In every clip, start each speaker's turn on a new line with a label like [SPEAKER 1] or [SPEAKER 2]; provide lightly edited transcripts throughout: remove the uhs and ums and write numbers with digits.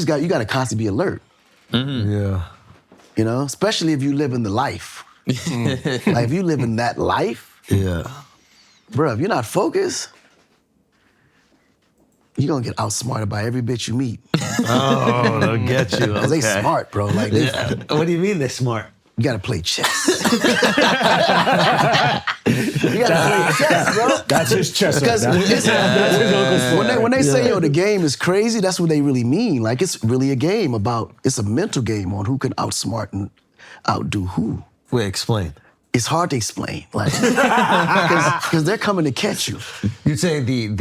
[SPEAKER 1] you got to constantly be alert.
[SPEAKER 2] Yeah.
[SPEAKER 1] You know, especially if you live in the life. Like if you live in that life, bro, if you're not focused, you're gonna get outsmarted by every bitch you meet.
[SPEAKER 2] Oh, they'll get you.
[SPEAKER 1] Because they smart, bro. Like,
[SPEAKER 2] What do you mean they're smart?
[SPEAKER 1] you gotta play chess. You gotta play chess, bro.
[SPEAKER 3] That's his chess.
[SPEAKER 1] Because
[SPEAKER 3] That's his uncle's flag.
[SPEAKER 1] when they say, yo, the game is crazy, that's what they really mean. Like, it's really a game it's a mental game on who can outsmart and outdo who.
[SPEAKER 2] Wait, explain.
[SPEAKER 1] It's hard to explain, like, because they're coming to catch you.
[SPEAKER 2] You'd say and
[SPEAKER 1] you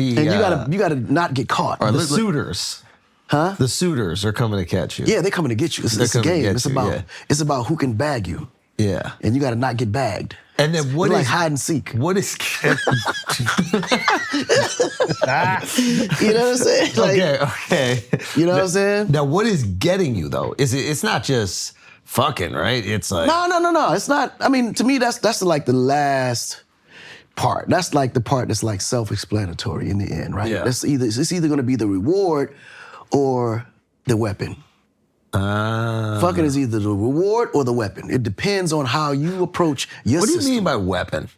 [SPEAKER 1] gotta not get caught.
[SPEAKER 2] the suitors.
[SPEAKER 1] Huh?
[SPEAKER 2] The suitors are coming to catch you.
[SPEAKER 1] Yeah, they're coming to get you. It's a game. It's about who can bag you.
[SPEAKER 2] Yeah.
[SPEAKER 1] And you gotta not get bagged.
[SPEAKER 2] And then what
[SPEAKER 1] It's
[SPEAKER 2] is
[SPEAKER 1] like hide and seek.
[SPEAKER 2] What is
[SPEAKER 1] You know what I'm saying? Like,
[SPEAKER 2] okay.
[SPEAKER 1] You know what I'm saying?
[SPEAKER 2] Now what is getting you though? It's not just fucking, right? It's like
[SPEAKER 1] No. It's not. I mean, to me, that's like the last part. That's like the part that's like self-explanatory in the end, right?
[SPEAKER 2] Yeah.
[SPEAKER 1] It's either gonna be the reward or the weapon. Fucking is either the reward or the weapon. It depends on how you approach your
[SPEAKER 2] What do you
[SPEAKER 1] system.
[SPEAKER 2] mean by weapon?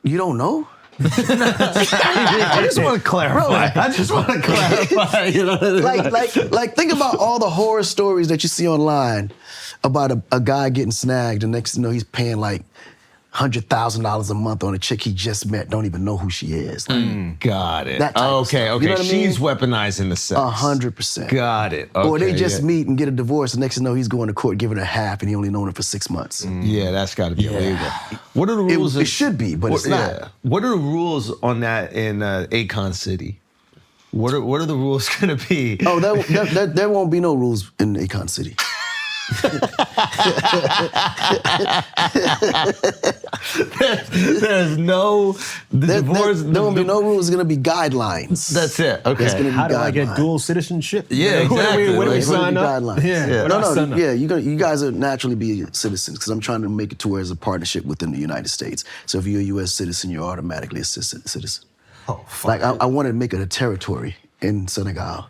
[SPEAKER 1] You don't know?
[SPEAKER 2] I just want to clarify. You know,
[SPEAKER 1] like think about all the horror stories that you see online about a guy getting snagged, and next thing you know, he's paying like $100,000 a month on a chick he just met, don't even know who she is. Like,
[SPEAKER 2] Got it.
[SPEAKER 1] That type of
[SPEAKER 2] Okay.
[SPEAKER 1] stuff. You know what I mean?
[SPEAKER 2] She's weaponizing the sex.
[SPEAKER 1] 100%.
[SPEAKER 2] Got it. Okay,
[SPEAKER 1] Or they just
[SPEAKER 2] yeah.
[SPEAKER 1] meet and get a divorce, and next thing you know, he's going to court giving her half, and he only known her for 6 months.
[SPEAKER 2] Yeah, that's got to be illegal. What are the rules?
[SPEAKER 1] It should be, but it's not.
[SPEAKER 2] What are the rules on that in Akon City? What are the rules going to be?
[SPEAKER 1] Oh, there won't be no rules in Akon City.
[SPEAKER 2] There's no divorce.
[SPEAKER 1] There won't be no rules. It's gonna be guidelines.
[SPEAKER 2] That's it. Okay.
[SPEAKER 1] It's gonna be
[SPEAKER 3] How do I get
[SPEAKER 1] guidelines.
[SPEAKER 3] dual citizenship?
[SPEAKER 2] Yeah, exactly.
[SPEAKER 3] When do we
[SPEAKER 2] Like,
[SPEAKER 3] sign up?
[SPEAKER 1] Guidelines.
[SPEAKER 3] Yeah.
[SPEAKER 1] No. Yeah, you guys are naturally be citizens because I'm trying to make it to where it's a partnership within the United States. So if you're a U.S. citizen, you're automatically a citizen.
[SPEAKER 3] Oh, fuck.
[SPEAKER 1] Like I wanted to make it a territory in Senegal.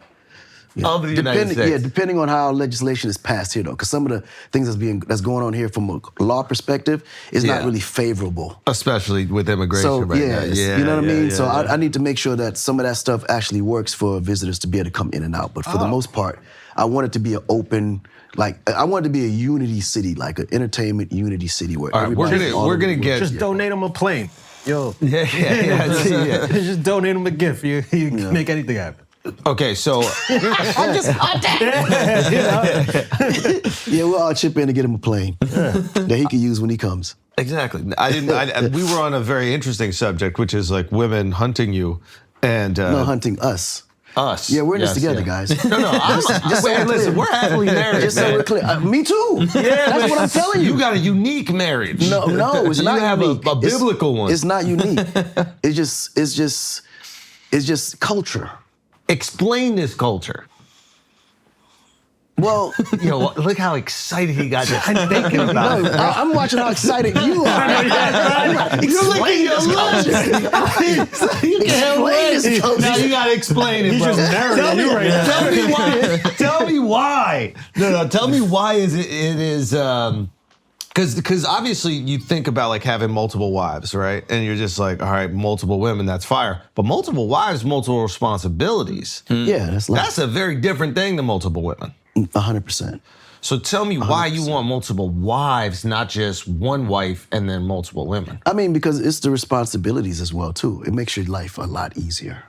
[SPEAKER 2] Of the United States.
[SPEAKER 1] Yeah, depending on how legislation is passed here, though, because some of the things that's going on here from a law perspective is not really favorable.
[SPEAKER 2] Especially with immigration
[SPEAKER 1] So
[SPEAKER 2] right now.
[SPEAKER 1] you know what I mean. So
[SPEAKER 2] yeah.
[SPEAKER 1] I need to make sure that some of that stuff actually works for visitors to be able to come in and out. But for the most part, I want it to be an open, like I want it to be a unity city, like an entertainment unity city where
[SPEAKER 2] All right, we're gonna get
[SPEAKER 3] Just donate them a plane. Yo.
[SPEAKER 2] yeah.
[SPEAKER 3] Just donate them a gift. You can make anything happen.
[SPEAKER 2] Okay, so
[SPEAKER 1] I'm just Yeah, we'll all chip in to get him a plane that he can use when he comes.
[SPEAKER 2] exactly. We were on a very interesting subject, which is like women hunting you and
[SPEAKER 1] No, hunting us.
[SPEAKER 2] us.
[SPEAKER 1] Yeah, we're in this
[SPEAKER 2] Yes,
[SPEAKER 1] together,
[SPEAKER 2] yeah.
[SPEAKER 1] guys.
[SPEAKER 2] No, wait, listen, we're happily married.
[SPEAKER 1] Just so
[SPEAKER 2] man.
[SPEAKER 1] we're clear. Me too. That's what I'm telling you.
[SPEAKER 2] You got a unique marriage.
[SPEAKER 1] No, it's
[SPEAKER 2] you
[SPEAKER 1] not
[SPEAKER 2] have
[SPEAKER 1] unique.
[SPEAKER 2] a biblical one.
[SPEAKER 1] It's not unique. It's just culture.
[SPEAKER 2] Explain this culture.
[SPEAKER 1] Well,
[SPEAKER 2] Yo, look how excited he got just thinking about it.
[SPEAKER 1] I'm watching how excited you are. Explain this culture. Explain this culture.
[SPEAKER 2] Now you gotta explain it,
[SPEAKER 3] He's
[SPEAKER 2] bro.
[SPEAKER 3] just narrating you right now.
[SPEAKER 2] Tell me why. Tell me why. No. Tell me why it is. Because obviously you think about like having multiple wives, right? And you're just like, all right, multiple women, that's fire. But multiple wives, multiple responsibilities.
[SPEAKER 1] Yeah,
[SPEAKER 2] That's a very different thing than multiple women.
[SPEAKER 1] 100%.
[SPEAKER 2] So tell me why you want multiple wives, not just one wife and then multiple women.
[SPEAKER 1] I mean, because it's the responsibilities as well, too. It makes your life a lot easier.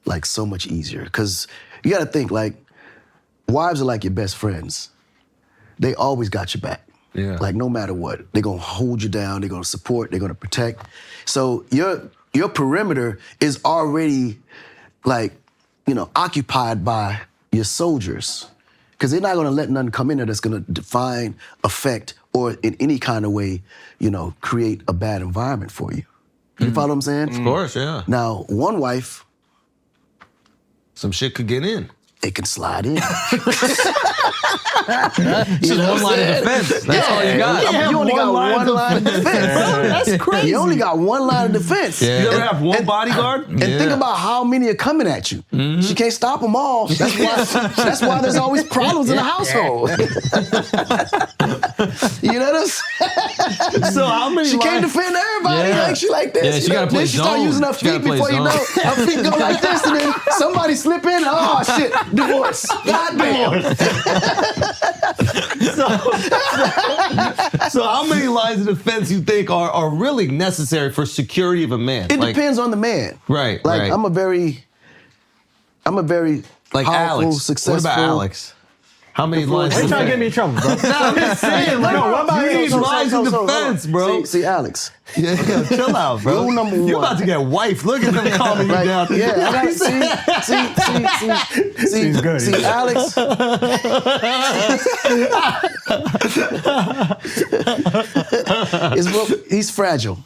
[SPEAKER 1] Like, so much easier. Because you got to think, like, wives are like your best friends. They always got your back.
[SPEAKER 2] Yeah.
[SPEAKER 1] Like, no matter what. They're going to hold you down. They're going to support. They're going to protect. So your perimeter is already, like, occupied by your soldiers. Because they're not going to let nothing come in there that's going to define, affect, or in any kind of way, create a bad environment for you. You follow what I'm saying?
[SPEAKER 2] Of course, yeah.
[SPEAKER 1] Now, one wife,
[SPEAKER 2] Some shit could get in.
[SPEAKER 1] it can slide in.
[SPEAKER 2] It's just one line of defense. That's all you got.
[SPEAKER 1] You only got one line of defense.
[SPEAKER 2] That's crazy.
[SPEAKER 1] You only got one line of defense.
[SPEAKER 2] Yeah.
[SPEAKER 4] You ever have one bodyguard?
[SPEAKER 1] And think about how many are coming at you. She can't stop them all. That's why there's always problems in the household. You know what I'm saying?
[SPEAKER 4] So how many
[SPEAKER 1] She can't defend everybody like she like this.
[SPEAKER 2] Yeah, she gotta play
[SPEAKER 1] Then she start
[SPEAKER 2] zone.
[SPEAKER 1] using her
[SPEAKER 2] She gotta
[SPEAKER 1] feet
[SPEAKER 2] play
[SPEAKER 1] before you
[SPEAKER 2] zone.
[SPEAKER 1] know. Her feet go like this, and then somebody slip in. Oh shit! Divorce. Goddamn.
[SPEAKER 4] So how many lines of defense you think are really necessary for security of a man?
[SPEAKER 1] It depends on the man.
[SPEAKER 2] Right,
[SPEAKER 1] Like
[SPEAKER 2] right.
[SPEAKER 1] I'm a very
[SPEAKER 2] Like
[SPEAKER 1] powerful,
[SPEAKER 2] Alex.
[SPEAKER 1] successful.
[SPEAKER 2] What about Alex? How many lines?
[SPEAKER 3] Why you
[SPEAKER 2] of
[SPEAKER 3] trying to get me in trouble, bro?
[SPEAKER 4] I'm just saying, like,
[SPEAKER 3] No, what about
[SPEAKER 4] you need
[SPEAKER 3] so-
[SPEAKER 4] lines of defense, bro.
[SPEAKER 1] See, Alex.
[SPEAKER 4] Yeah, chill out, bro.
[SPEAKER 1] Rule number
[SPEAKER 4] You're
[SPEAKER 1] one.
[SPEAKER 4] about to get wife. Look at them calming you
[SPEAKER 1] Like,
[SPEAKER 4] down.
[SPEAKER 1] yeah, I got,
[SPEAKER 3] He's good,
[SPEAKER 1] see,
[SPEAKER 3] he's good.
[SPEAKER 1] Alex. He's fragile.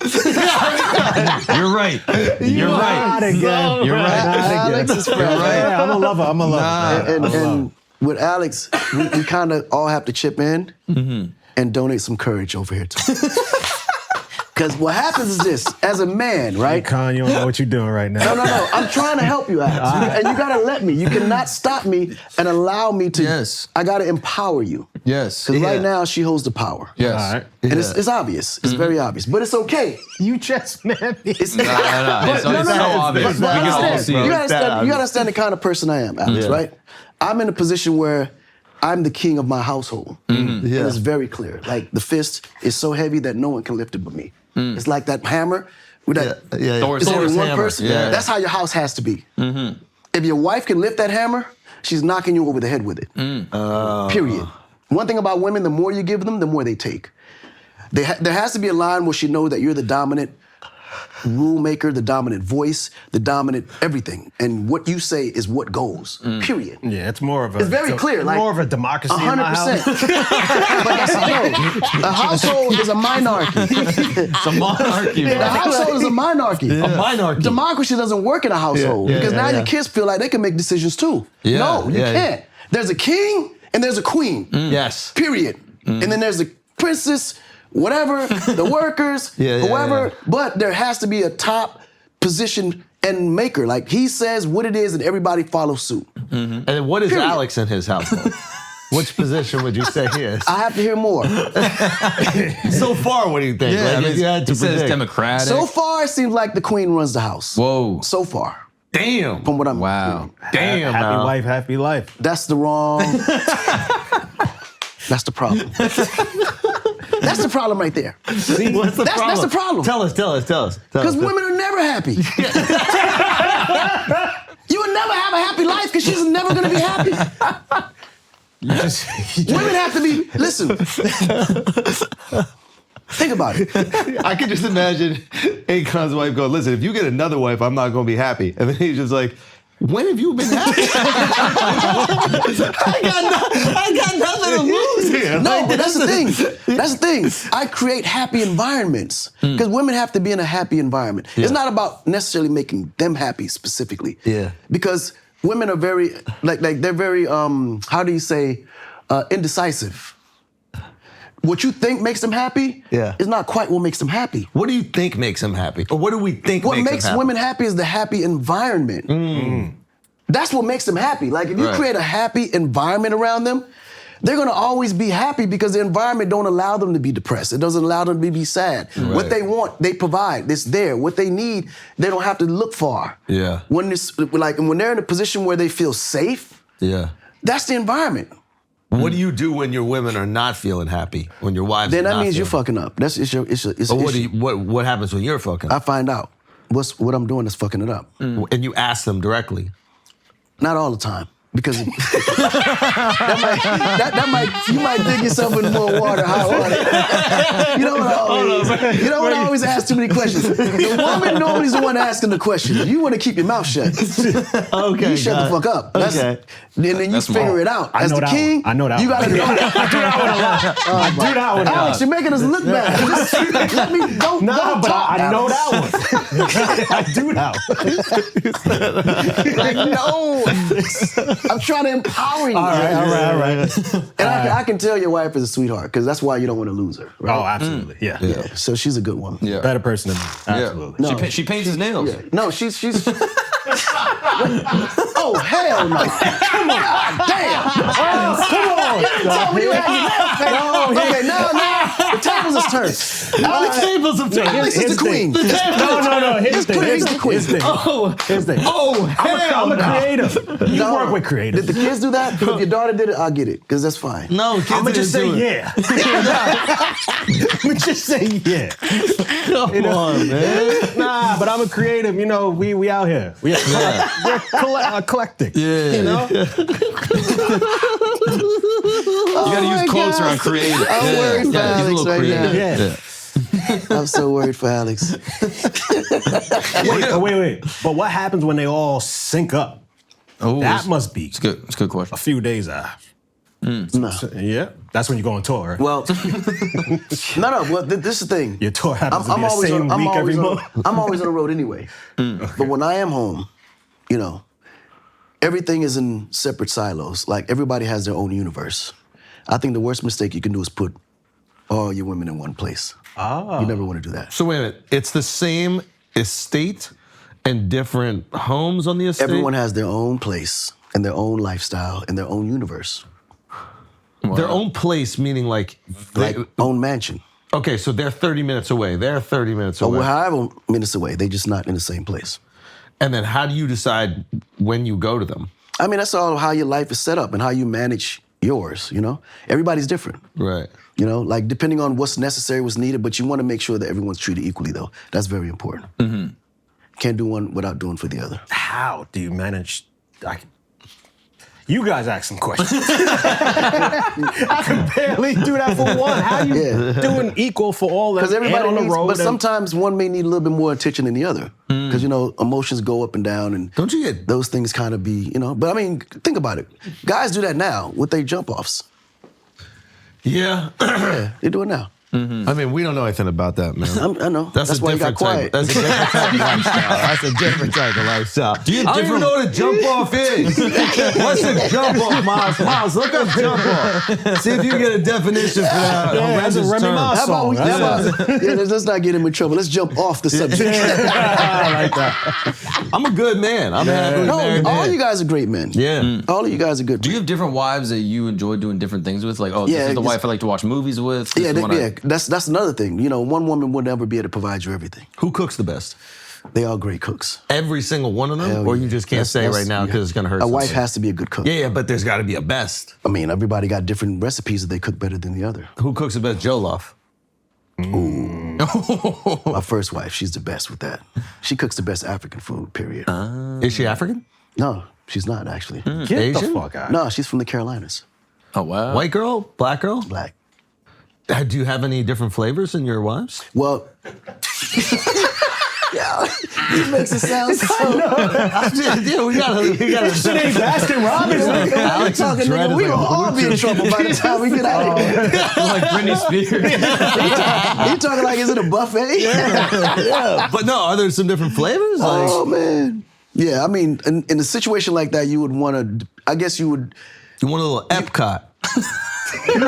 [SPEAKER 2] You're right. You're
[SPEAKER 3] Not
[SPEAKER 2] right.
[SPEAKER 3] again.
[SPEAKER 2] You're right.
[SPEAKER 1] Alex is fragile.
[SPEAKER 3] Yeah, I'm a lover. I'm a lover.
[SPEAKER 1] And with Alex, we kind of all have to chip in and donate some courage over here too. Because what happens is this: as a man, right?
[SPEAKER 3] Con, you don't know what you're doing right now.
[SPEAKER 1] No. I'm trying to help you, Alex. And you gotta let me. You cannot stop me and allow me to.
[SPEAKER 2] Yes.
[SPEAKER 1] I gotta empower you.
[SPEAKER 2] Yes.
[SPEAKER 1] Because right now she holds the power.
[SPEAKER 2] Yes.
[SPEAKER 3] All right.
[SPEAKER 1] And it's obvious. It's very obvious. But it's okay.
[SPEAKER 3] You just man.
[SPEAKER 1] It's
[SPEAKER 2] No. It's so obvious. We
[SPEAKER 1] But
[SPEAKER 2] can all
[SPEAKER 1] understand,
[SPEAKER 2] see
[SPEAKER 1] you
[SPEAKER 2] it.
[SPEAKER 1] gotta understand the kind of person I am, Alex, right? I'm in a position where I'm the king of my household. And it's very clear. Like the fist is so heavy that no one can lift it but me. It's like that hammer. With that,
[SPEAKER 2] Thor's
[SPEAKER 1] it's only one
[SPEAKER 2] hammer.
[SPEAKER 1] person.
[SPEAKER 2] Yeah.
[SPEAKER 1] That's how your house has to be. If your wife can lift that hammer, she's knocking you over the head with it. Period. One thing about women, the more you give them, the more they take. There has to be a line where she knows that you're the dominant rule maker, the dominant voice, the dominant everything. And what you say is what goes. Period.
[SPEAKER 3] Yeah, it's more of a.
[SPEAKER 1] It's very clear, like,
[SPEAKER 3] more of a democracy in my house.
[SPEAKER 1] 100%. But that's a household is a minorchy.
[SPEAKER 2] It's a monarchy.
[SPEAKER 1] The
[SPEAKER 2] bro.
[SPEAKER 1] household is a minorchy.
[SPEAKER 4] A minorchy.
[SPEAKER 1] Democracy doesn't work in a household because now
[SPEAKER 4] yeah.
[SPEAKER 1] your kids feel like they can make decisions too.
[SPEAKER 2] Yeah,
[SPEAKER 1] No, you
[SPEAKER 2] yeah.
[SPEAKER 1] can't. There's a king and there's a queen.
[SPEAKER 4] Yes.
[SPEAKER 1] Period. And then there's the princess, whatever, the workers,
[SPEAKER 4] Yeah,
[SPEAKER 1] whoever.
[SPEAKER 4] yeah.
[SPEAKER 1] But there has to be a top position and maker. Like he says what it is and everybody follows suit.
[SPEAKER 4] And what is
[SPEAKER 1] Period.
[SPEAKER 4] Alex in his household? Which position would you say he is?
[SPEAKER 1] I have to hear more.
[SPEAKER 4] So far, what do you think?
[SPEAKER 2] Yeah,
[SPEAKER 4] Like,
[SPEAKER 2] I mean,
[SPEAKER 4] if you had to
[SPEAKER 2] he says
[SPEAKER 4] predict.
[SPEAKER 2] democratic.
[SPEAKER 1] So far, it seems like the queen runs the house.
[SPEAKER 2] Whoa.
[SPEAKER 1] So far,
[SPEAKER 4] Damn.
[SPEAKER 1] from what I'm
[SPEAKER 2] Wow.
[SPEAKER 4] Damn.
[SPEAKER 3] Happy
[SPEAKER 4] now.
[SPEAKER 3] wife, happy life.
[SPEAKER 1] That's the wrong. That's the problem. That's the problem right there.
[SPEAKER 4] What's the
[SPEAKER 1] That's the problem.
[SPEAKER 4] Tell us.
[SPEAKER 1] Because women are never happy. You will never have a happy life because she's never going to be happy. Women have to be. Listen. Think about it.
[SPEAKER 4] I can just imagine Akon's wife going, listen, if you get another wife, I'm not going to be happy. And then he's just like, when have you been happy? I got nothing to lose here.
[SPEAKER 1] No,
[SPEAKER 4] Like,
[SPEAKER 1] but that's the thing. That's the thing. I create happy environments because women have to be in a happy environment. It's not about necessarily making them happy specifically.
[SPEAKER 4] Yeah.
[SPEAKER 1] Because women are very like they're very how do you say indecisive. What you think makes them happy is not quite what makes them happy.
[SPEAKER 4] What do you think makes him happy? Or what do we think
[SPEAKER 1] What
[SPEAKER 4] makes
[SPEAKER 1] makes
[SPEAKER 4] him happy?
[SPEAKER 1] women happy is the happy environment. That's what makes them happy. Like if you
[SPEAKER 2] Right.
[SPEAKER 1] create a happy environment around them, they're gonna always be happy because the environment don't allow them to be depressed. It doesn't allow them to be sad. What they want, they provide. It's there. What they need, they don't have to look far.
[SPEAKER 2] Yeah.
[SPEAKER 1] When when they're in a position where they feel safe,
[SPEAKER 2] Yeah.
[SPEAKER 1] that's the environment.
[SPEAKER 4] What do you do when your women are not feeling happy? When your wives
[SPEAKER 1] Then
[SPEAKER 4] are
[SPEAKER 1] that
[SPEAKER 4] not
[SPEAKER 1] means you're
[SPEAKER 4] feeling-
[SPEAKER 1] fucking up. That's it's your
[SPEAKER 4] But what happens when you're fucking?
[SPEAKER 1] I find out what I'm doing is fucking it up.
[SPEAKER 4] And you ask them directly.
[SPEAKER 1] Not all the time. Because that might you might dig yourself in more water, hot water. You know what I always ask too many questions. The woman normally is the one asking the question. You want to keep your mouth shut.
[SPEAKER 4] Okay.
[SPEAKER 1] You shut the fuck up. And then you
[SPEAKER 2] That's
[SPEAKER 1] figure
[SPEAKER 2] smart.
[SPEAKER 1] it out.
[SPEAKER 3] I
[SPEAKER 1] As
[SPEAKER 3] know
[SPEAKER 1] the
[SPEAKER 3] that
[SPEAKER 1] king,
[SPEAKER 3] one. I know that
[SPEAKER 1] you
[SPEAKER 3] one.
[SPEAKER 1] gotta do that.
[SPEAKER 3] I do that one a lot. I do that one a lot.
[SPEAKER 1] Alex, you're making us look bad. Just let me don't
[SPEAKER 3] No,
[SPEAKER 1] don't
[SPEAKER 3] but
[SPEAKER 1] talk,
[SPEAKER 3] I know
[SPEAKER 1] Alex.
[SPEAKER 3] that one. I do that one.
[SPEAKER 1] Like, no. I'm trying to empower you.
[SPEAKER 3] All right.
[SPEAKER 1] And I can tell your wife is a sweetheart because that's why you don't want to lose her. Right?
[SPEAKER 3] Oh, absolutely. Yeah.
[SPEAKER 1] Yeah. So she's a good one.
[SPEAKER 5] Yeah.
[SPEAKER 3] Better person than me. Absolutely.
[SPEAKER 1] No.
[SPEAKER 5] She paints his nails.
[SPEAKER 1] Yeah. No, she's. Oh hell no! Come on, damn! Oh, come on! You told me you had your nails painted. Okay, no. The tables is turned.
[SPEAKER 2] The tables have turned.
[SPEAKER 1] Alex is the queen.
[SPEAKER 3] No. Here's the thing. Here's the thing. I'm a creative. You work with creatives.
[SPEAKER 1] Did the kids do that? 'Cause if your daughter did it, I'll get it because that's fine.
[SPEAKER 2] No, kids
[SPEAKER 3] I'm gonna just say
[SPEAKER 2] didn't do it.
[SPEAKER 3] yeah. I'm gonna just say yeah.
[SPEAKER 2] Come on, man.
[SPEAKER 3] Nah, but I'm a creative. You know, we out here. We're eclectic.
[SPEAKER 2] Yeah.
[SPEAKER 3] You know.
[SPEAKER 5] You gotta use quotes around creative.
[SPEAKER 1] I'm worried for
[SPEAKER 5] He's a
[SPEAKER 1] Alex
[SPEAKER 5] little
[SPEAKER 1] right
[SPEAKER 5] creative.
[SPEAKER 1] now.
[SPEAKER 3] Yeah.
[SPEAKER 1] I'm so worried for Alex.
[SPEAKER 3] Wait. But what happens when they all sync up?
[SPEAKER 5] Oh,
[SPEAKER 3] That must be
[SPEAKER 5] It's good. It's a good question.
[SPEAKER 3] a few days after.
[SPEAKER 1] No.
[SPEAKER 3] Yeah. That's when you go on tour. Right?
[SPEAKER 1] Well, no. Well, this is the thing.
[SPEAKER 3] Your tour happens to be the same week every month.
[SPEAKER 1] I'm always on the road anyway. But when I am home, you know, everything is in separate silos. Like everybody has their own universe. I think the worst mistake you can do is put all your women in one place. You never want to do that.
[SPEAKER 2] So wait a minute. It's the same estate and different homes on the estate?
[SPEAKER 1] Everyone has their own place and their own lifestyle and their own universe.
[SPEAKER 2] Their own place, meaning like
[SPEAKER 1] Own mansion.
[SPEAKER 2] okay, so they're 30 minutes away. They're 30 minutes
[SPEAKER 1] Or
[SPEAKER 2] away.
[SPEAKER 1] however minutes away, they just not in the same place.
[SPEAKER 2] And then how do you decide when you go to them?
[SPEAKER 1] I mean, that's all how your life is set up and how you manage yours, you know? Everybody's different.
[SPEAKER 2] Right.
[SPEAKER 1] You know, like depending on what's necessary, what's needed, but you want to make sure that everyone's treated equally, though. That's very important. Can't do one without doing for the other.
[SPEAKER 3] How do you manage? You guys ask some questions. I can barely do that for one. How you doing equal for all that?
[SPEAKER 1] Because everybody
[SPEAKER 3] on the
[SPEAKER 1] needs,
[SPEAKER 3] road.
[SPEAKER 1] but sometimes one may need a little bit more attention than the other. Because, you know, emotions go up and down and
[SPEAKER 2] Don't you get
[SPEAKER 1] those things kind of be, you know. But I mean, think about it. Guys do that now with their jump offs.
[SPEAKER 2] Yeah.
[SPEAKER 1] Yeah, they do it now.
[SPEAKER 2] I mean, we don't know anything about that, man.
[SPEAKER 1] I know. That's
[SPEAKER 2] a
[SPEAKER 1] why you got
[SPEAKER 2] different type.
[SPEAKER 1] quiet.
[SPEAKER 2] That's a different type of lifestyle. That's a different type of lifestyle. Do you I don't even know what a jump off is. What's a jump off, Miles? Miles, look up jump off. See if you get a definition for that.
[SPEAKER 3] that's a Remy Ma
[SPEAKER 1] How about
[SPEAKER 3] song.
[SPEAKER 1] let's not get him in trouble. Let's jump off the subject.
[SPEAKER 3] I like that.
[SPEAKER 2] I'm a good man. I'm a happily
[SPEAKER 1] No,
[SPEAKER 2] married
[SPEAKER 1] all
[SPEAKER 2] man.
[SPEAKER 1] you guys are great men.
[SPEAKER 2] Yeah.
[SPEAKER 1] All of you guys are good.
[SPEAKER 5] Do you have different wives that you enjoy doing different things with? Like, oh,
[SPEAKER 1] Yeah,
[SPEAKER 5] this is the
[SPEAKER 1] it's-
[SPEAKER 5] wife I like to watch movies with. This
[SPEAKER 1] Yeah,
[SPEAKER 5] is the one I-
[SPEAKER 1] that's another thing. You know, one woman would never be able to provide you everything.
[SPEAKER 2] Who cooks the best?
[SPEAKER 1] They are great cooks.
[SPEAKER 2] Every single one of them?
[SPEAKER 1] Hell
[SPEAKER 2] or
[SPEAKER 1] yeah.
[SPEAKER 2] you just can't say right now because it's going to hurt
[SPEAKER 1] A wife
[SPEAKER 2] somebody?
[SPEAKER 1] has to be a good cook.
[SPEAKER 2] Yeah, but there's got to be a best.
[SPEAKER 1] I mean, everybody got different recipes that they cook better than the other.
[SPEAKER 2] Who cooks the best jollof?
[SPEAKER 1] My first wife, she's the best with that. She cooks the best African food, period.
[SPEAKER 2] Is she African?
[SPEAKER 1] No, she's not actually.
[SPEAKER 3] Get
[SPEAKER 2] Asian?
[SPEAKER 3] the fuck out.
[SPEAKER 1] No, she's from the Carolinas.
[SPEAKER 5] Oh, wow.
[SPEAKER 2] White girl? Black girl?
[SPEAKER 1] Black.
[SPEAKER 2] Do you have any different flavors in your wives?
[SPEAKER 1] Well, yeah, it makes it sound so.
[SPEAKER 2] Yeah, we gotta.
[SPEAKER 3] Shit ain't Baskin Robbins.
[SPEAKER 1] Alex talking, nigga, we will all be in trouble by the time we get out of here.
[SPEAKER 5] Like Britney Spears.
[SPEAKER 1] You talking like, is it a buffet?
[SPEAKER 2] Yeah. But no, are there some different flavors? Like,
[SPEAKER 1] Oh, man. Yeah, I mean, in a situation like that, you would want to, I guess you would
[SPEAKER 2] you want a little Epcot?
[SPEAKER 1] You would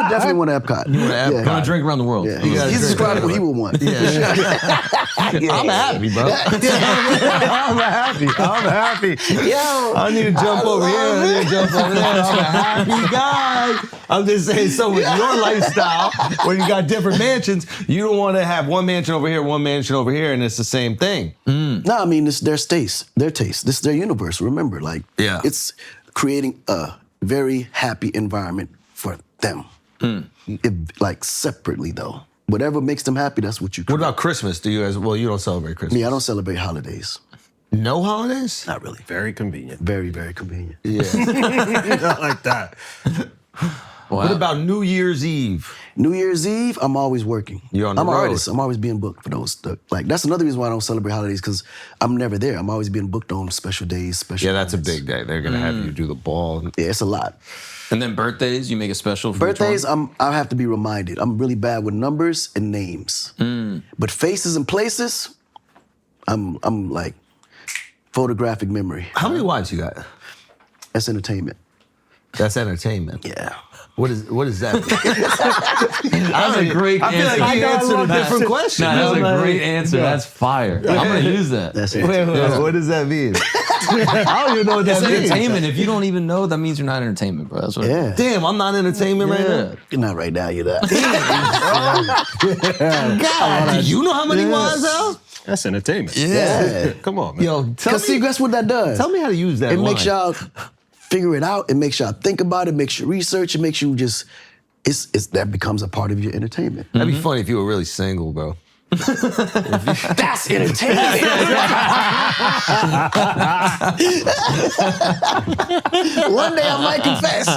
[SPEAKER 1] definitely want an Epcot.
[SPEAKER 2] You want an Epcot?
[SPEAKER 5] I'm gonna drink around the world.
[SPEAKER 1] Yeah,
[SPEAKER 2] gotta
[SPEAKER 1] he's
[SPEAKER 2] drink
[SPEAKER 1] describing what he would want.
[SPEAKER 2] I'm happy, bro. I'm happy. I'm happy.
[SPEAKER 1] Yo,
[SPEAKER 2] I need to jump over here. I need to jump over there. I'm a happy guy. I'm just saying, so with your lifestyle, where you got different mansions, you don't want to have one mansion over here, one mansion over here, and it's the same thing.
[SPEAKER 1] No, I mean, it's their taste. Their taste. This is their universe. Remember, like,
[SPEAKER 2] Yeah.
[SPEAKER 1] it's creating a very happy environment for them. Like, separately, though. Whatever makes them happy, that's what you
[SPEAKER 2] What
[SPEAKER 1] create.
[SPEAKER 2] about Christmas? Do you guys, well, you don't celebrate Christmas.
[SPEAKER 1] Me, I don't celebrate holidays.
[SPEAKER 2] No holidays?
[SPEAKER 1] Not really.
[SPEAKER 3] Very convenient.
[SPEAKER 1] Very, very convenient.
[SPEAKER 2] Yeah.
[SPEAKER 3] Not like that.
[SPEAKER 2] What about New Year's Eve?
[SPEAKER 1] New Year's Eve, I'm always working.
[SPEAKER 2] You're on the
[SPEAKER 1] I'm
[SPEAKER 2] road.
[SPEAKER 1] an artist. I'm always being booked for those. Like, that's another reason why I don't celebrate holidays, because I'm never there. I'm always being booked on special days, special
[SPEAKER 2] Yeah, that's a
[SPEAKER 1] moments.
[SPEAKER 2] big day. They're gonna have you do the ball.
[SPEAKER 1] Yeah, it's a lot.
[SPEAKER 5] And then birthdays, you make a special for each
[SPEAKER 1] Birthdays,
[SPEAKER 5] one?
[SPEAKER 1] I have to be reminded. I'm really bad with numbers and names. But faces and places, I'm like photographic memory.
[SPEAKER 2] How many wives you got?
[SPEAKER 1] That's entertainment.
[SPEAKER 2] That's entertainment.
[SPEAKER 1] Yeah.
[SPEAKER 2] What is that?
[SPEAKER 5] That's a great
[SPEAKER 2] I feel
[SPEAKER 5] answer.
[SPEAKER 2] like you answered a different question.
[SPEAKER 5] Nah, that's a great answer. That's fire. I'm gonna use that.
[SPEAKER 1] That's it.
[SPEAKER 2] Wait, what does that mean? I don't even know what
[SPEAKER 5] It's
[SPEAKER 2] that means.
[SPEAKER 5] entertainment. If you don't even know, that means you're not entertainment, bro. That's what.
[SPEAKER 1] Yeah.
[SPEAKER 2] Damn, I'm not entertainment right now.
[SPEAKER 1] You're not right now, you're that.
[SPEAKER 2] God, do you know how many wives out?
[SPEAKER 3] That's entertainment.
[SPEAKER 1] Yeah.
[SPEAKER 3] Come on, man.
[SPEAKER 2] Yo,
[SPEAKER 1] Because see, guess what that does?
[SPEAKER 2] tell me how to use that
[SPEAKER 1] It
[SPEAKER 2] line.
[SPEAKER 1] makes y'all figure it out. It makes y'all think about it. Makes you research. It makes you just. It's that becomes a part of your entertainment.
[SPEAKER 2] That'd be funny if you were really single, bro.
[SPEAKER 1] That's entertainment. One day I might confess.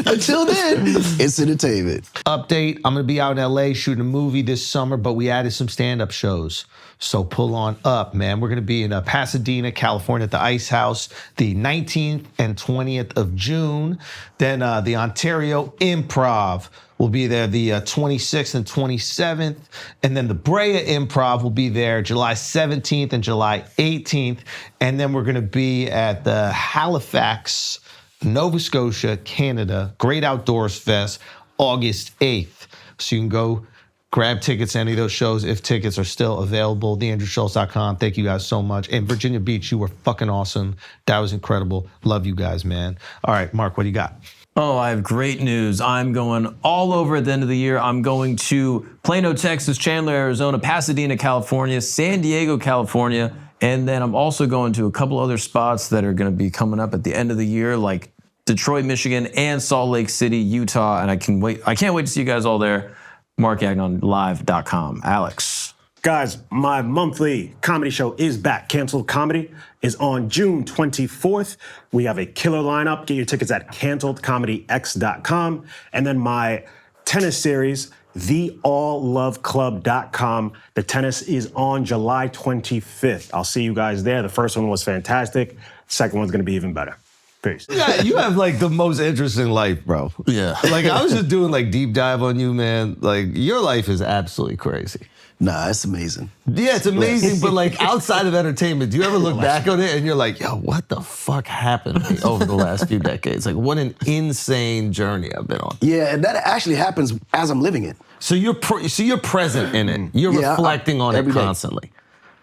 [SPEAKER 1] Until then, it's entertainment.
[SPEAKER 2] Update, I'm gonna be out in LA shooting a movie this summer, but we added some stand-up shows. So pull on up, man. We're gonna be in Pasadena, California at the Ice House, the 19th and 20th of June. Then the Ontario Improv will be there the 26th and 27th. And then the Brea Improv will be there July 17th and July 18th. And then we're gonna be at the Halifax, Nova Scotia, Canada, Great Outdoors Fest, August 8th. So you can go grab tickets to any of those shows if tickets are still available. TheAndrewSchultz.com. Thank you guys so much. And Virginia Beach, you were fucking awesome. That was incredible. Love you guys, man. All right, Mark, what do you got?
[SPEAKER 5] Oh, I have great news. I'm going all over at the end of the year. I'm going to Plano, Texas, Chandler, Arizona, Pasadena, California, San Diego, California, and then I'm also going to a couple other spots that are going to be coming up at the end of the year, like Detroit, Michigan, and Salt Lake City, Utah. And I can't wait to see you guys all there. MarkAgnonLive.com. Alex.
[SPEAKER 3] Guys, my monthly comedy show is back. Canceled Comedy is on June 24th. We have a killer lineup. Get your tickets at canceledcomedyx.com. And then my tennis series, theallloveclub.com. The tennis is on July 25th. I'll see you guys there. The first one was fantastic. The second one's going to be even better. Peace.
[SPEAKER 2] Yeah, you have like the most interesting life, bro.
[SPEAKER 5] Yeah.
[SPEAKER 2] Like I was just doing like deep dive on you, man. Like your life is absolutely crazy.
[SPEAKER 1] Nah, it's amazing.
[SPEAKER 2] Yeah, it's amazing, but like outside of entertainment, do you ever look back on it and you're like, yo, what the fuck happened to me over the last few decades? Like what an insane journey I've been on.
[SPEAKER 1] Yeah, and that actually happens as I'm living it.
[SPEAKER 2] So you're present in it. You're reflecting on it
[SPEAKER 1] every day.
[SPEAKER 2] constantly.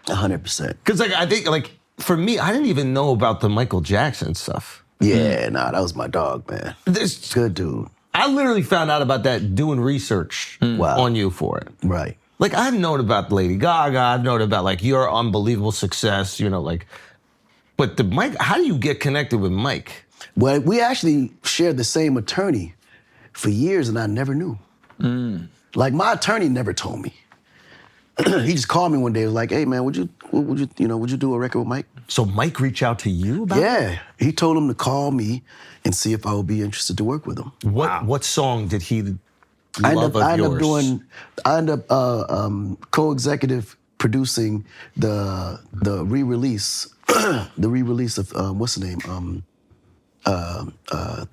[SPEAKER 1] 100%.
[SPEAKER 2] Because like I think like for me, I didn't even know about the Michael Jackson stuff.
[SPEAKER 1] Yeah, nah, that was my dog, man.
[SPEAKER 2] There's,
[SPEAKER 1] Good dude.
[SPEAKER 2] I literally found out about that doing research on you for it.
[SPEAKER 1] Right.
[SPEAKER 2] Like I've known about Lady Gaga, I've known about like your unbelievable success, you know, like, but the Mike, how do you get connected with Mike?
[SPEAKER 1] Well, we actually shared the same attorney for years and I never knew. Like my attorney never told me. He just called me one day, was like, hey man, would you do a record with Mike?
[SPEAKER 2] So Mike reached out to you about it?
[SPEAKER 1] Yeah. He told him to call me and see if I would be interested to work with him.
[SPEAKER 2] What song did he
[SPEAKER 1] I
[SPEAKER 2] love of yours?
[SPEAKER 1] I ended up co-executive producing the re-release, of what's the name?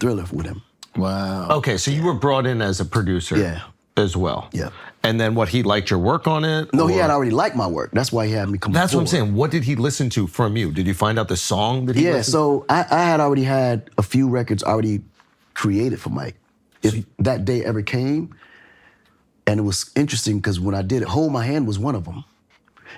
[SPEAKER 1] Thriller with him.
[SPEAKER 5] Wow.
[SPEAKER 2] Okay, so you were brought in as a producer
[SPEAKER 1] Yeah.
[SPEAKER 2] as well.
[SPEAKER 1] Yeah.
[SPEAKER 2] And then what, he liked your work on it?
[SPEAKER 1] No, he
[SPEAKER 2] or-
[SPEAKER 1] had already liked my work. That's why he had me come
[SPEAKER 2] That's what I'm
[SPEAKER 1] forward.
[SPEAKER 2] saying. What did he listen to from you? Did you find out the song that he
[SPEAKER 1] Yeah,
[SPEAKER 2] listened
[SPEAKER 1] so I had already had a few records already created for Mike. If that day ever came, and it was interesting because when I did it, Hold My Hand was one of them.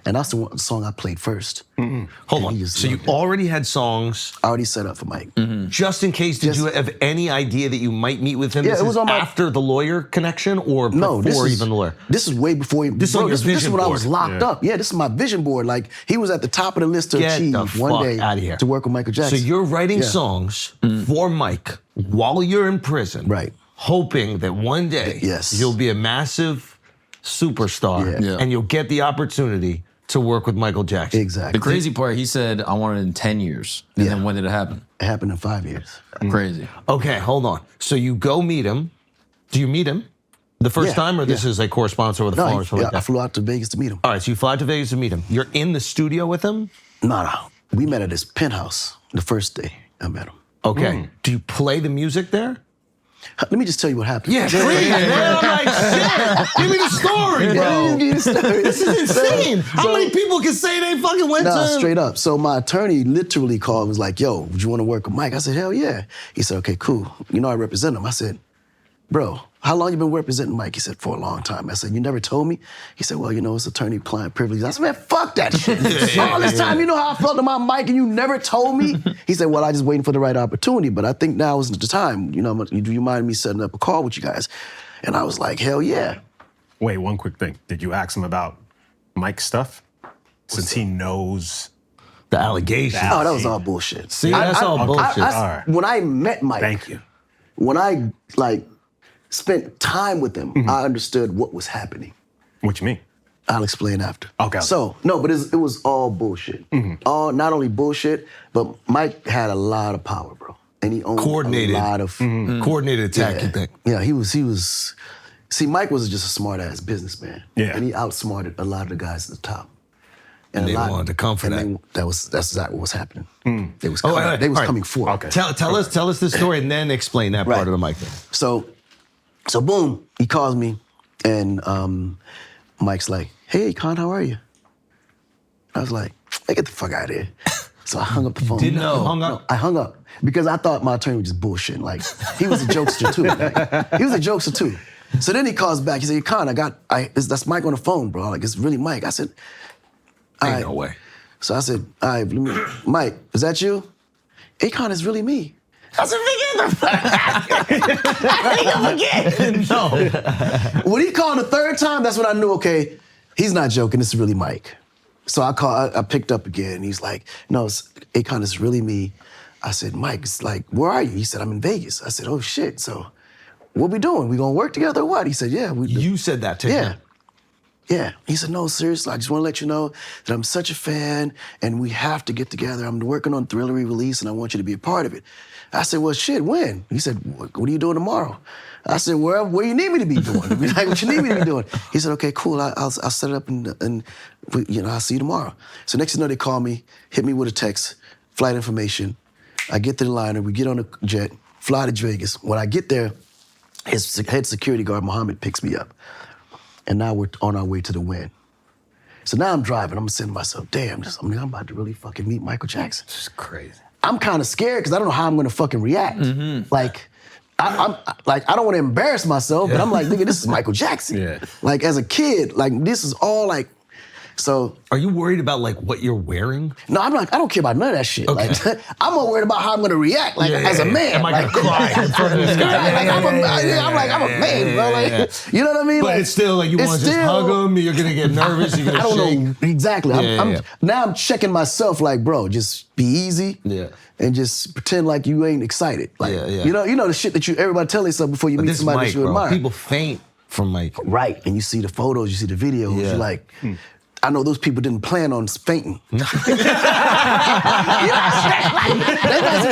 [SPEAKER 1] And that's the song I played first.
[SPEAKER 2] Hold
[SPEAKER 1] And
[SPEAKER 2] on.
[SPEAKER 1] he just
[SPEAKER 2] So you
[SPEAKER 1] loved it.
[SPEAKER 2] already had songs
[SPEAKER 1] Already set up for Mike.
[SPEAKER 2] just in case. Did you have any idea that you might meet with him?
[SPEAKER 1] Yeah,
[SPEAKER 2] This
[SPEAKER 1] it was
[SPEAKER 2] is
[SPEAKER 1] on my-
[SPEAKER 2] after the lawyer connection or
[SPEAKER 1] No,
[SPEAKER 2] before
[SPEAKER 1] this is
[SPEAKER 2] even the lawyer?
[SPEAKER 1] This is way before he.
[SPEAKER 2] This is on your
[SPEAKER 1] This is
[SPEAKER 2] vision
[SPEAKER 1] when I was
[SPEAKER 2] board.
[SPEAKER 1] locked up. Yeah, this is my vision board. Like he was at the top of the list to
[SPEAKER 2] Get
[SPEAKER 1] achieve
[SPEAKER 2] the
[SPEAKER 1] one
[SPEAKER 2] fuck
[SPEAKER 1] day
[SPEAKER 2] outta here.
[SPEAKER 1] to work with Michael
[SPEAKER 2] So
[SPEAKER 1] Jackson.
[SPEAKER 2] you're writing
[SPEAKER 1] Yeah.
[SPEAKER 2] songs for Mike while you're in prison,
[SPEAKER 1] Right.
[SPEAKER 2] hoping that one day
[SPEAKER 1] Yes.
[SPEAKER 2] you'll be a massive superstar
[SPEAKER 1] Yeah.
[SPEAKER 5] Yeah.
[SPEAKER 2] and you'll get the opportunity to work with Michael Jackson.
[SPEAKER 1] Exactly.
[SPEAKER 5] The crazy part, he said, I want it in 10 years. And
[SPEAKER 1] Yeah.
[SPEAKER 5] then when did it happen?
[SPEAKER 1] It happened in 5 years.
[SPEAKER 5] Crazy.
[SPEAKER 2] Okay, hold on. So you go meet him. Do you meet him the first
[SPEAKER 1] Yeah,
[SPEAKER 2] time, or this
[SPEAKER 1] yeah.
[SPEAKER 2] is like correspondence over the phone or something
[SPEAKER 1] I
[SPEAKER 2] like that?
[SPEAKER 1] flew out to Vegas to meet him.
[SPEAKER 2] All right, so you fly to Vegas to meet him. You're in the studio with him?
[SPEAKER 1] No. We met at his penthouse the first day I met him.
[SPEAKER 2] Okay. Do you play the music there?
[SPEAKER 1] Let me just tell you what happened.
[SPEAKER 2] Yeah, please, man. I'm like, shit. Give me the story, bro. This is insane. How many people can say they fucking went
[SPEAKER 1] Nah,
[SPEAKER 2] to?
[SPEAKER 1] straight up. So my attorney literally called and was like, yo, would you want to work with Mike? I said, hell yeah. He said, okay, cool. You know I represent him. I said, bro, how long you been representing Mike? He said, for a long time. I said, you never told me? He said, well, you know, it's attorney-client privilege. I said, man, fuck that shit. All this time, you know how I felt about Mike and you never told me? He said, well, I just waiting for the right opportunity, but I think now is the time. You know, do you mind me setting up a call with you guys? And I was like, hell yeah.
[SPEAKER 3] Wait, one quick thing. Did you ask him about Mike's stuff? Since he knows
[SPEAKER 2] The allegations.
[SPEAKER 1] Oh, that was all bullshit.
[SPEAKER 2] See, that's all bullshit.
[SPEAKER 3] All right.
[SPEAKER 1] When I met Mike,
[SPEAKER 3] Thank you.
[SPEAKER 1] when I spent time with him, I understood what was happening.
[SPEAKER 3] What you mean?
[SPEAKER 1] I'll explain after.
[SPEAKER 3] Okay.
[SPEAKER 1] So, no, but it was all bullshit. All, not only bullshit, but Mike had a lot of power, bro. And he owned
[SPEAKER 2] Coordinated.
[SPEAKER 1] a lot of...
[SPEAKER 2] Coordinated attack, you think?
[SPEAKER 1] Yeah, he was... See, Mike was just a smart-ass businessman.
[SPEAKER 3] Yeah.
[SPEAKER 1] And he outsmarted a lot of the guys at the top.
[SPEAKER 2] And they wanted to come for that.
[SPEAKER 1] That's exactly what was happening. They was
[SPEAKER 2] Oh,
[SPEAKER 1] coming,
[SPEAKER 2] all right,
[SPEAKER 1] they was
[SPEAKER 2] all right.
[SPEAKER 1] coming forth.
[SPEAKER 3] Okay.
[SPEAKER 2] Tell us the story and then explain that part of the mic thing.
[SPEAKER 1] So boom, he calls me, and Mike's like, "Hey, Akon, how are you?" I was like, "Hey, get the fuck out of here." So I hung up the phone.
[SPEAKER 2] Didn't know. Hung up?
[SPEAKER 1] No, I hung up because I thought my attorney was just bullshitting. Like, he was a jokester too. Like, he was a jokester too. So then he calls back. He said, "Akon, that's Mike on the phone, bro. Like, it's really Mike." I said,
[SPEAKER 2] Ain't no way.
[SPEAKER 1] So I said, all right, Mike, is that you? Akon is really me. I said, again. No. When he called the third time, that's when I knew, okay, he's not joking, this is really Mike. So I picked up again. He's like, no, Akon is really me. I said, Mike, it's like, where are you? He said, I'm in Vegas. I said, oh shit, so what we doing? We gonna work together or what? He said, yeah.
[SPEAKER 2] You said that to him?
[SPEAKER 1] Yeah. He said, no, seriously, I just want to let you know that I'm such a fan and we have to get together. I'm working on Thriller release and I want you to be a part of it. I said, well, shit, when? He said, what are you doing tomorrow? I said, where you need me to be doing? Like, what you need me to be doing? He said, okay, cool, I'll set it up and I'll see you tomorrow. So next thing you know, they call me, hit me with a text, flight information. I get to the liner, we get on the jet, fly to Vegas. When I get there, his head security guard, Muhammad, picks me up. And now we're on our way to the win. So now I'm driving. I'm saying to myself, damn, I'm about to really fucking meet Michael Jackson.
[SPEAKER 2] This is crazy.
[SPEAKER 1] I'm kind of scared because I don't know how I'm gonna fucking react. Like, I don't want to embarrass myself, but I'm like, nigga, this is Michael Jackson.
[SPEAKER 3] Yeah.
[SPEAKER 1] Like, as a kid, like, this is all like, so.
[SPEAKER 2] Are you worried about like what you're wearing?
[SPEAKER 1] No, I'm like, I don't care about none of that shit.
[SPEAKER 2] Okay.
[SPEAKER 1] Like, I'm more worried about how I'm gonna react, like, as a man.
[SPEAKER 2] Am I
[SPEAKER 1] like,
[SPEAKER 2] gonna cry in front of this guy?
[SPEAKER 1] I'm a man, bro. Like, you know what I mean?
[SPEAKER 2] But
[SPEAKER 1] like,
[SPEAKER 2] it's still like you want to just hug him, you're gonna get nervous, you're gonna
[SPEAKER 1] I don't
[SPEAKER 2] shake.
[SPEAKER 1] know exactly. Now I'm checking myself, like, bro, just be easy.
[SPEAKER 2] Yeah.
[SPEAKER 1] And just pretend like you ain't excited. Like,
[SPEAKER 2] Yeah.
[SPEAKER 1] You know the shit that everybody tell themselves before you meet
[SPEAKER 2] This
[SPEAKER 1] somebody
[SPEAKER 2] Mike,
[SPEAKER 1] that you
[SPEAKER 2] bro.
[SPEAKER 1] admire.
[SPEAKER 2] People faint from Mike.
[SPEAKER 1] Right, and you see the photos, you see the videos,
[SPEAKER 2] Yeah.
[SPEAKER 1] you're like, I know those people didn't plan on fainting. That's not some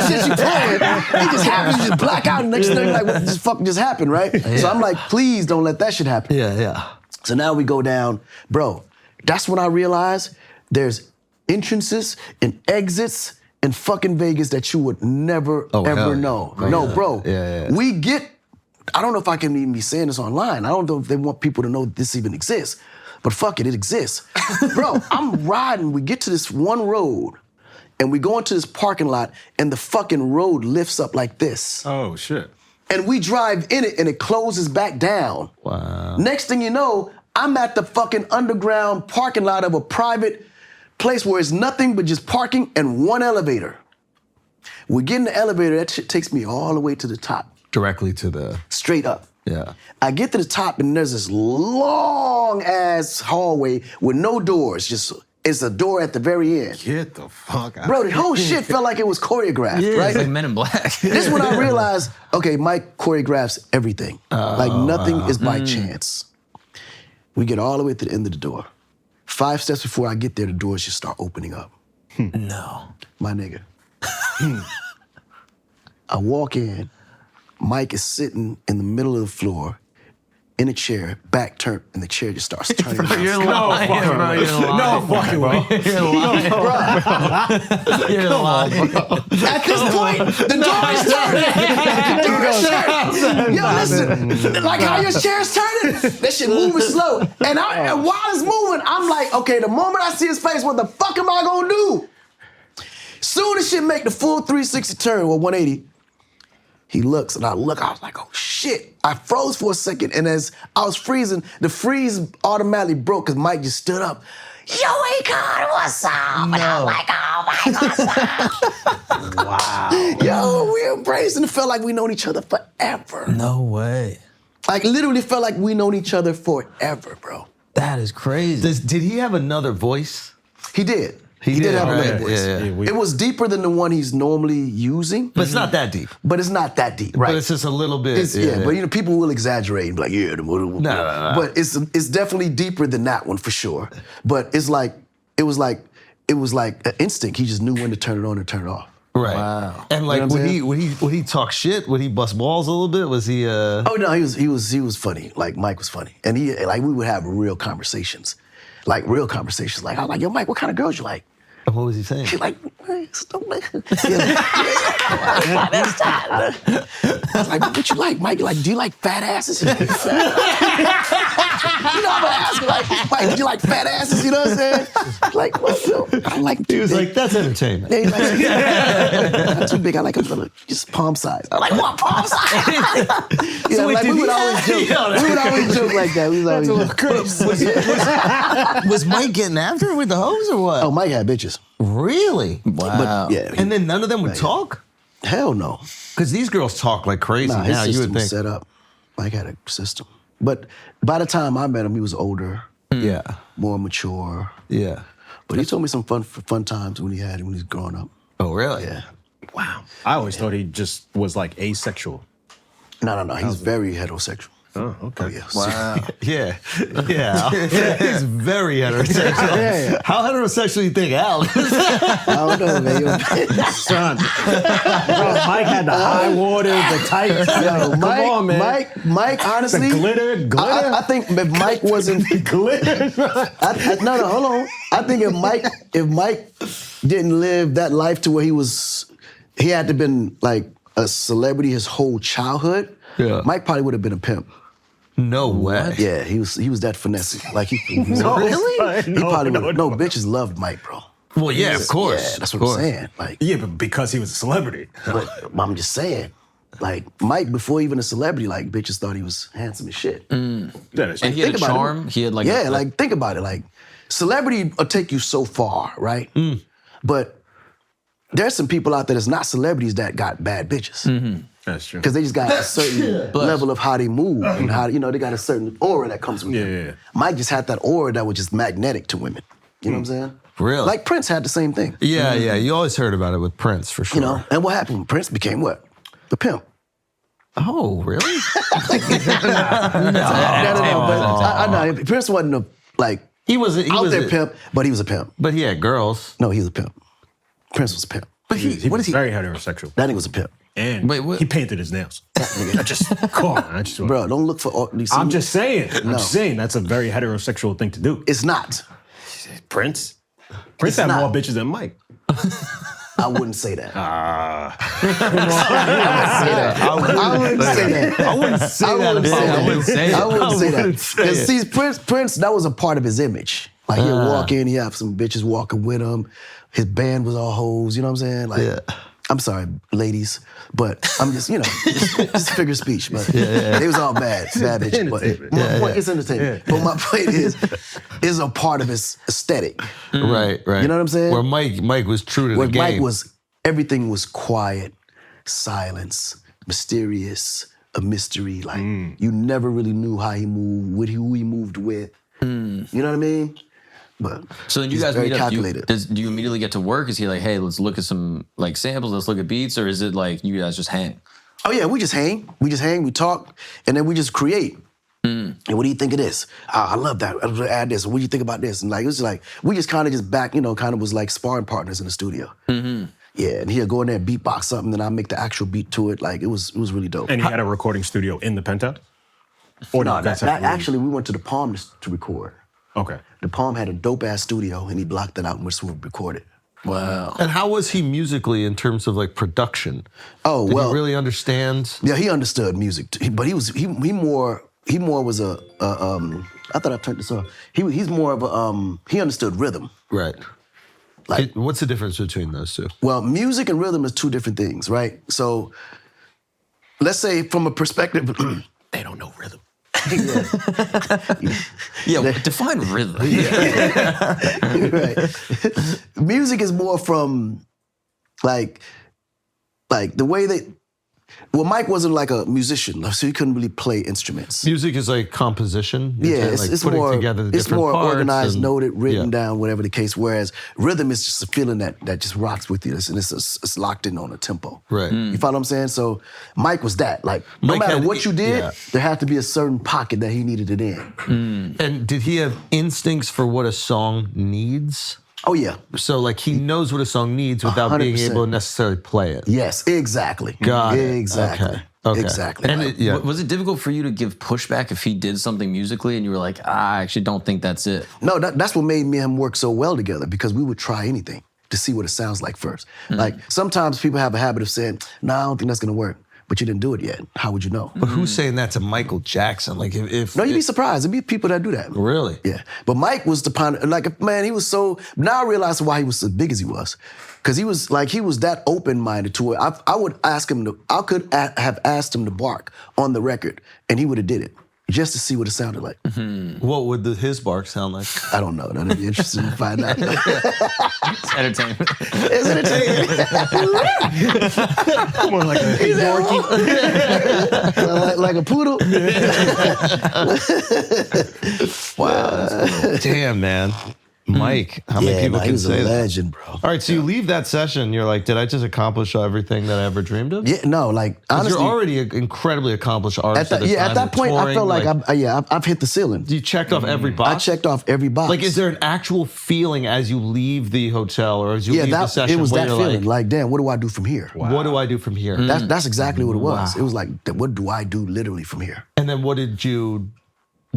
[SPEAKER 1] shit you planned. It just happens, you just black out, and next thing, like, what the fuck just happened, right? So I'm like, please don't let that shit happen.
[SPEAKER 2] Yeah.
[SPEAKER 1] So now we go down, bro, that's when I realized there's entrances and exits in fucking Vegas that you would never,
[SPEAKER 2] hell
[SPEAKER 1] ever
[SPEAKER 2] yeah.
[SPEAKER 1] know.
[SPEAKER 2] Oh,
[SPEAKER 1] No,
[SPEAKER 2] yeah.
[SPEAKER 1] bro.
[SPEAKER 2] Yeah.
[SPEAKER 1] We get, I don't know if I can even be saying this online. I don't know if they want people to know this even exists. But fuck it exists. Bro, I'm riding, we get to this one road, and we go into this parking lot, and the fucking road lifts up like this.
[SPEAKER 3] Oh, shit.
[SPEAKER 1] And we drive in it, and it closes back down.
[SPEAKER 2] Wow.
[SPEAKER 1] Next thing you know, I'm at the fucking underground parking lot of a private place where it's nothing but just parking and one elevator. We get in the elevator, that shit takes me all the way to the top.
[SPEAKER 2] Directly to the...
[SPEAKER 1] Straight up.
[SPEAKER 2] Yeah.
[SPEAKER 1] I get to the top and there's this long ass hallway with no doors, just it's a door at the very end.
[SPEAKER 3] Get the fuck out.
[SPEAKER 1] Bro, the whole shit felt like it was choreographed, right?
[SPEAKER 5] It's like Men in Black.
[SPEAKER 1] This is when I realized, okay, Mike choreographs everything. Like nothing is by chance. We get all the way to the end of the door. 5 steps before I get there, the doors just start opening up.
[SPEAKER 5] No.
[SPEAKER 1] My nigga. I walk in, Mike is sitting in the middle of the floor. in a chair, back turned, and the chair just starts turning.
[SPEAKER 5] You're lying, bro. You're lying.
[SPEAKER 3] No fucking way.
[SPEAKER 5] You're lying. You're lying.
[SPEAKER 1] At this point, the door is turning. The door is turning. Yo, listen, like how your chair's turning, that shit moving slow. And while it's moving, I'm like, okay, the moment I see his face, what the fuck am I gonna do? Soon as shit make the full 360 turn, or 180, he looks and I look, I was like, oh shit. I froze for a second, and as I was freezing, the freeze automatically broke because Mike just stood up. Yo, Akon, what's up? And I'm like, oh my God.
[SPEAKER 3] Wow.
[SPEAKER 1] Yo, we embraced and it felt like we known each other forever.
[SPEAKER 5] No way.
[SPEAKER 1] Like literally felt like we known each other forever, bro.
[SPEAKER 5] That is crazy.
[SPEAKER 2] Did he have another voice?
[SPEAKER 1] He did. He did have
[SPEAKER 2] right.
[SPEAKER 1] another voice.
[SPEAKER 2] Yeah.
[SPEAKER 1] It was deeper than the one he's normally using.
[SPEAKER 2] But it's not that deep.
[SPEAKER 1] But it's not that deep, right?
[SPEAKER 2] But it's just a little bit.
[SPEAKER 1] But you know, people will exaggerate and be like, yeah,
[SPEAKER 2] No.
[SPEAKER 1] But it's definitely deeper than that one for sure. But it was like an instinct. He just knew when to turn it on and turn it off.
[SPEAKER 2] Right.
[SPEAKER 5] Wow.
[SPEAKER 2] And like,
[SPEAKER 1] You know what I'm
[SPEAKER 2] would he talk shit? Would he bust balls a little bit? Was he?
[SPEAKER 1] Oh no, he was funny. Like Mike was funny, and we would have real conversations, like I was like, yo, Mike, what kind of girls you like?
[SPEAKER 2] And what was he saying?
[SPEAKER 1] She's like, don't make I was like, what you like, Mike? Like, do you like fat asses? You know, I'm gonna ask her, like, Mike, do you like fat asses? You know what I'm saying? Like, well, you know, I like them.
[SPEAKER 2] He was like, that's entertainment.
[SPEAKER 1] Yeah, he's like, not too big. I like them just palm size. I'm like, what, palm size? Yeah, like, we would always joke like that. We was always
[SPEAKER 2] Was Mike getting after it with the hoes or what?
[SPEAKER 1] Oh, Mike had bitches.
[SPEAKER 2] Really?
[SPEAKER 5] Wow.
[SPEAKER 1] But yeah.
[SPEAKER 2] And then none of them would talk?
[SPEAKER 1] Hell no.
[SPEAKER 2] Because these girls talk like crazy
[SPEAKER 1] Nah, his
[SPEAKER 2] now. You
[SPEAKER 1] system
[SPEAKER 2] would
[SPEAKER 1] was
[SPEAKER 2] think.
[SPEAKER 1] set up. Mike had a system. But by the time I met him, he was older,
[SPEAKER 2] Yeah.
[SPEAKER 1] more mature.
[SPEAKER 2] Yeah.
[SPEAKER 1] But he told me some fun times when he was growing up.
[SPEAKER 2] Oh, really?
[SPEAKER 1] Yeah.
[SPEAKER 3] Wow. I always thought he just was like asexual.
[SPEAKER 1] No. He's very heterosexual.
[SPEAKER 3] Oh, okay.
[SPEAKER 1] Oh, yeah.
[SPEAKER 5] Wow.
[SPEAKER 2] Yeah. Yeah. He's very heterosexual.
[SPEAKER 1] Yeah.
[SPEAKER 2] How heterosexual do you think Al is?
[SPEAKER 1] I don't know, man.
[SPEAKER 3] Son. Bro, Mike had the high water, the tights.
[SPEAKER 1] Yo,
[SPEAKER 3] Come on, man.
[SPEAKER 1] Mike, honestly.
[SPEAKER 3] The glitter.
[SPEAKER 1] I think if Mike wasn't.
[SPEAKER 3] Glitter.
[SPEAKER 1] No, hold on. I think if Mike didn't live that life to where he had to been like a celebrity his whole childhood,
[SPEAKER 2] Yeah.
[SPEAKER 1] Mike probably would have been a pimp.
[SPEAKER 2] No way.
[SPEAKER 1] Yeah, he was that finesse. Like he
[SPEAKER 3] No,
[SPEAKER 2] Really?
[SPEAKER 1] He probably would. No, bitches loved Mike, bro.
[SPEAKER 2] Well, yeah, of course.
[SPEAKER 1] Yeah, that's
[SPEAKER 2] Of
[SPEAKER 1] what I'm
[SPEAKER 2] course.
[SPEAKER 1] saying. Like,
[SPEAKER 3] Yeah, but because he was a celebrity.
[SPEAKER 1] but I'm just saying, like Mike, before even a celebrity, like bitches thought he was handsome as shit.
[SPEAKER 3] That is
[SPEAKER 5] And he had a
[SPEAKER 1] Think about it.
[SPEAKER 5] charm. He had like
[SPEAKER 1] Yeah, like think about it. Like celebrity will take you so far, right? But there's some people out there that's not celebrities that got bad bitches.
[SPEAKER 3] That's true.
[SPEAKER 1] Because they just got a certain level of how they move and how, they got a certain aura that comes with them.
[SPEAKER 3] Yeah.
[SPEAKER 1] Mike just had that aura that was just magnetic to women. You know what I'm saying?
[SPEAKER 2] Really?
[SPEAKER 1] Like Prince had the same thing.
[SPEAKER 2] Yeah. You always heard about it with Prince, for sure.
[SPEAKER 1] You know? And what happened? Prince became what? The pimp.
[SPEAKER 2] Oh, really?
[SPEAKER 1] No, but I know. Prince wasn't
[SPEAKER 2] He was
[SPEAKER 1] out there pimp, but he was a pimp.
[SPEAKER 2] But he had girls.
[SPEAKER 1] No, he was a pimp. Prince was a pimp.
[SPEAKER 2] But
[SPEAKER 3] He was very heterosexual.
[SPEAKER 1] That nigga was a pimp.
[SPEAKER 3] And
[SPEAKER 5] Wait, what?
[SPEAKER 3] he painted his nails. Come on.
[SPEAKER 1] Bro, don't look for all these.
[SPEAKER 3] I'm just saying.
[SPEAKER 1] No.
[SPEAKER 3] I'm just saying that's a very heterosexual thing to do.
[SPEAKER 1] It's not.
[SPEAKER 3] Prince had
[SPEAKER 1] not.
[SPEAKER 3] more bitches than Mike.
[SPEAKER 1] I wouldn't say that.
[SPEAKER 2] I
[SPEAKER 1] I wouldn't say that.
[SPEAKER 2] I wouldn't say
[SPEAKER 1] I
[SPEAKER 2] that.
[SPEAKER 1] wouldn't say that.
[SPEAKER 5] I wouldn't say it.
[SPEAKER 1] I wouldn't say that.
[SPEAKER 2] wouldn't say
[SPEAKER 1] Because
[SPEAKER 2] it.
[SPEAKER 1] see, Prince, that was a part of his image. Like he'd walk in, he'd have some bitches walking with him. His band was all hoes. You know what I'm saying? Like,
[SPEAKER 2] Yeah.
[SPEAKER 1] I'm sorry, ladies, but I'm just, just figure of speech. But they was all bad bitches. But my point is entertainment. But my point is a part of his aesthetic.
[SPEAKER 2] Right.
[SPEAKER 1] You know what I'm saying?
[SPEAKER 2] Where Mike was true to
[SPEAKER 1] Where
[SPEAKER 2] the game.
[SPEAKER 1] Mike everything was quiet, silence, mysterious, a mystery. Like you never really knew how he moved, who he moved with. You know what I mean? But
[SPEAKER 5] So then you
[SPEAKER 1] he's
[SPEAKER 5] guys
[SPEAKER 1] very
[SPEAKER 5] meet up.
[SPEAKER 1] calculated.
[SPEAKER 5] Do you immediately get to work? Is he like, hey, let's look at some like samples, let's look at beats, or is it like you guys just hang?
[SPEAKER 1] Oh yeah, we just hang, we talk, and then we just create. And what do you think of this? I love that. I'm gonna add this. What do you think about this? And like it was like we just kind of just back, kind of was like sparring partners in the studio. Yeah, and he'll go in there and beatbox something, then I make the actual beat to it. Like it was really dope.
[SPEAKER 3] And he had a recording studio in the penthouse? Or
[SPEAKER 1] No,
[SPEAKER 3] that's like
[SPEAKER 1] actually, we went to the Palm to record.
[SPEAKER 3] okay.
[SPEAKER 1] The Palm had a dope-ass studio, and he blocked it out and we recorded.
[SPEAKER 5] Wow.
[SPEAKER 2] And how was he musically in terms of like production?
[SPEAKER 1] Oh,
[SPEAKER 2] Did
[SPEAKER 1] well.
[SPEAKER 2] he really understand?
[SPEAKER 1] Yeah, he understood music, but he more was a I thought I turned this off. He's more of a he understood rhythm.
[SPEAKER 2] Right.
[SPEAKER 1] Like,
[SPEAKER 2] What's the difference between those two?
[SPEAKER 1] well, music and rhythm is two different things, right? So, let's say from a perspective, they don't know rhythm.
[SPEAKER 5] Yeah, define rhythm.
[SPEAKER 1] Right. Music is more from like the way they. Well, Mike wasn't like a musician, so he couldn't really play instruments.
[SPEAKER 2] Music is like composition. You're
[SPEAKER 1] Yeah,
[SPEAKER 2] saying,
[SPEAKER 1] it's,
[SPEAKER 2] like
[SPEAKER 1] it's
[SPEAKER 2] putting
[SPEAKER 1] more
[SPEAKER 2] together the
[SPEAKER 1] it's
[SPEAKER 2] different
[SPEAKER 1] more
[SPEAKER 2] parts
[SPEAKER 1] organized,
[SPEAKER 2] and-
[SPEAKER 1] noted, written
[SPEAKER 2] yeah.
[SPEAKER 1] down, whatever the case. Whereas rhythm is just a feeling that just rocks with you, and it's locked in on a tempo.
[SPEAKER 2] Right.
[SPEAKER 1] You follow what I'm saying? So Mike was that. Like no
[SPEAKER 2] Mike
[SPEAKER 1] matter
[SPEAKER 2] had-
[SPEAKER 1] what you did,
[SPEAKER 2] yeah.
[SPEAKER 1] there had to be a certain pocket that he needed it in.
[SPEAKER 2] And did he have instincts for what a song needs?
[SPEAKER 1] Oh yeah,
[SPEAKER 2] So like he knows what a song needs without being
[SPEAKER 1] 100%.
[SPEAKER 2] able to necessarily play it.
[SPEAKER 1] yes, exactly.
[SPEAKER 2] Got it.
[SPEAKER 1] Exactly.
[SPEAKER 2] Okay. Okay.
[SPEAKER 1] Exactly.
[SPEAKER 2] And it, yeah.
[SPEAKER 5] Was it difficult for you to give pushback if he did something musically and you were like, I actually don't think that's it?
[SPEAKER 1] No, that's what made me and him work so well together because we would try anything to see what it sounds like first. Like sometimes people have a habit of saying, "No, I don't think that's gonna work," but you didn't do it yet. How would you know?
[SPEAKER 2] But who's saying that to Michael Jackson? Like if
[SPEAKER 1] No, you'd be surprised. There'd be people that do that.
[SPEAKER 2] really?
[SPEAKER 1] Yeah, but Mike was the kind of, like, man, he was so, now I realize why he was as big as he was. Because he was that open-minded to where I would ask him to, I could have asked him to bark on the record and he would have did it just to see what it sounded like.
[SPEAKER 2] What would his bark sound like?
[SPEAKER 1] I don't know. That'd be interesting to find out.
[SPEAKER 5] It's entertainment.
[SPEAKER 1] It's entertaining.
[SPEAKER 3] More like a dorky.
[SPEAKER 1] like a poodle.
[SPEAKER 2] Wow. Damn, man. Mike, how many people
[SPEAKER 1] he
[SPEAKER 2] can
[SPEAKER 1] was
[SPEAKER 2] say
[SPEAKER 1] a
[SPEAKER 2] that?
[SPEAKER 1] legend, bro.
[SPEAKER 2] All right, so you leave that session, you're like, did I just accomplish everything that I ever dreamed of?
[SPEAKER 1] Yeah, no, like
[SPEAKER 2] 'Cause
[SPEAKER 1] honestly,
[SPEAKER 2] you're already an incredibly accomplished artist.
[SPEAKER 1] at
[SPEAKER 2] the
[SPEAKER 1] that
[SPEAKER 2] time.
[SPEAKER 1] point,
[SPEAKER 2] You're
[SPEAKER 1] I felt like
[SPEAKER 2] touring,
[SPEAKER 1] I've hit the ceiling.
[SPEAKER 2] you checked off every
[SPEAKER 1] I
[SPEAKER 2] box.
[SPEAKER 1] checked off every box.
[SPEAKER 2] Like, is there an actual feeling as you leave the hotel or as you
[SPEAKER 1] yeah,
[SPEAKER 2] leave the
[SPEAKER 1] that
[SPEAKER 2] session
[SPEAKER 1] it was
[SPEAKER 2] where
[SPEAKER 1] that
[SPEAKER 2] you're
[SPEAKER 1] feeling.
[SPEAKER 2] like,
[SPEAKER 1] Like, damn, what do I do from here?
[SPEAKER 2] what do I do from here?
[SPEAKER 1] That's exactly what it was. It was like, what do I do literally from here?
[SPEAKER 2] And then what did you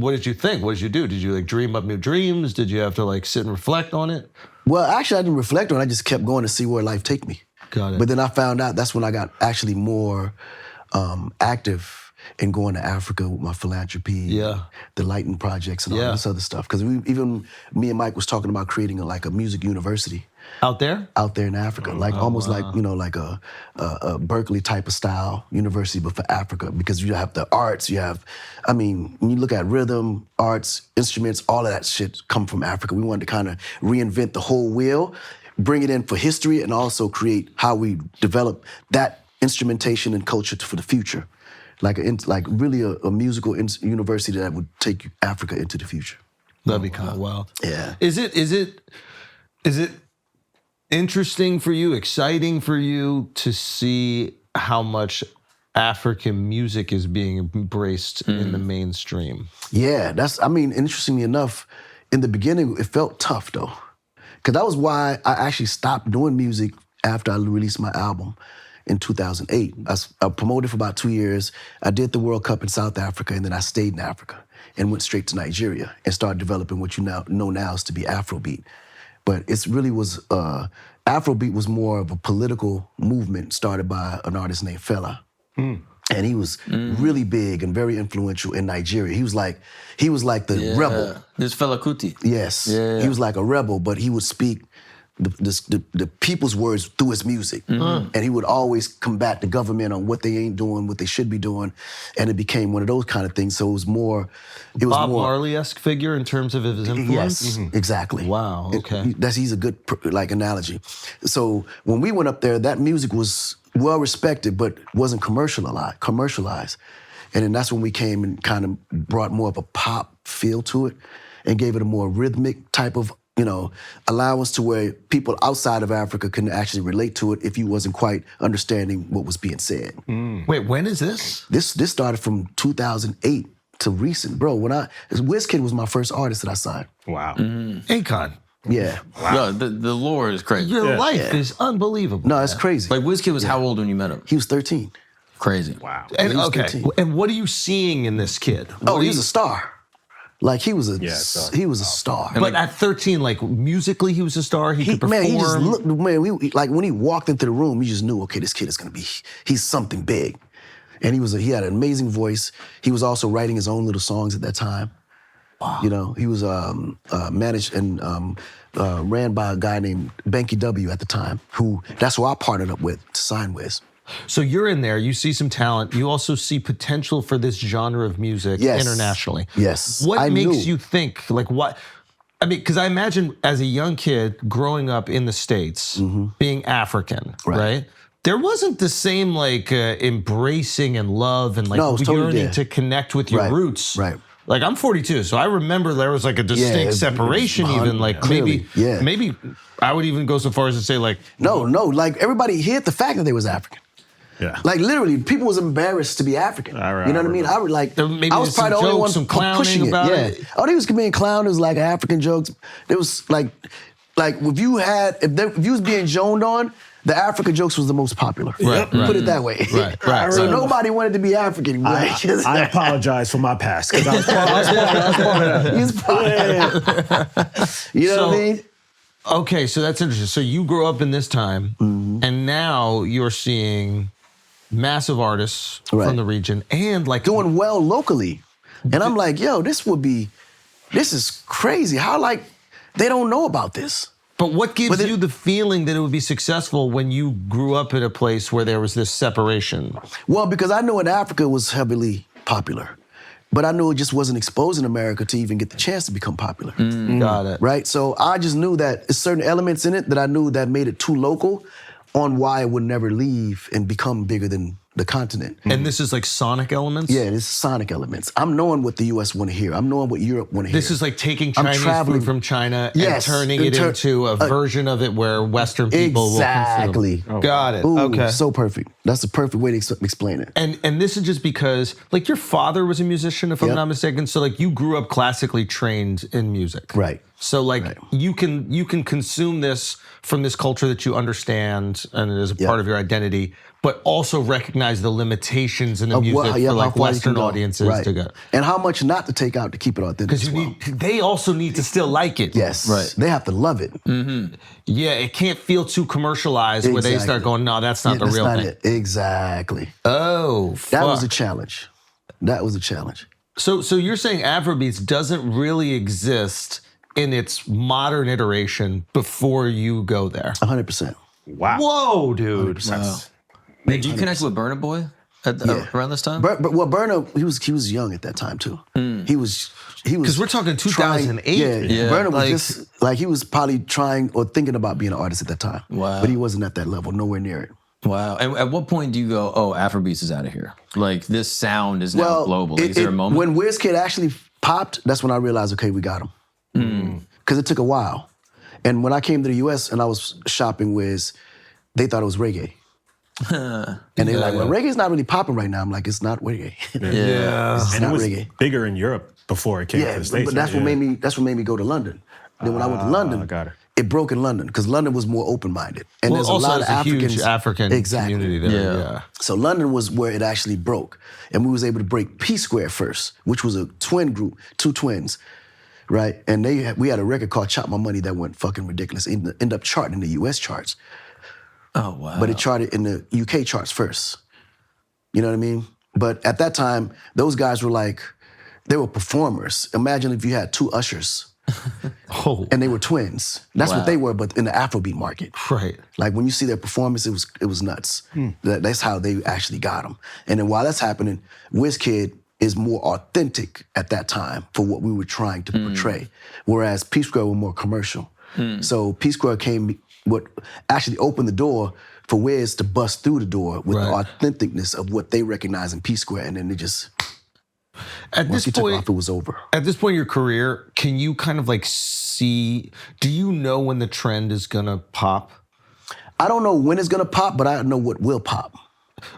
[SPEAKER 2] think? What did you do? Did you like dream up new dreams? Did you have to like sit and reflect on it?
[SPEAKER 1] Well, actually, I didn't reflect on it. I just kept going to see where life take me.
[SPEAKER 2] Got it.
[SPEAKER 1] But then I found out that's when I got actually more active in going to Africa with my philanthropy,
[SPEAKER 2] Yeah.
[SPEAKER 1] the lighting projects, and all
[SPEAKER 2] Yeah.
[SPEAKER 1] this other stuff. Because me and Mike was talking about creating a music university
[SPEAKER 2] Out there?
[SPEAKER 1] out there in Africa, like almost like like a Berkeley type of style university, but for Africa. Because you have the arts, when you look at rhythm, arts, instruments, all of that shit come from Africa. We wanted to kind of reinvent the whole wheel, bring it in for history, and also create how we develop that instrumentation and culture for the future, like really a musical university that would take Africa into the future.
[SPEAKER 2] That'd be kind of wild.
[SPEAKER 1] Yeah.
[SPEAKER 2] Is it interesting for you, exciting for you to see how much African music is being embraced in the mainstream?
[SPEAKER 1] Yeah, interestingly enough, in the beginning, it felt tough though. Because that was why I actually stopped doing music after I released my album in 2008. I promoted for about 2 years. I did the World Cup in South Africa, and then I stayed in Africa and went straight to Nigeria and started developing what you now know as to be Afrobeat. But it really was, Afrobeat was more of a political movement started by an artist named Fela. And he was really big and very influential in Nigeria. He was like the rebel.
[SPEAKER 5] This fella Kuti.
[SPEAKER 1] Yes.
[SPEAKER 5] Yeah.
[SPEAKER 1] He was like a rebel, but he would speak the people's words through his music. And he would always combat the government on what they ain't doing, what they should be doing. And it became one of those kind of things. So it was more...
[SPEAKER 2] Bob Marley-esque figure in terms of his influence?
[SPEAKER 1] Yes, exactly.
[SPEAKER 2] Wow, okay.
[SPEAKER 1] He's a good analogy. So when we went up there, that music was well respected, but wasn't commercialized. And then that's when we came and kind of brought more of a pop feel to it and gave it a more rhythmic type of, allowance to where people outside of Africa can actually relate to it if you wasn't quite understanding what was being said.
[SPEAKER 2] Wait, when is this?
[SPEAKER 1] This started from 2008 to recent. Bro, Wizkid was my first artist that I signed.
[SPEAKER 3] Wow.
[SPEAKER 2] Akon.
[SPEAKER 1] Yeah.
[SPEAKER 5] Yo, the lore is crazy.
[SPEAKER 2] Your life is unbelievable.
[SPEAKER 1] No, it's crazy.
[SPEAKER 5] Like Wizkid was how old when you met him?
[SPEAKER 1] He was 13.
[SPEAKER 5] Crazy.
[SPEAKER 3] Wow.
[SPEAKER 2] And
[SPEAKER 1] He was
[SPEAKER 2] okay,
[SPEAKER 1] 13.
[SPEAKER 2] and what are you seeing in this kid?
[SPEAKER 1] Oh, he was a star. Like he was a
[SPEAKER 3] star.
[SPEAKER 1] he was a star.
[SPEAKER 2] But at 13, like musically, he was a star. He could perform.
[SPEAKER 1] Man, he just looked. Man, like when he walked into the room, you just knew, okay, this kid is gonna be. He's something big, and he had an amazing voice. He was also writing his own little songs at that time. Wow. You know, he was managed and ran by a guy named Banky W at the time. That's who I partnered up with to sign Wiz.
[SPEAKER 2] So you're in there, you see some talent, you also see potential for this genre of music internationally.
[SPEAKER 1] Yes.
[SPEAKER 2] What
[SPEAKER 1] I
[SPEAKER 2] makes
[SPEAKER 1] knew.
[SPEAKER 2] you think, like what, I mean, because I imagine as a young kid growing up in the States, being African, right? There wasn't the same like embracing and love and like
[SPEAKER 1] No, it was totally
[SPEAKER 2] yearning
[SPEAKER 1] dead.
[SPEAKER 2] to connect with your roots.
[SPEAKER 1] Right.
[SPEAKER 2] Like I'm 42, so I remember there was like a distinct separation even, like
[SPEAKER 1] clearly,
[SPEAKER 2] maybe I would even go so far as to say like,
[SPEAKER 1] No, like everybody hid the fact that they was African.
[SPEAKER 3] Yeah.
[SPEAKER 1] Like literally, people was embarrassed to be African. You know what I mean? I would like.
[SPEAKER 2] Maybe
[SPEAKER 1] I was
[SPEAKER 2] there's
[SPEAKER 1] probably the
[SPEAKER 2] some
[SPEAKER 1] only
[SPEAKER 2] jokes, some
[SPEAKER 1] one
[SPEAKER 2] clowning
[SPEAKER 1] pushing it.
[SPEAKER 2] about
[SPEAKER 1] Yeah.
[SPEAKER 2] it.
[SPEAKER 1] Oh, they was being clowned. It was like African jokes. It was like if you was being joned on, the African jokes was the most popular.
[SPEAKER 2] Right,
[SPEAKER 1] Put it that way.
[SPEAKER 2] Right.
[SPEAKER 1] So nobody wanted to be African.
[SPEAKER 3] I apologize for my past because I was part of that.
[SPEAKER 1] You know what I mean?
[SPEAKER 2] Okay, so that's interesting. So you grew up in this time, and now you're seeing massive artists from the region and like
[SPEAKER 1] Doing well locally. And I'm like, yo, this is crazy. How like they don't know about this.
[SPEAKER 2] But what gives you the feeling that it would be successful when you grew up in a place where there was this separation?
[SPEAKER 1] Well, because I knew in Africa was heavily popular. But I knew it just wasn't exposed in America to even get the chance to become popular.
[SPEAKER 2] Got it.
[SPEAKER 1] Right? So I just knew that there's certain elements in it that I knew that made it too local on why it would never leave and become bigger than the continent.
[SPEAKER 2] And this is like sonic elements?
[SPEAKER 1] Yeah, it's sonic elements. I'm knowing what the US want to hear. I'm knowing what Europe want to hear.
[SPEAKER 2] This is like taking Chinese food from China and turning it into a version of it where Western people will consume. Got it.
[SPEAKER 1] Ooh,
[SPEAKER 2] okay.
[SPEAKER 1] So perfect. That's the perfect way to explain it.
[SPEAKER 2] And this is just because, like, your father was a musician, if I'm not mistaken. So, like, you grew up classically trained in music.
[SPEAKER 1] Right.
[SPEAKER 2] So, like, you can consume this from this culture that you understand and it is a part of your identity, but also recognize the limitations in the music for like Western audiences to go.
[SPEAKER 1] And how much not to take out to keep it authentic
[SPEAKER 2] Because they also need to still like it.
[SPEAKER 1] Yes. Right. They have to love it.
[SPEAKER 2] Yeah, it can't feel too commercialized where they start going, no, that's not the real thing.
[SPEAKER 1] It. Exactly.
[SPEAKER 2] Oh,
[SPEAKER 1] That was a challenge. That was a challenge.
[SPEAKER 2] So you're saying Afrobeats doesn't really exist in its modern iteration before you go there?
[SPEAKER 1] 100%.
[SPEAKER 3] Wow.
[SPEAKER 2] Whoa, dude.
[SPEAKER 5] Wow. Did you connect with Burna Boy around this time?
[SPEAKER 1] Burna, he was young at that time too. He was
[SPEAKER 2] because we're talking 2008.
[SPEAKER 1] Burna was just like he was probably trying or thinking about being an artist at that time.
[SPEAKER 5] Wow.
[SPEAKER 1] But he wasn't at that level, nowhere near it.
[SPEAKER 5] Wow. And at what point do you go, oh, Afrobeats is out of here? Like this sound is now global. Is there a moment?
[SPEAKER 1] When Wizkid actually popped, that's when I realized, okay, we got him. Because it took a while. And when I came to the US and I was shopping Wiz, they thought it was reggae. And they're like, well, reggae's not really popping right now. I'm like, it's not reggae. It's
[SPEAKER 3] And
[SPEAKER 1] not
[SPEAKER 3] it was
[SPEAKER 1] reggae.
[SPEAKER 3] bigger in Europe before it came to the States.
[SPEAKER 1] But that's what made me go to London. Then when I went to London, it broke in London because London was more open-minded. And there's a lot of Africans.
[SPEAKER 2] Huge African community there. Yeah.
[SPEAKER 1] So London was where it actually broke. And we was able to break P Square first, which was a twin group, two twins, right? And we had a record called Chop My Money that went fucking ridiculous. It ended up charting in the US charts.
[SPEAKER 5] Oh, wow.
[SPEAKER 1] But it charted in the UK charts first. You know what I mean? But at that time, those guys were like, they were performers. Imagine if you had two ushers. And they were twins. That's what they were, but in the Afrobeat market.
[SPEAKER 2] Right.
[SPEAKER 1] Like when you see their performance, it was nuts. That's how they actually got them. And then while that's happening, Wizkid is more authentic at that time for what we were trying to portray. Whereas P Square were more commercial. So P Square what actually opened the door for Wiz to bust through the door with the authenticness of what they recognize in P Square. And then they just, once he took off, it was over.
[SPEAKER 2] At this point in your career, can you kind of like see, do you know when the trend is gonna pop?
[SPEAKER 1] I don't know when it's gonna pop, but I know what will pop.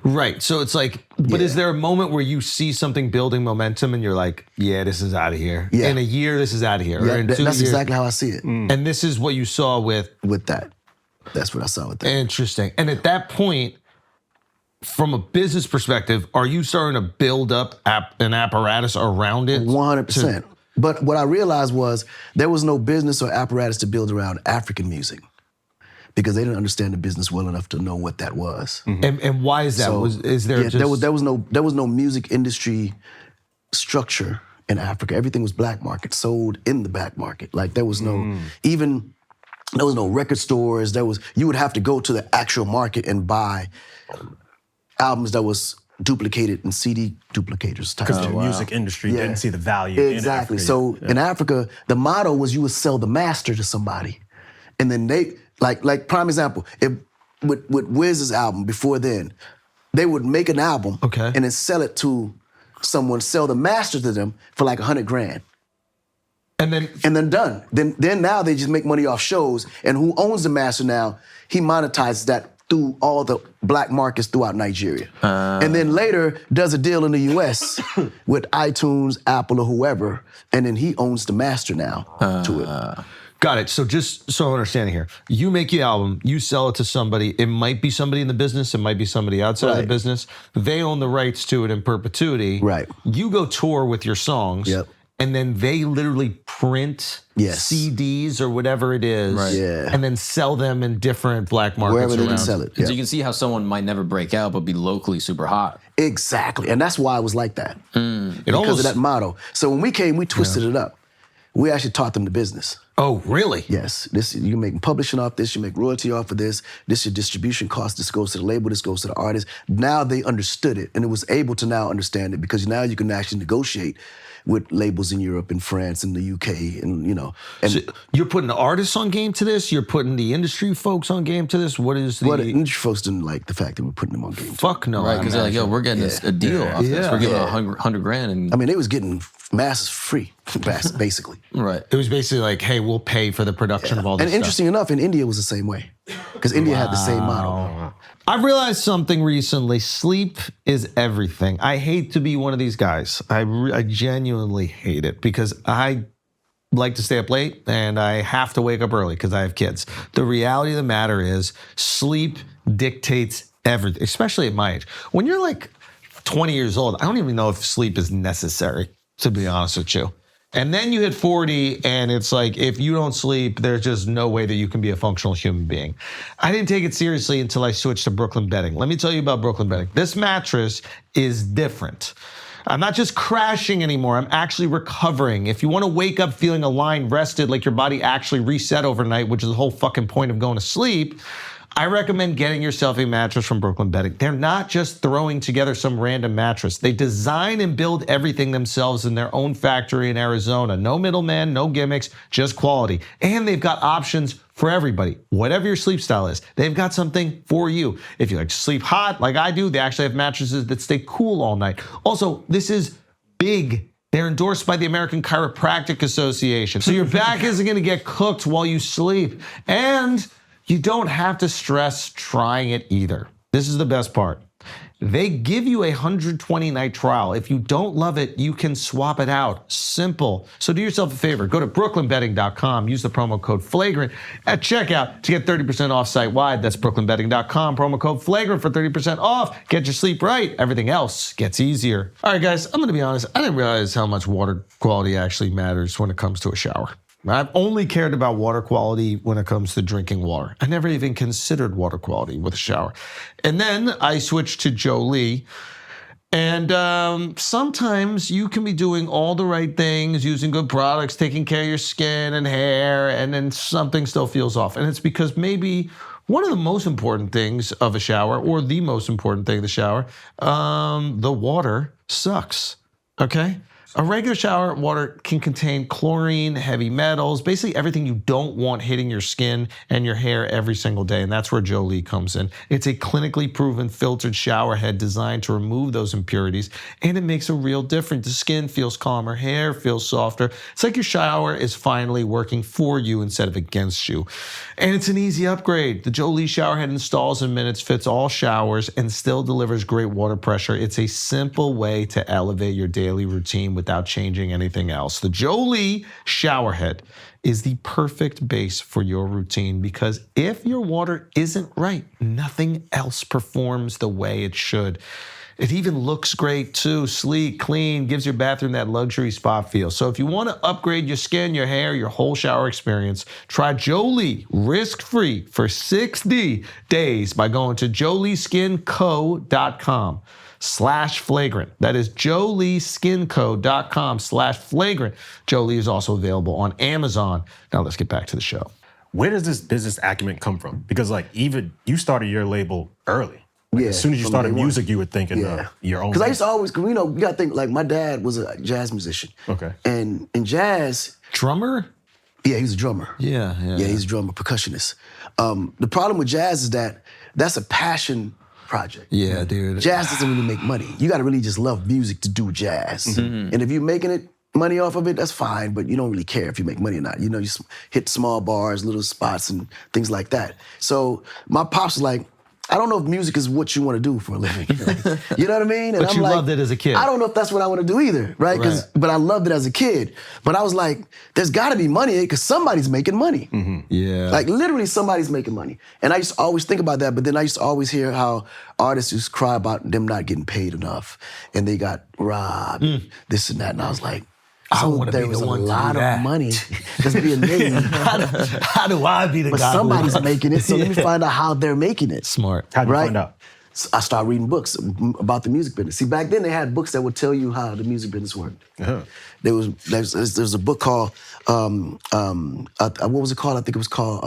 [SPEAKER 2] Right. So it's like, but is there a moment where you see something building momentum and you're like, yeah, this is out of here.
[SPEAKER 1] Yeah.
[SPEAKER 2] In a year, this is out of here.
[SPEAKER 1] Yeah,
[SPEAKER 2] or in 2
[SPEAKER 1] that's
[SPEAKER 2] years.
[SPEAKER 1] exactly how I see it.
[SPEAKER 2] And this is what you saw with
[SPEAKER 1] With that. That's what I saw with that.
[SPEAKER 2] Interesting. And at that point, from a business perspective, are you starting to build up an apparatus around it?
[SPEAKER 1] 100%. But what I realized was there was no business or apparatus to build around African music because they didn't understand the business well enough to know what that was.
[SPEAKER 2] And why is that?
[SPEAKER 1] So,
[SPEAKER 2] Is there just...
[SPEAKER 1] there was no music industry structure in Africa. Everything was black market, sold in the black market. Like there was no there was no record stores. You would have to go to the actual market and buy albums that was duplicated in CD duplicators.
[SPEAKER 3] Because the music industry didn't see the value
[SPEAKER 1] Exactly.
[SPEAKER 3] in Africa.
[SPEAKER 1] So in Africa, the motto was you would sell the master to somebody. And then they, like prime example, with Wiz's album before then, they would make an album and then sell it to someone, sell the master to them for like $100,000. And then done. Then now they just make money off shows. And who owns the master now, he monetizes that through all the black markets throughout Nigeria. And then later does a deal in the US with iTunes, Apple, or whoever, and then he owns the master now to it.
[SPEAKER 2] Got it. So just so I'm understanding here, you make the album, you sell it to somebody. It might be somebody in the business, it might be somebody outside of the business. They own the rights to it in perpetuity.
[SPEAKER 1] Right.
[SPEAKER 2] You go tour with your songs.
[SPEAKER 1] Yep.
[SPEAKER 2] And then they literally print CDs or whatever it is, and then sell them in different black markets
[SPEAKER 1] wherever they
[SPEAKER 2] around.
[SPEAKER 1] can sell it.
[SPEAKER 6] So you can see how someone might never break out but be locally super hot.
[SPEAKER 1] Exactly, and that's why it was like that.
[SPEAKER 2] It
[SPEAKER 1] Because of that motto. So when we came, we twisted it up. We actually taught them the business.
[SPEAKER 2] Oh, really?
[SPEAKER 1] Yes. This you make publishing off this, you make royalty off of this. This your distribution cost. This goes to the label. This goes to the artist. Now they understood it, and it was able to now understand it because now you can actually negotiate with labels in Europe and France and the UK and And
[SPEAKER 2] so you're putting the artists on game to this. You're putting the industry folks on game to this. What is the?
[SPEAKER 1] Well, the industry folks didn't like the fact that we're putting them on game.
[SPEAKER 2] Fuck no.
[SPEAKER 6] Right, because they're like, yo, we're getting a deal off this. We're giving $100,000. And
[SPEAKER 1] I mean, they was getting masses free, basically.
[SPEAKER 6] right.
[SPEAKER 2] It was basically like, hey, we'll pay for the production of all this
[SPEAKER 1] And interesting enough, in India it was the same way. Because India had the same model.
[SPEAKER 2] I've realized something recently. Sleep is everything. I hate to be one of these guys. I genuinely hate it because I like to stay up late and I have to wake up early because I have kids. The reality of the matter is sleep dictates everything, especially at my age. When you're like 20 years old, I don't even know if sleep is necessary, to be honest with you. And then you hit 40 and it's like, if you don't sleep, there's just no way that you can be a functional human being. I didn't take it seriously until I switched to Brooklyn bedding. Let me tell you about Brooklyn bedding. This mattress is different. I'm not just crashing anymore, I'm actually recovering. If you want to wake up feeling aligned, rested, like your body actually reset overnight, which is the whole fucking point of going to sleep, I recommend getting yourself a mattress from Brooklyn Bedding. They're not just throwing together some random mattress. They design and build everything themselves in their own factory in Arizona. No middleman, no gimmicks, just quality. And they've got options for everybody. Whatever your sleep style is, they've got something for you. If you like to sleep hot, like I do, they actually have mattresses that stay cool all night. Also, this is big. They're endorsed by the American Chiropractic Association. So your back isn't gonna get cooked while you sleep. And you don't have to stress trying it either. This is the best part. They give you a 120-night trial. If you don't love it, you can swap it out. Simple. So do yourself a favor. Go to brooklynbedding.com. Use the promo code FLAGRANT at checkout to get 30% off site-wide. That's brooklynbedding.com. Promo code FLAGRANT for 30% off. Get your sleep right. Everything else gets easier. All right, guys, I'm going to be honest. I didn't realize how much water quality actually matters when it comes to a shower. I've only cared about water quality when it comes to drinking water. I never even considered water quality with a shower. And then I switched to Jolie. And sometimes you can be doing all the right things, using good products, taking care of your skin and hair, and then something still feels off. And it's because maybe one of the most important things of a shower, or the most important thing of the shower, the water sucks, okay? A regular shower water can contain chlorine, heavy metals, basically everything you don't want hitting your skin and your hair every single day, and that's where Jolie comes in. It's a clinically proven filtered shower head designed to remove those impurities, and it makes a real difference. The skin feels calmer, hair feels softer. It's like your shower is finally working for you instead of against you. And it's an easy upgrade. The Jolie shower head installs in minutes, fits all showers, and still delivers great water pressure. It's a simple way to elevate your daily routine without changing anything else. The Jolie showerhead is the perfect base for your routine because if your water isn't right, nothing else performs the way it should. It even looks great too, sleek, clean, gives your bathroom that luxury spa feel. So if you want to upgrade your skin, your hair, your whole shower experience, try Jolie risk-free for 60 days by going to jolieskinco.com/flagrant. That is jolieskinco.com/flagrant. Jolie is also available on Amazon. Now let's get back to the show.
[SPEAKER 3] Where does this business acumen come from? Because like even you started your label early. Like, as soon as you
[SPEAKER 1] from
[SPEAKER 3] started
[SPEAKER 1] day one.
[SPEAKER 3] music, you were thinking your own.
[SPEAKER 1] Because I used to always, you know, you gotta think, like, my dad was a jazz musician.
[SPEAKER 3] Okay.
[SPEAKER 1] And in jazz,
[SPEAKER 2] Drummer?
[SPEAKER 1] yeah, he was a drummer.
[SPEAKER 2] Yeah.
[SPEAKER 1] Yeah, he's a drummer, percussionist. The problem with jazz is that that's a passion project.
[SPEAKER 2] Yeah, dude.
[SPEAKER 1] Jazz doesn't really make money. You gotta really just love music to do jazz. And if you're making it money off of it, that's fine, but you don't really care if you make money or not. You know, you hit small bars, little spots, and things like that. So my pops was like, I don't know if music is what you want to do for a living. Like, you know what I mean? And
[SPEAKER 2] But you loved it as a kid.
[SPEAKER 1] I don't know if that's what I want to do either, right? But I loved it as a kid. But I was like, there's got to be money in it because somebody's making money.
[SPEAKER 2] Yeah.
[SPEAKER 1] Like literally somebody's making money. And I used to always think about that, but then I used to always hear how artists used to cry about them not getting paid enough and they got robbed, this and that. And I was like,
[SPEAKER 2] I
[SPEAKER 1] so
[SPEAKER 2] wanna
[SPEAKER 1] there
[SPEAKER 2] be
[SPEAKER 1] was
[SPEAKER 2] the
[SPEAKER 1] a
[SPEAKER 2] one to do
[SPEAKER 1] lot
[SPEAKER 2] that.
[SPEAKER 1] of money just being made.
[SPEAKER 2] How do I be the
[SPEAKER 1] But
[SPEAKER 2] guy?
[SPEAKER 1] somebody's making it, so let me find out how they're making it.
[SPEAKER 2] Smart.
[SPEAKER 3] How'd you
[SPEAKER 1] right?
[SPEAKER 3] find out?
[SPEAKER 1] So I started reading books about the music business. See, back then they had books that would tell you how the music business worked. There's a book called what was it called? I think it was called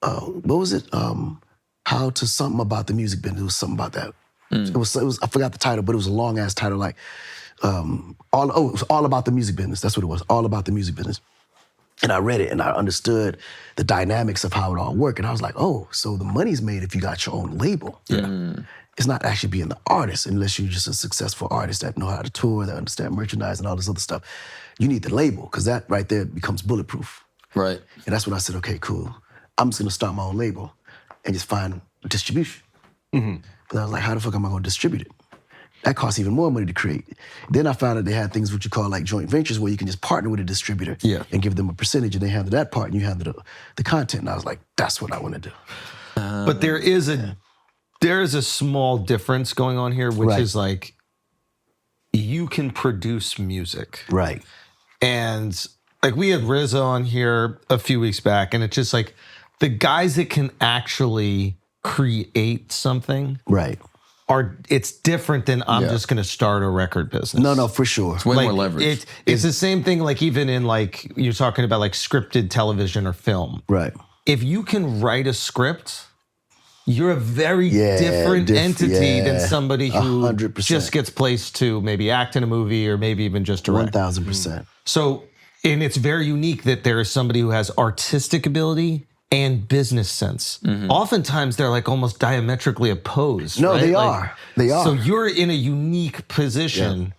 [SPEAKER 1] what was it? How to something about the music business. It was something about that. It was I forgot the title, but it was a long ass title like it was all about the music business. That's what it was. All about the music business. And I read it and I understood the dynamics of how it all worked. And I was like, oh, so the money's made if you got your own label. Yeah. It's not actually being the artist unless you're just a successful artist that know how to tour, that understand merchandise and all this other stuff. You need the label because that right there becomes bulletproof.
[SPEAKER 6] Right.
[SPEAKER 1] And that's when I said, okay, cool. I'm just gonna start my own label and just find distribution. But I was like, how the fuck am I gonna distribute it? That costs even more money to create. Then I found out they had things what you call like joint ventures where you can just partner with a distributor and give them a percentage and they handle that part and you handle the content. And I was like, that's what I want to do.
[SPEAKER 2] But there is a small difference going on here, which is like you can produce music.
[SPEAKER 1] Right.
[SPEAKER 2] And like we had RZA on here a few weeks back, and it's just like the guys that can actually create something.
[SPEAKER 1] Right.
[SPEAKER 2] It's different than I'm just gonna start a record business.
[SPEAKER 1] No, for sure.
[SPEAKER 6] It's way more leverage.
[SPEAKER 2] It's the same thing like even in like you're talking about like scripted television or film.
[SPEAKER 1] Right.
[SPEAKER 2] If you can write a script, you're a very different entity than somebody who
[SPEAKER 1] 100%.
[SPEAKER 2] just gets placed to maybe act in a movie or maybe even just direct.
[SPEAKER 1] 1,000%.
[SPEAKER 2] So, and it's very unique that there is somebody who has artistic ability and business sense. Oftentimes they're like almost diametrically opposed.
[SPEAKER 1] No,
[SPEAKER 2] right?
[SPEAKER 1] they
[SPEAKER 2] Like,
[SPEAKER 1] are. They are.
[SPEAKER 2] So you're in a unique position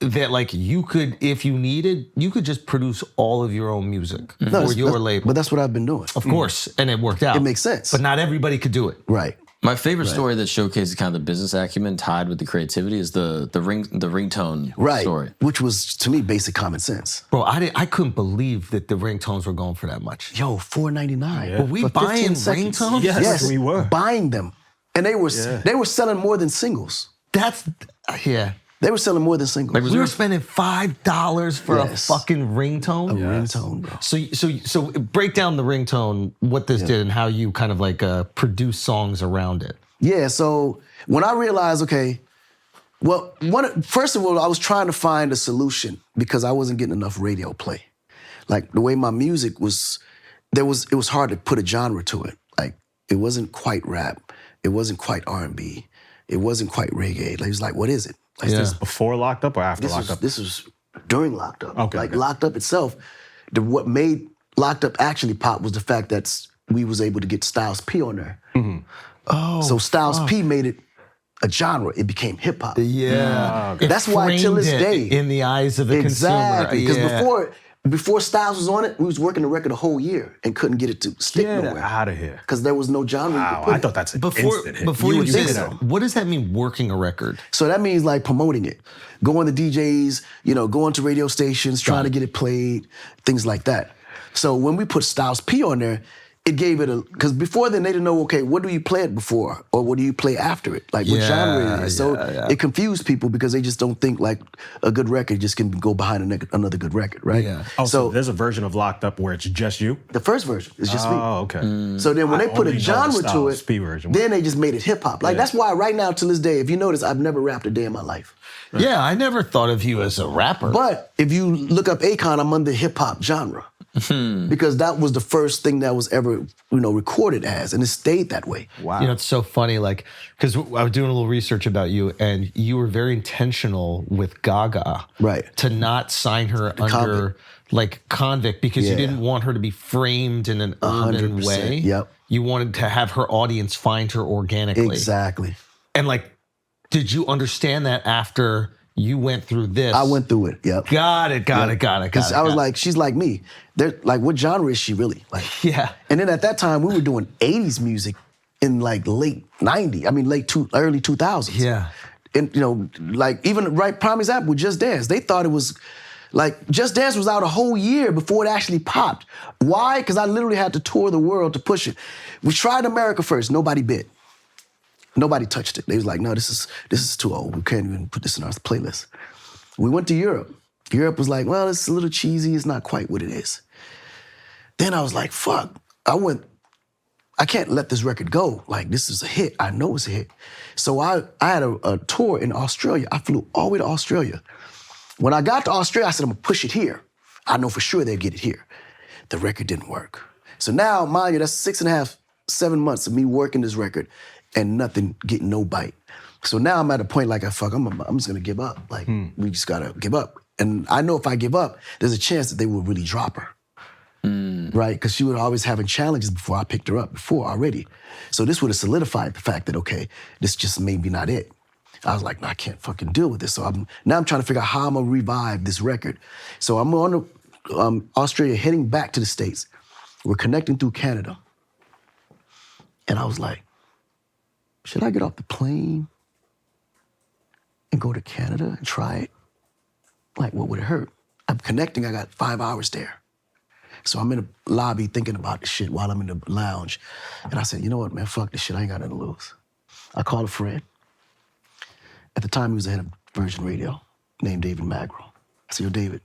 [SPEAKER 2] that like you could, if you needed, you could just produce all of your own music for your label.
[SPEAKER 1] But that's what I've been doing.
[SPEAKER 2] Of course, and it worked out.
[SPEAKER 1] It makes sense.
[SPEAKER 2] But not everybody could do it.
[SPEAKER 1] Right.
[SPEAKER 6] My favorite story that showcases kind of the business acumen tied with the creativity is the ringtone story.
[SPEAKER 1] Which was, to me, basic common sense.
[SPEAKER 2] Bro, I couldn't believe that the ringtones were going for that much.
[SPEAKER 1] Yo, $4.99.
[SPEAKER 2] Were we
[SPEAKER 1] for 15
[SPEAKER 2] buying
[SPEAKER 1] seconds.
[SPEAKER 2] ringtones?
[SPEAKER 3] Yes, we were.
[SPEAKER 1] Buying them. And they were selling more than singles.
[SPEAKER 2] That's, yeah.
[SPEAKER 1] They were selling more than singles.
[SPEAKER 2] We were spending $5 for a fucking ringtone.
[SPEAKER 1] A ringtone, bro.
[SPEAKER 2] So break down the ringtone, what this did and how you kind of like produce songs around it.
[SPEAKER 1] Yeah, so when I realized, okay, well, first of all, I was trying to find a solution because I wasn't getting enough radio play. Like the way my music was, it was hard to put a genre to it. Like it wasn't quite rap, it wasn't quite R&B, it wasn't quite reggae. Like, it was like, what is it? Like,
[SPEAKER 3] Is this before Locked Up or after Locked Up?
[SPEAKER 1] This was during Locked Up.
[SPEAKER 3] Okay.
[SPEAKER 1] Like Locked Up itself, what made Locked Up actually pop was the fact that we was able to get Styles P on there.
[SPEAKER 2] Oh,
[SPEAKER 1] so Styles P made it a genre. It became hip hop.
[SPEAKER 2] Yeah.
[SPEAKER 1] That's why till this
[SPEAKER 2] framed it
[SPEAKER 1] day,
[SPEAKER 2] in the eyes of the
[SPEAKER 1] exactly,
[SPEAKER 2] consumer.
[SPEAKER 1] because before Styles was on it, we was working the record a whole year and couldn't get it to stick
[SPEAKER 3] Get
[SPEAKER 1] nowhere.
[SPEAKER 3] out of here.
[SPEAKER 1] Because there was no genre.
[SPEAKER 3] Wow, I thought that's an instant hit.
[SPEAKER 2] Before you
[SPEAKER 3] would
[SPEAKER 2] say
[SPEAKER 3] say
[SPEAKER 2] that, what does that mean, working a record?
[SPEAKER 1] So that means like promoting it, going to DJs, going to radio stations, trying to get it played, things like that. So when we put Styles P on there, it gave it because before then they didn't know, okay, what do you play it before? Or what do you play after it? Like what genre it is. So it confused people because they just don't think like a good record just can go behind another good record, right?
[SPEAKER 2] Yeah.
[SPEAKER 3] Oh, so there's a version of Locked Up where it's just you?
[SPEAKER 1] The first version is just me.
[SPEAKER 3] Oh, okay.
[SPEAKER 1] So then when they put a genre to it,
[SPEAKER 3] P version.
[SPEAKER 1] then they just made it hip hop. Like that's why right now to this day, if you notice, I've never rapped a day in my life.
[SPEAKER 2] Yeah, I never thought of you as a rapper.
[SPEAKER 1] But if you look up Akon, I'm under hip hop genre. Because that was the first thing that was ever, recorded as, and it stayed that way.
[SPEAKER 3] Wow.
[SPEAKER 2] It's so funny, like, because I was doing a little research about you, and you were very intentional with Gaga,
[SPEAKER 1] Right.
[SPEAKER 2] to not sign her under
[SPEAKER 1] Convict.
[SPEAKER 2] like convict because you didn't want her to be framed in an urban
[SPEAKER 1] 100%,
[SPEAKER 2] way.
[SPEAKER 1] yep.
[SPEAKER 2] You wanted to have her audience find her organically.
[SPEAKER 1] Exactly.
[SPEAKER 2] And like, did you understand that after you went through this?
[SPEAKER 1] I went through it. Yep.
[SPEAKER 2] Got it.
[SPEAKER 1] Because I was like, she's like me. They're like, what genre is she really? Like,
[SPEAKER 2] yeah.
[SPEAKER 1] And then at that time, we were doing 80s music in like late 90s. I mean, early 2000s.
[SPEAKER 2] Yeah.
[SPEAKER 1] And, like even prime example with Just Dance. They thought it was like, Just Dance was out a whole year before it actually popped. Why? Because I literally had to tour the world to push it. We tried America first. Nobody bid. Nobody touched it. They was like, no, this is too old. We can't even put this in our playlist. We went to Europe. Europe was like, well, it's a little cheesy. It's not quite what it is. Then I was like, fuck. I can't let this record go. Like, this is a hit. I know it's a hit. So I had a tour in Australia. I flew all the way to Australia. When I got to Australia, I said, I'm gonna push it here. I know for sure they'll get it here. The record didn't work. So now, mind you, that's 6.5, 7 months of me working this record and nothing, getting no bite. So now I'm at a point like, fuck, I'm just gonna give up. Like, we just gotta give up. And I know if I give up, there's a chance that they will really drop her. Right? Because she was always having challenges before I picked her up already. So this would have solidified the fact that, okay, this just maybe not it. I was like, no, I can't fucking deal with this. So now I'm trying to figure out how I'm gonna revive this record. So I'm on Australia, heading back to the States. We're connecting through Canada. And I was like, should I get off the plane and go to Canada and try it? Like, what would it hurt? I'm connecting, I got 5 hours there. So I'm in the lobby thinking about this shit while I'm in the lounge. And I said, you know what, man, fuck this shit, I ain't got nothing to lose. I called a friend. At the time, he was the head of Virgin Radio, named David Magro. I said, yo, David,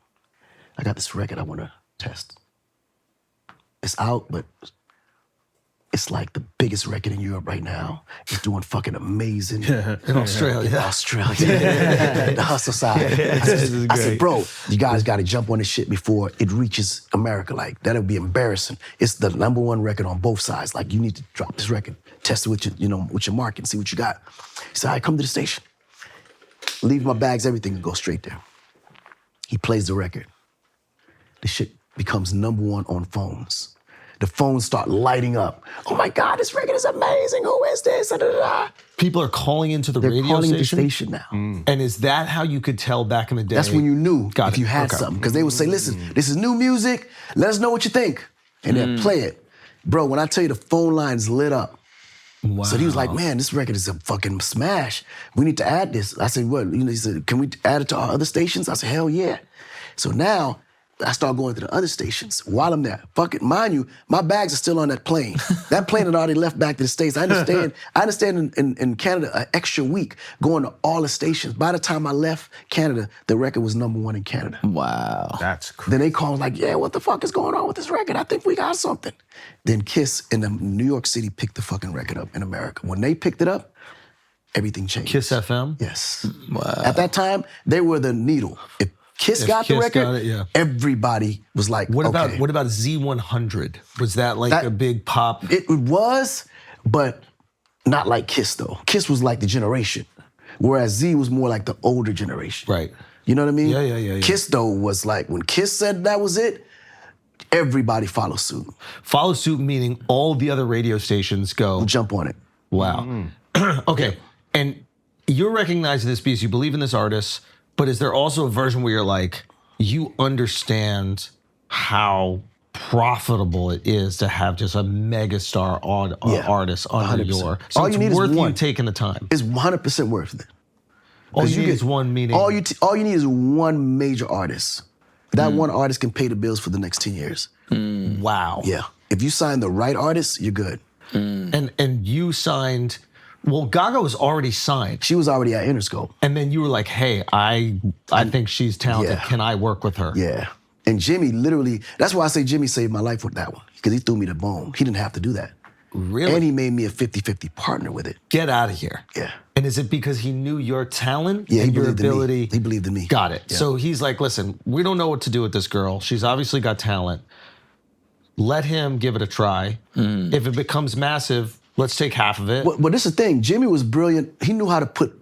[SPEAKER 1] I got this record I wanna test. It's out, but it's like the biggest record in Europe right now. It's doing fucking amazing.
[SPEAKER 2] In Australia.
[SPEAKER 1] In Australia. The hustle side. I said, bro, you guys gotta jump on this shit before it reaches America. Like, that'll be embarrassing. It's the #1 record on both sides. Like, you need to drop this record, test it with your market and see what you got. He said, all right, come to the station. Leave my bags, everything, and go straight there. He plays the record. The shit becomes #1 on phones. The phones start lighting up. Oh my God, this record is amazing. Who is this? Da, da, da.
[SPEAKER 2] People are calling into the radio
[SPEAKER 1] calling
[SPEAKER 2] station?
[SPEAKER 1] the station now.
[SPEAKER 2] And is that how you could tell back in the day?
[SPEAKER 1] That's when you knew
[SPEAKER 2] Got
[SPEAKER 1] if
[SPEAKER 2] it.
[SPEAKER 1] you had
[SPEAKER 2] Okay.
[SPEAKER 1] something. Because they would say, listen, this is new music. Let us know what you think. And they'd play it. Bro, when I tell you the phone lines lit up.
[SPEAKER 2] Wow.
[SPEAKER 1] So he was like, man, this record is a fucking smash. We need to add this. I said, what? He said, can we add it to our other stations? I said, hell yeah. So now I start going to the other stations while I'm there. Fuck it, mind you, my bags are still on that plane. That plane had already left back to the States. I understand in Canada an extra week going to all the stations. By the time I left Canada, the record was #1 in Canada.
[SPEAKER 6] Wow.
[SPEAKER 3] That's crazy.
[SPEAKER 1] Then they called like, yeah, what the fuck is going on with this record? I think we got something. Then Kiss in New York City picked the fucking record up in America. When they picked it up, everything changed.
[SPEAKER 2] Kiss FM?
[SPEAKER 1] Yes.
[SPEAKER 6] Wow.
[SPEAKER 1] At that time, they were the needle. If Kiss got the
[SPEAKER 2] Kiss
[SPEAKER 1] record,
[SPEAKER 2] got it, yeah.
[SPEAKER 1] everybody was like,
[SPEAKER 2] What
[SPEAKER 1] okay.
[SPEAKER 2] about Z100? Was that like
[SPEAKER 1] That-
[SPEAKER 2] a big pop?
[SPEAKER 1] It was, but not like Kiss though. Kiss was like the generation, whereas Z was more like the older generation.
[SPEAKER 2] Right.
[SPEAKER 1] You know what I mean?
[SPEAKER 2] Yeah.
[SPEAKER 1] Kiss though was like, when Kiss said that was it, everybody followed suit.
[SPEAKER 2] Follow suit meaning all the other radio stations go,
[SPEAKER 1] Jump on it.
[SPEAKER 2] wow. Okay. And you're recognizing this because you believe in this artist, but is there also a version where you're like, you understand how profitable it is to have just a megastar artist under
[SPEAKER 1] 100%.
[SPEAKER 2] your. So
[SPEAKER 1] All
[SPEAKER 2] it's
[SPEAKER 1] you need is
[SPEAKER 2] worth you
[SPEAKER 1] one.
[SPEAKER 2] taking the time.
[SPEAKER 1] It's 100% worth it.
[SPEAKER 2] All you
[SPEAKER 1] you
[SPEAKER 2] need
[SPEAKER 1] get-
[SPEAKER 2] is one meeting.
[SPEAKER 1] All you need is one major artist. That one artist can pay the bills for the next 10 years.
[SPEAKER 2] Wow.
[SPEAKER 1] Yeah. If you sign the right artist, you're good.
[SPEAKER 2] And you signed. Well, Gaga was already signed,
[SPEAKER 1] She was already at Interscope.
[SPEAKER 2] and then you were like, "Hey, I think she's talented.
[SPEAKER 1] Yeah.
[SPEAKER 2] Can I work with her?"
[SPEAKER 1] Yeah. And Jimmy literally, that's why I say Jimmy saved my life with that one, because he threw me the bone. He didn't have to do that.
[SPEAKER 2] Really?
[SPEAKER 1] And he made me a 50-50 partner with it.
[SPEAKER 2] Get out of here.
[SPEAKER 1] Yeah.
[SPEAKER 2] And is it because he knew your talent
[SPEAKER 1] Yeah, he
[SPEAKER 2] and your
[SPEAKER 1] believed in me.
[SPEAKER 2] ability?
[SPEAKER 1] He believed in me.
[SPEAKER 2] Got it.
[SPEAKER 1] Yeah.
[SPEAKER 2] So he's like, listen, we don't know what to do with this girl. She's obviously got talent. Let him give it a try. If it becomes massive, let's take half of it.
[SPEAKER 1] But this is the thing. Jimmy was brilliant. He knew how to put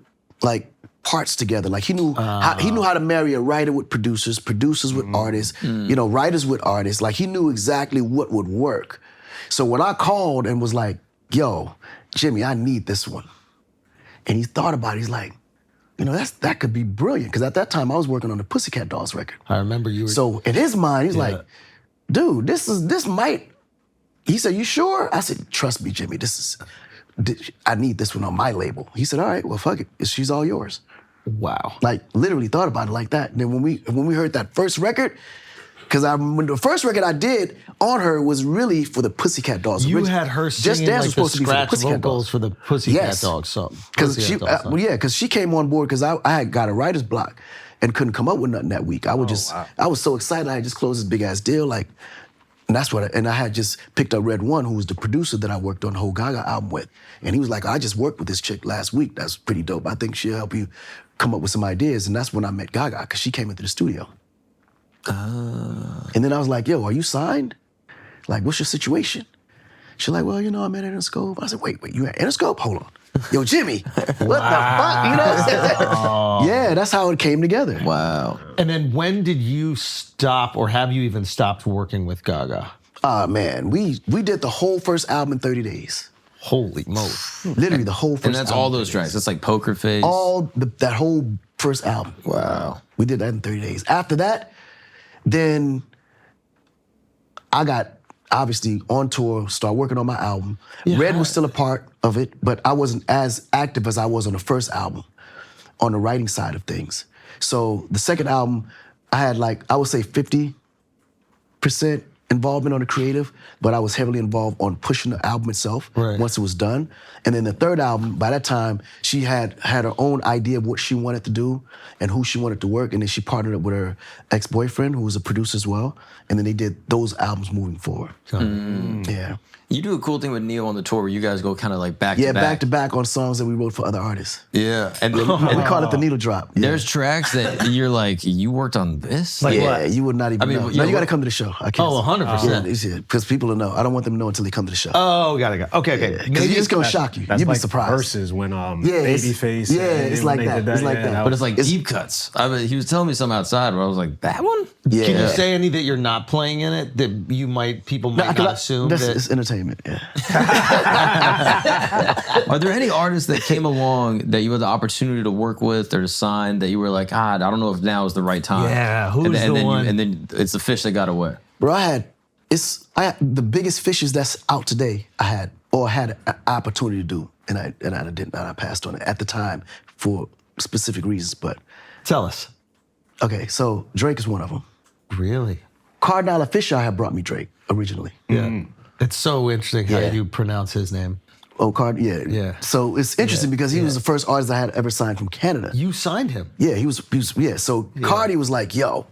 [SPEAKER 1] like parts together. Like he knew how to marry a writer with producers, producers with artists, writers with artists. Like he knew exactly what would work. So when I called and was like, "Yo, Jimmy, I need this one," and he thought about it, he's like, that could be brilliant. Because at that time I was working on the Pussycat Dolls record.
[SPEAKER 2] I remember you were.
[SPEAKER 1] So in his mind, he's like, "Dude, this might." He said, "You sure?" I said, "Trust me, Jimmy. I need this one on my label." He said, "All right, well, fuck it. She's all yours."
[SPEAKER 2] Wow.
[SPEAKER 1] Like literally thought about it like that. And then when we heard that first record, because when the first record I did on her was really for the Pussycat Dolls.
[SPEAKER 2] You had her
[SPEAKER 1] Just
[SPEAKER 2] singing
[SPEAKER 1] Dance
[SPEAKER 2] like
[SPEAKER 1] was
[SPEAKER 2] the
[SPEAKER 1] supposed to be for the
[SPEAKER 2] scratch
[SPEAKER 1] Pussycat
[SPEAKER 2] vocals
[SPEAKER 1] Dolls.
[SPEAKER 2] for the Pussycat
[SPEAKER 1] Yes.
[SPEAKER 2] Dolls song.
[SPEAKER 1] Because she came on board because I had got a writer's block and couldn't come up with nothing that week. I was so excited. I had just closed this big ass deal, and that's what. And I had just picked up Red One, who was the producer that I worked on the whole Gaga album with, and he was like, "I just worked with this chick last week. That's pretty dope. I think she'll help you come up with some ideas." And that's when I met Gaga, because she came into the studio. And then I was like, "Yo, are you signed? Like, what's your situation?" She's like, "Well, I'm at Interscope." I said, wait, you at Interscope? Hold on. Yo, Jimmy, what the fuck? You know what I'm saying? Yeah, that's how it came together.
[SPEAKER 6] Wow.
[SPEAKER 2] And then when did you stop, or have you even stopped working with Gaga?
[SPEAKER 1] Man, we did the whole first album in 30 days.
[SPEAKER 2] Holy moly.
[SPEAKER 1] Literally the whole first
[SPEAKER 6] And that's
[SPEAKER 1] album
[SPEAKER 6] all
[SPEAKER 1] in
[SPEAKER 6] those
[SPEAKER 1] 30
[SPEAKER 6] tracks.
[SPEAKER 1] days.
[SPEAKER 6] It's like Poker Face.
[SPEAKER 1] That whole first album.
[SPEAKER 6] Wow.
[SPEAKER 1] We did that in 30 days. After that, then I got obviously on tour, started working on my album. Red was still a part of it, but I wasn't as active as I was on the first album on the writing side of things. So the second album, I had I would say 50% involvement on the creative, but I was heavily involved on pushing the album itself once it was done. And then the third album, by that time, she had her own idea of what she wanted to do and who she wanted to work, and then she partnered up with her ex-boyfriend, who was a producer as well, and then they did those albums moving forward. Yeah.
[SPEAKER 6] You do a cool thing with Neo on the tour where you guys go kind of like back to
[SPEAKER 1] Yeah,
[SPEAKER 6] back.
[SPEAKER 1] back to back on songs that we wrote for other artists.
[SPEAKER 6] Yeah. And
[SPEAKER 1] We call it the needle drop. Yeah.
[SPEAKER 6] there's tracks that you're like, you worked on this?
[SPEAKER 2] Like
[SPEAKER 1] Yeah,
[SPEAKER 2] what?
[SPEAKER 1] you would not even know.
[SPEAKER 6] yeah,
[SPEAKER 1] No, you got to
[SPEAKER 6] what-
[SPEAKER 1] come to the show. I can't.
[SPEAKER 2] Oh, 100%.
[SPEAKER 1] Yeah, because people will know. I don't want them to know until they come to the show.
[SPEAKER 2] Oh, got it. Okay.
[SPEAKER 1] Because it's going to shock you.
[SPEAKER 3] That's
[SPEAKER 1] You'd be
[SPEAKER 3] like
[SPEAKER 1] surprised.
[SPEAKER 3] Versus when
[SPEAKER 1] it's-
[SPEAKER 3] Babyface.
[SPEAKER 1] yeah, it's like that. It's like that.
[SPEAKER 6] But it's like deep cuts. I mean, he was telling me something outside where I was like, that one?
[SPEAKER 1] Yeah.
[SPEAKER 2] Can you say any that you're not playing in it that people might not assume that?
[SPEAKER 1] It's entertainment. Yeah.
[SPEAKER 6] Are there any artists that came along that you had the opportunity to work with or to sign that you were like, I don't know if now is the right time?
[SPEAKER 2] Yeah, who's
[SPEAKER 6] and
[SPEAKER 2] the one?
[SPEAKER 6] And then it's the fish that got away.
[SPEAKER 1] Bro, I had the biggest fishes that's out today. I had an opportunity to do, and I didn't. And I passed on it at the time for specific reasons. But
[SPEAKER 2] Tell us.
[SPEAKER 1] okay, so Drake is one of them.
[SPEAKER 2] Really?
[SPEAKER 1] Cardinal Fisher had brought me Drake originally.
[SPEAKER 2] Yeah. It's so interesting how
[SPEAKER 1] Yeah.
[SPEAKER 2] you pronounce his name.
[SPEAKER 1] Oh, yeah.
[SPEAKER 2] Yeah.
[SPEAKER 1] So it's interesting because he was the first artist I had ever signed from Canada.
[SPEAKER 2] You signed him.
[SPEAKER 1] Yeah, he was yeah. So Cardi was like, "Yo,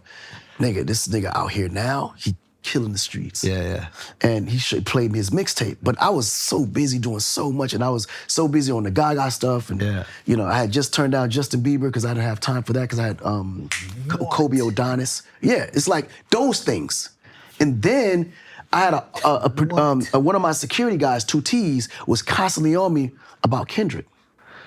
[SPEAKER 1] nigga, this nigga out here now, he killing the streets."
[SPEAKER 2] Yeah.
[SPEAKER 1] And he played me his mixtape, but I was so busy doing so much, and I was so busy on the Gaga stuff, and I had just turned down Justin Bieber because I didn't have time for that because I had Kobe Odonis. Yeah, it's like those things, and then I had one of my security guys, 2Ts, was constantly on me about Kendrick.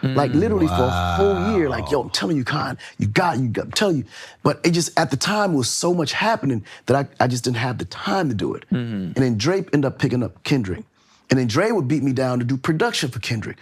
[SPEAKER 1] Like literally for a whole year, like, yo, I'm telling you, Khan, you got, I'm telling you. But it just, at the time, was so much happening that I just didn't have the time to do it. And then Drake ended up picking up Kendrick. And then Dre would beat me down to do production for Kendrick.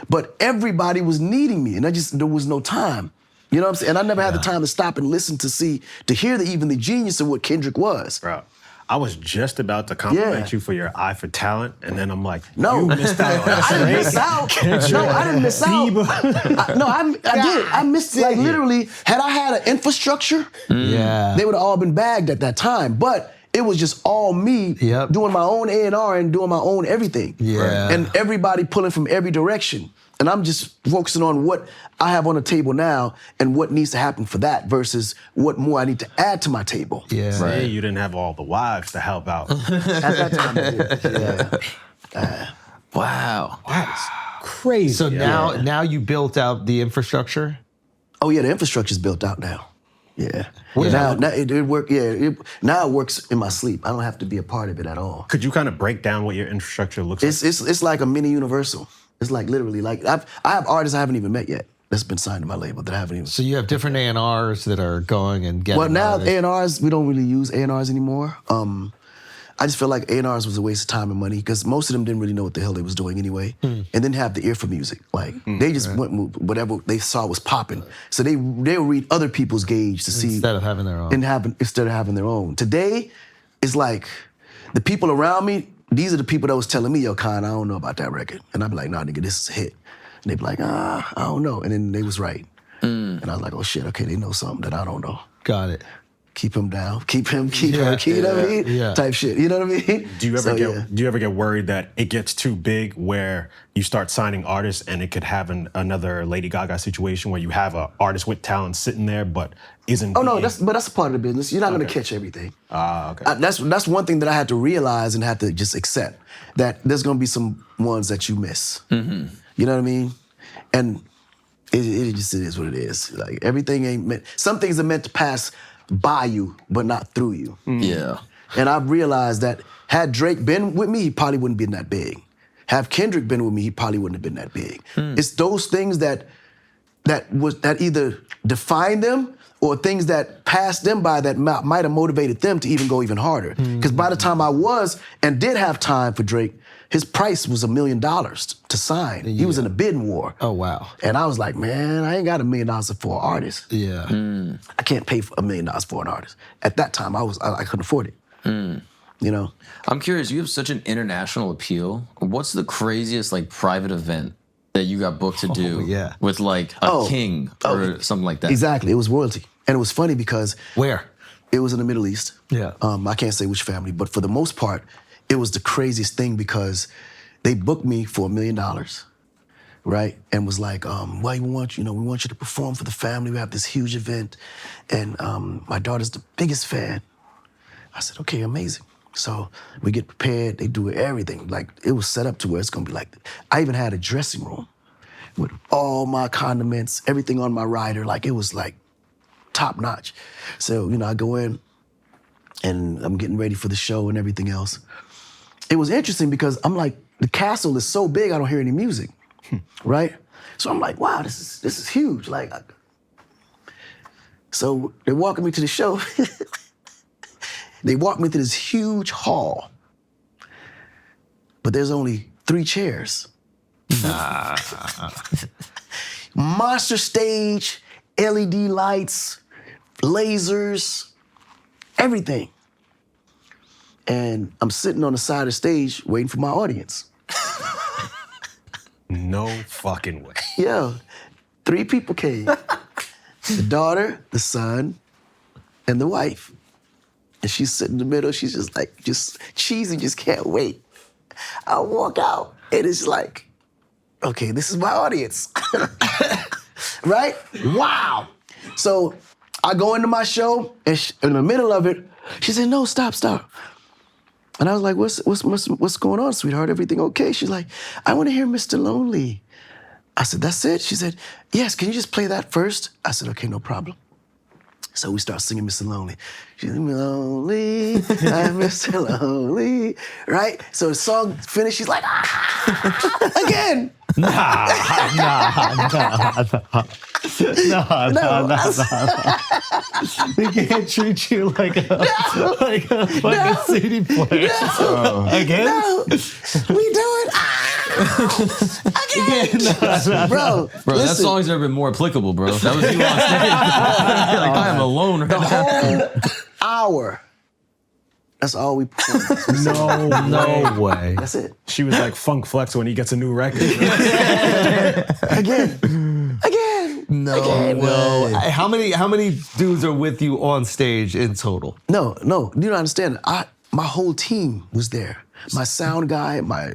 [SPEAKER 1] But everybody was needing me, and there was no time. You know what I'm saying? And I never had the time to stop and listen to hear even the genius of what Kendrick was.
[SPEAKER 3] Bro. I was just about to compliment
[SPEAKER 1] Yeah.
[SPEAKER 3] you for your eye for talent, and then I'm like,
[SPEAKER 1] No.
[SPEAKER 3] you missed out on
[SPEAKER 1] I didn't miss out. No, I didn't miss out. I did. I missed, like, literally, had I had an infrastructure,
[SPEAKER 2] Yeah.
[SPEAKER 1] they would have all been bagged at that time. But it was just all me doing my own A&R and doing my own everything.
[SPEAKER 2] Yeah.
[SPEAKER 1] And everybody pulling from every direction. And I'm just focusing on what I have on the table now and what needs to happen for that versus what more I need to add to my table.
[SPEAKER 2] Yeah.
[SPEAKER 3] Say you didn't have all the wives to help out.
[SPEAKER 1] At that time, I did. Yeah.
[SPEAKER 6] Wow.
[SPEAKER 3] Crazy.
[SPEAKER 2] So now you built out the infrastructure?
[SPEAKER 1] Oh yeah, the infrastructure's built out now. Yeah.
[SPEAKER 2] Yeah.
[SPEAKER 1] Now it work. Yeah. Now it works in my sleep. I don't have to be a part of it at all.
[SPEAKER 3] Could you kind of break down what your infrastructure looks like?
[SPEAKER 1] It's like a mini Universal. It's like literally like I have artists I haven't even met yet that's been signed to my label that I haven't even.
[SPEAKER 2] So you have different A&Rs that are going and getting.
[SPEAKER 1] Well, now
[SPEAKER 2] artists.
[SPEAKER 1] A&Rs, we don't really use A&Rs anymore. I just feel like A&Rs was a waste of time and money because most of them didn't really know what the hell they was doing anyway, and didn't have the ear for music. Like they just went with whatever they saw was popping. So they would read other people's gauge to see
[SPEAKER 2] Instead of having their own.
[SPEAKER 1] instead of having their own. Today, it's like the people around me. These are the people that was telling me, yo, Khan, I don't know about that record, and I'd be like, nah, nigga, this is a hit. And they'd be like, I don't know, and then they was right. And I was like, oh shit, okay, they know something that I don't know.
[SPEAKER 2] Got it.
[SPEAKER 1] Keep him down. Keep her. You know what I mean?
[SPEAKER 2] Yeah.
[SPEAKER 1] Type shit. You know what I mean?
[SPEAKER 3] Do you ever get worried that it gets too big where you start signing artists and it could have another Lady Gaga situation where you have an artist with talent sitting there but isn't?
[SPEAKER 1] Oh no, that's a part of the business. You're not gonna catch everything.
[SPEAKER 3] Okay.
[SPEAKER 1] That's one thing that I had to realize and had to just accept that there's gonna be some ones that you miss. You know what I mean? And it just is what it is. Like everything ain't meant. Some things are meant to pass by you, but not through you.
[SPEAKER 6] Yeah.
[SPEAKER 1] And I've realized that had Drake been with me, he probably wouldn't have been that big. Have Kendrick been with me, he probably wouldn't have been that big. It's those things that either define them or things that passed them by that might have motivated them to even go even harder. Because by the time I was and did have time for Drake, his price was $1 million to sign. He was in a bidding war.
[SPEAKER 2] Oh, wow.
[SPEAKER 1] And I was like, man, I ain't got $1 million for an artist.
[SPEAKER 2] Yeah.
[SPEAKER 1] I can't pay for $1 million for an artist. At that time, I couldn't afford it. You know?
[SPEAKER 6] I'm curious, you have such an international appeal. What's the craziest like private event that you got booked to do with like a king or something like that?
[SPEAKER 1] Exactly. It was royalty. And it was funny because
[SPEAKER 2] Where?
[SPEAKER 1] it was in the Middle East.
[SPEAKER 2] Yeah.
[SPEAKER 1] I can't say which family, but for the most part, it was the craziest thing because they booked me for $1 million, right? And was like, well, we want you to perform for the family. We have this huge event, and my daughter's the biggest fan. I said, okay, amazing. So we get prepared. They do everything. Like it was set up to where it's gonna be like. I even had a dressing room with all my condiments, everything on my rider. Like it was like top notch. So I go in, and I'm getting ready for the show and everything else. It was interesting because I'm like, the castle is so big, I don't hear any music, right? So I'm like, wow, this is huge. Like, so they're walking me to the show. They walk me to this huge hall, but there's only 3 chairs. Monster stage, LED lights, lasers, everything. And I'm sitting on the side of the stage waiting for my audience.
[SPEAKER 3] No fucking way.
[SPEAKER 1] Yeah, 3 people came. The daughter, the son, and the wife. And she's sitting in the middle. She's just cheesy, just can't wait. I walk out, and it's like, okay, this is my audience. Right? Wow. So I go into my show, and in the middle of it, she said, no, stop. And I was like, what's going on, sweetheart? Everything okay? She's like, I want to hear Mr. Lonely. I said, that's it? She said, yes, can you just play that first? I said, okay, no problem. So we start singing Mr. Lonely. She's lonely, I'm Mr. Lonely, right? So the song finished, she's like, again.
[SPEAKER 2] Nah. They can't treat you like a CD player. Again?
[SPEAKER 1] No, we do it. Again. Bro,
[SPEAKER 6] that
[SPEAKER 1] listen,
[SPEAKER 6] song's never been more applicable, bro. That was you on stage. Like, I am alone right
[SPEAKER 1] the
[SPEAKER 6] now.
[SPEAKER 1] whole hour, That's all we performed.
[SPEAKER 2] No way.
[SPEAKER 1] That's it.
[SPEAKER 3] She was like Funk Flex when he gets a new record.
[SPEAKER 1] Again.
[SPEAKER 2] No. How many dudes are with you on stage in total?
[SPEAKER 1] No, you don't understand. My whole team was there. My sound guy, my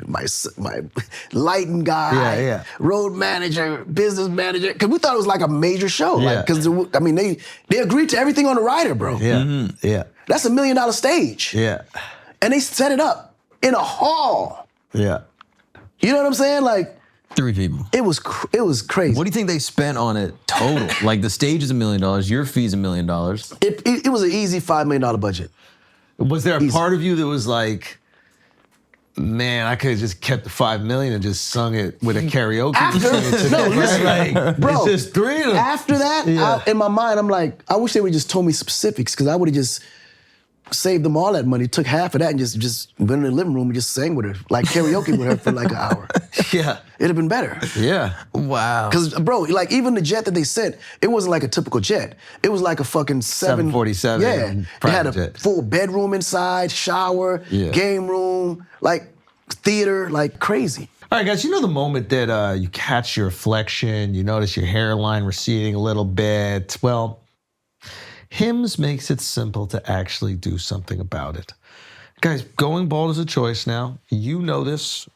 [SPEAKER 1] lighting guy, road manager, business manager. Because we thought it was like a major show. Because they agreed to everything on the rider, bro.
[SPEAKER 2] Yeah.
[SPEAKER 1] That's $1 million stage.
[SPEAKER 2] Yeah.
[SPEAKER 1] And they set it up in a hall.
[SPEAKER 2] Yeah.
[SPEAKER 1] You know what I'm saying? Like
[SPEAKER 6] 3 people.
[SPEAKER 1] it was crazy.
[SPEAKER 6] What do you think they spent on it total? Like the stage is $1 million, your fee's $1 million.
[SPEAKER 1] It was an easy $5 million budget.
[SPEAKER 2] Was there a part of you that was like, man, I could have just kept the $5 million and just sung it with a karaoke?
[SPEAKER 1] Bro,
[SPEAKER 2] it's just 3 of them.
[SPEAKER 1] After that, in my mind, I'm like, I wish they would just told me specifics because I would have just saved them all that money, took half of that and just went in the living room and just sang with her, like karaoke with her for like an hour.
[SPEAKER 2] Yeah.
[SPEAKER 1] It'd have been better.
[SPEAKER 2] Yeah.
[SPEAKER 6] Wow.
[SPEAKER 1] Because, bro, like even the jet that they sent, it wasn't like a typical jet. It was like a fucking
[SPEAKER 2] 747.
[SPEAKER 1] Yeah. It had a
[SPEAKER 2] jet.
[SPEAKER 1] full bedroom inside, shower, game room, like theater, like crazy.
[SPEAKER 2] All right, guys, you know the moment that you catch your reflection, you notice your hairline receding a little bit? Well, Hims makes it simple to actually do something about it. Guys, going bald is a choice now. You know this,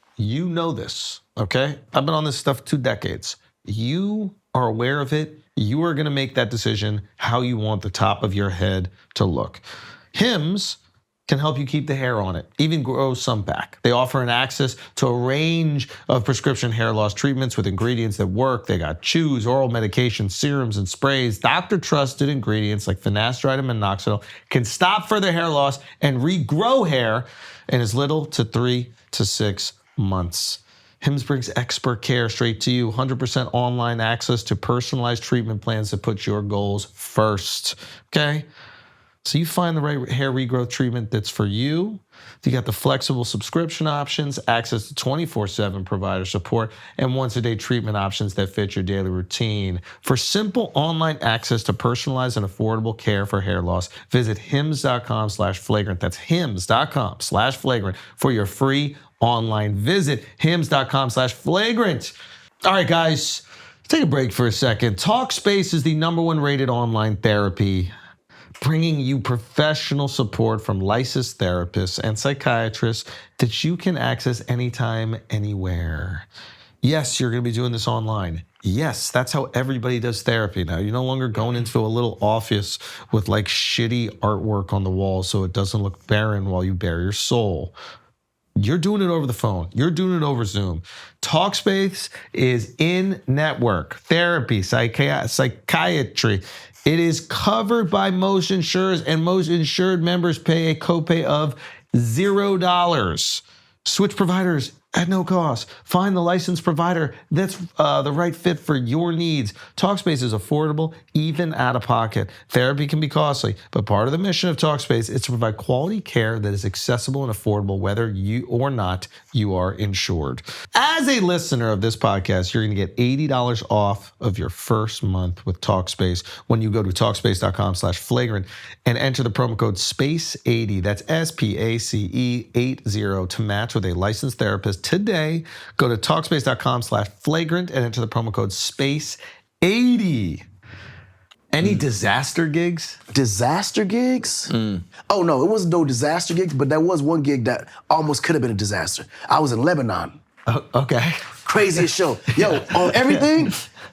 [SPEAKER 2] okay? I've been on this stuff 2 decades. You are aware of it. You are gonna make that decision how you want the top of your head to look. Hims can help you keep the hair on it, even grow some back. They offer an access to a range of prescription hair loss treatments with ingredients that work. They got chews, oral medications, serums, and sprays. Doctor-trusted ingredients like finasteride and minoxidil can stop further hair loss and regrow hair in as little to 3 to 6 months. Hims brings expert care straight to you, 100% online access to personalized treatment plans that put your goals first, okay? So you find the right hair regrowth treatment that's for you. You got the flexible subscription options, access to 24/7 provider support, and once-a-day treatment options that fit your daily routine. For simple online access to personalized and affordable care for hair loss, visit hims.com/flagrant. That's hims.com/flagrant for your free online visit. hims.com/flagrant. All right, guys, let's take a break for a second. Talkspace is the #1 rated online therapy, bringing you professional support from licensed therapists and psychiatrists that you can access anytime, anywhere. Yes, you're going to be doing this online. Yes, that's how everybody does therapy now. You're no longer going into a little office with like shitty artwork on the wall so it doesn't look barren while you bare your soul. You're doing it over the phone. You're doing it over Zoom. Talkspace is in-network therapy, psychiatry. It is covered by most insurers, and most insured members pay a copay of $0. Switch providers at no cost. Find the licensed provider that's the right fit for your needs. Talkspace is affordable, even out of pocket. Therapy can be costly, but part of the mission of Talkspace is to provide quality care that is accessible and affordable, whether you or not you are insured. As a listener of this podcast, you're going to get $80 off of your first month with Talkspace when you go to Talkspace.com/flagrant and enter the promo code SPACE80. That's SPACE80 to match with a licensed therapist today. Go to Talkspace.com/flagrant and enter the promo code SPACE80. Any disaster gigs?
[SPEAKER 1] Disaster gigs? Oh no, it wasn't no disaster gigs, but there was one gig that almost could have been a disaster. I was in Lebanon.
[SPEAKER 2] Okay.
[SPEAKER 1] Craziest show. Yo, on everything,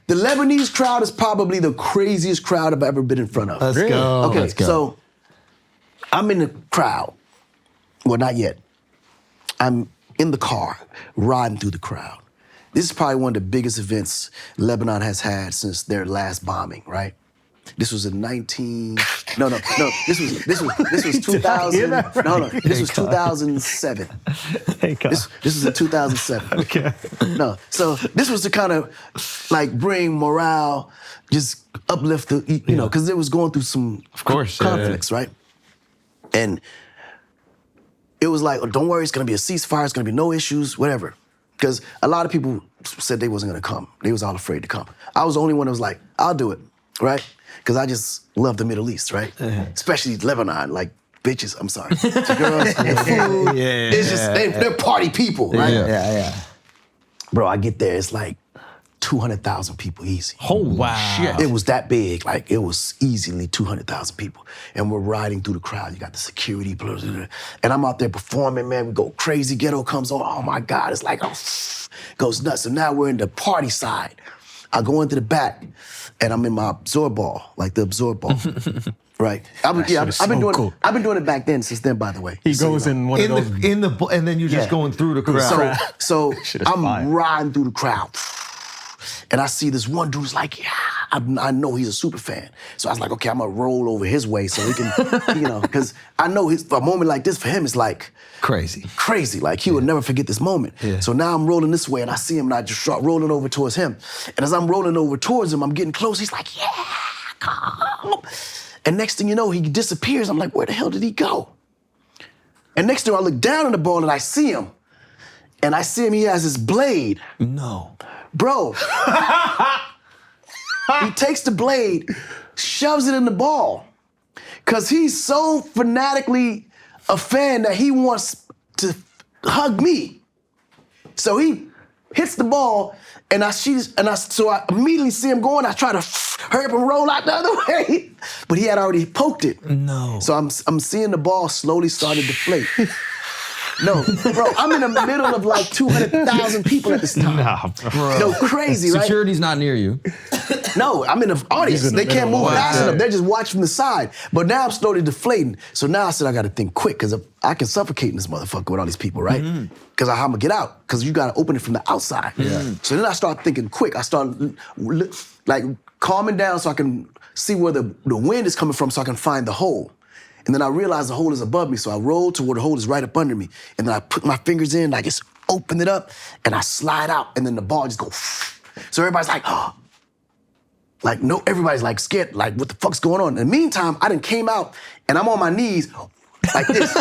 [SPEAKER 1] the Lebanese crowd is probably the craziest crowd I've ever been in front of.
[SPEAKER 2] Let's go.
[SPEAKER 1] Okay,
[SPEAKER 2] Let's go.
[SPEAKER 1] so I'm in the crowd. Well, not yet. I'm in the car, riding through the crowd. This is probably one of the biggest events Lebanon has had since their last bombing, right? This was in this was 2000. No, this was 2007. This was in 2007.
[SPEAKER 3] Okay.
[SPEAKER 1] No, so this was to kind of like bring morale, just uplift the, you know, because it was going through some conflicts, right? And it was like, oh, don't worry, it's gonna be a ceasefire, it's gonna be no issues, whatever. Because a lot of people said they wasn't gonna come. They was all afraid to come. I was the only one that was like, I'll do it, right? Because I just love the Middle East, right? Especially Lebanon, like bitches, I'm sorry, to girls and food. It's just, they're party people, right?
[SPEAKER 2] Yeah.
[SPEAKER 1] Bro, I get there, it's like 200,000 people easy.
[SPEAKER 5] Holy shit.
[SPEAKER 1] It was that big, like it was easily 200,000 people. And we're riding through the crowd. You got the security, blah, blah, blah. And I'm out there performing, man. We go crazy. Ghetto comes on. Oh my God, it's like, goes nuts. So now we're in the party side. I go into the back and I'm in my absorb ball, like the absorb ball. Right. I've been doing it back then, since then, by the way.
[SPEAKER 3] He goes in one of those.
[SPEAKER 2] And then you're just going through the crowd.
[SPEAKER 1] So I'm riding through the crowd. And I see this one dude's like, yeah, I know he's a super fan. So I was like, okay, I'm gonna roll over his way so he can, because I know a moment like this for him is like
[SPEAKER 2] crazy.
[SPEAKER 1] Like he would never forget this moment. Yeah. So now I'm rolling this way and I see him and I just start rolling over towards him. And as I'm rolling over towards him, I'm getting close. He's like, yeah, come. And next thing you know, he disappears. I'm like, where the hell did he go? And next thing I look down on the ball and I see him. And I see him, he has his blade.
[SPEAKER 2] No.
[SPEAKER 1] Bro, he takes the blade, shoves it in the ball, because he's so fanatically a fan that he wants to hug me. So he hits the ball, so I immediately see him going. I try to hurry up and roll out the other way, but he had already poked it.
[SPEAKER 2] No.
[SPEAKER 1] So I'm seeing the ball slowly start to deflate. No, bro, I'm in the middle of like 200,000 people at this time.
[SPEAKER 2] Nah, bro.
[SPEAKER 1] No, crazy, right?
[SPEAKER 5] Security's not near you.
[SPEAKER 1] No, I'm in the audience. They can't move fast enough. They're just watching from the side. But now I'm slowly deflating. So now I said I got to think quick, because I can suffocate in this motherfucker with all these people, right? Because how I'm going to get out? Because you got to open it from the outside. So then I start thinking quick. I start like calming down so I can see where the wind is coming from so I can find the hole. And then I realize the hole is above me, so I roll to where the hole is right up under me. And then I put my fingers in, I just open it up, and I slide out, and then the ball just goes. So everybody's like, oh. Like, no, everybody's like scared, like, what the fuck's going on? In the meantime, I done came out, and I'm on my knees, like this,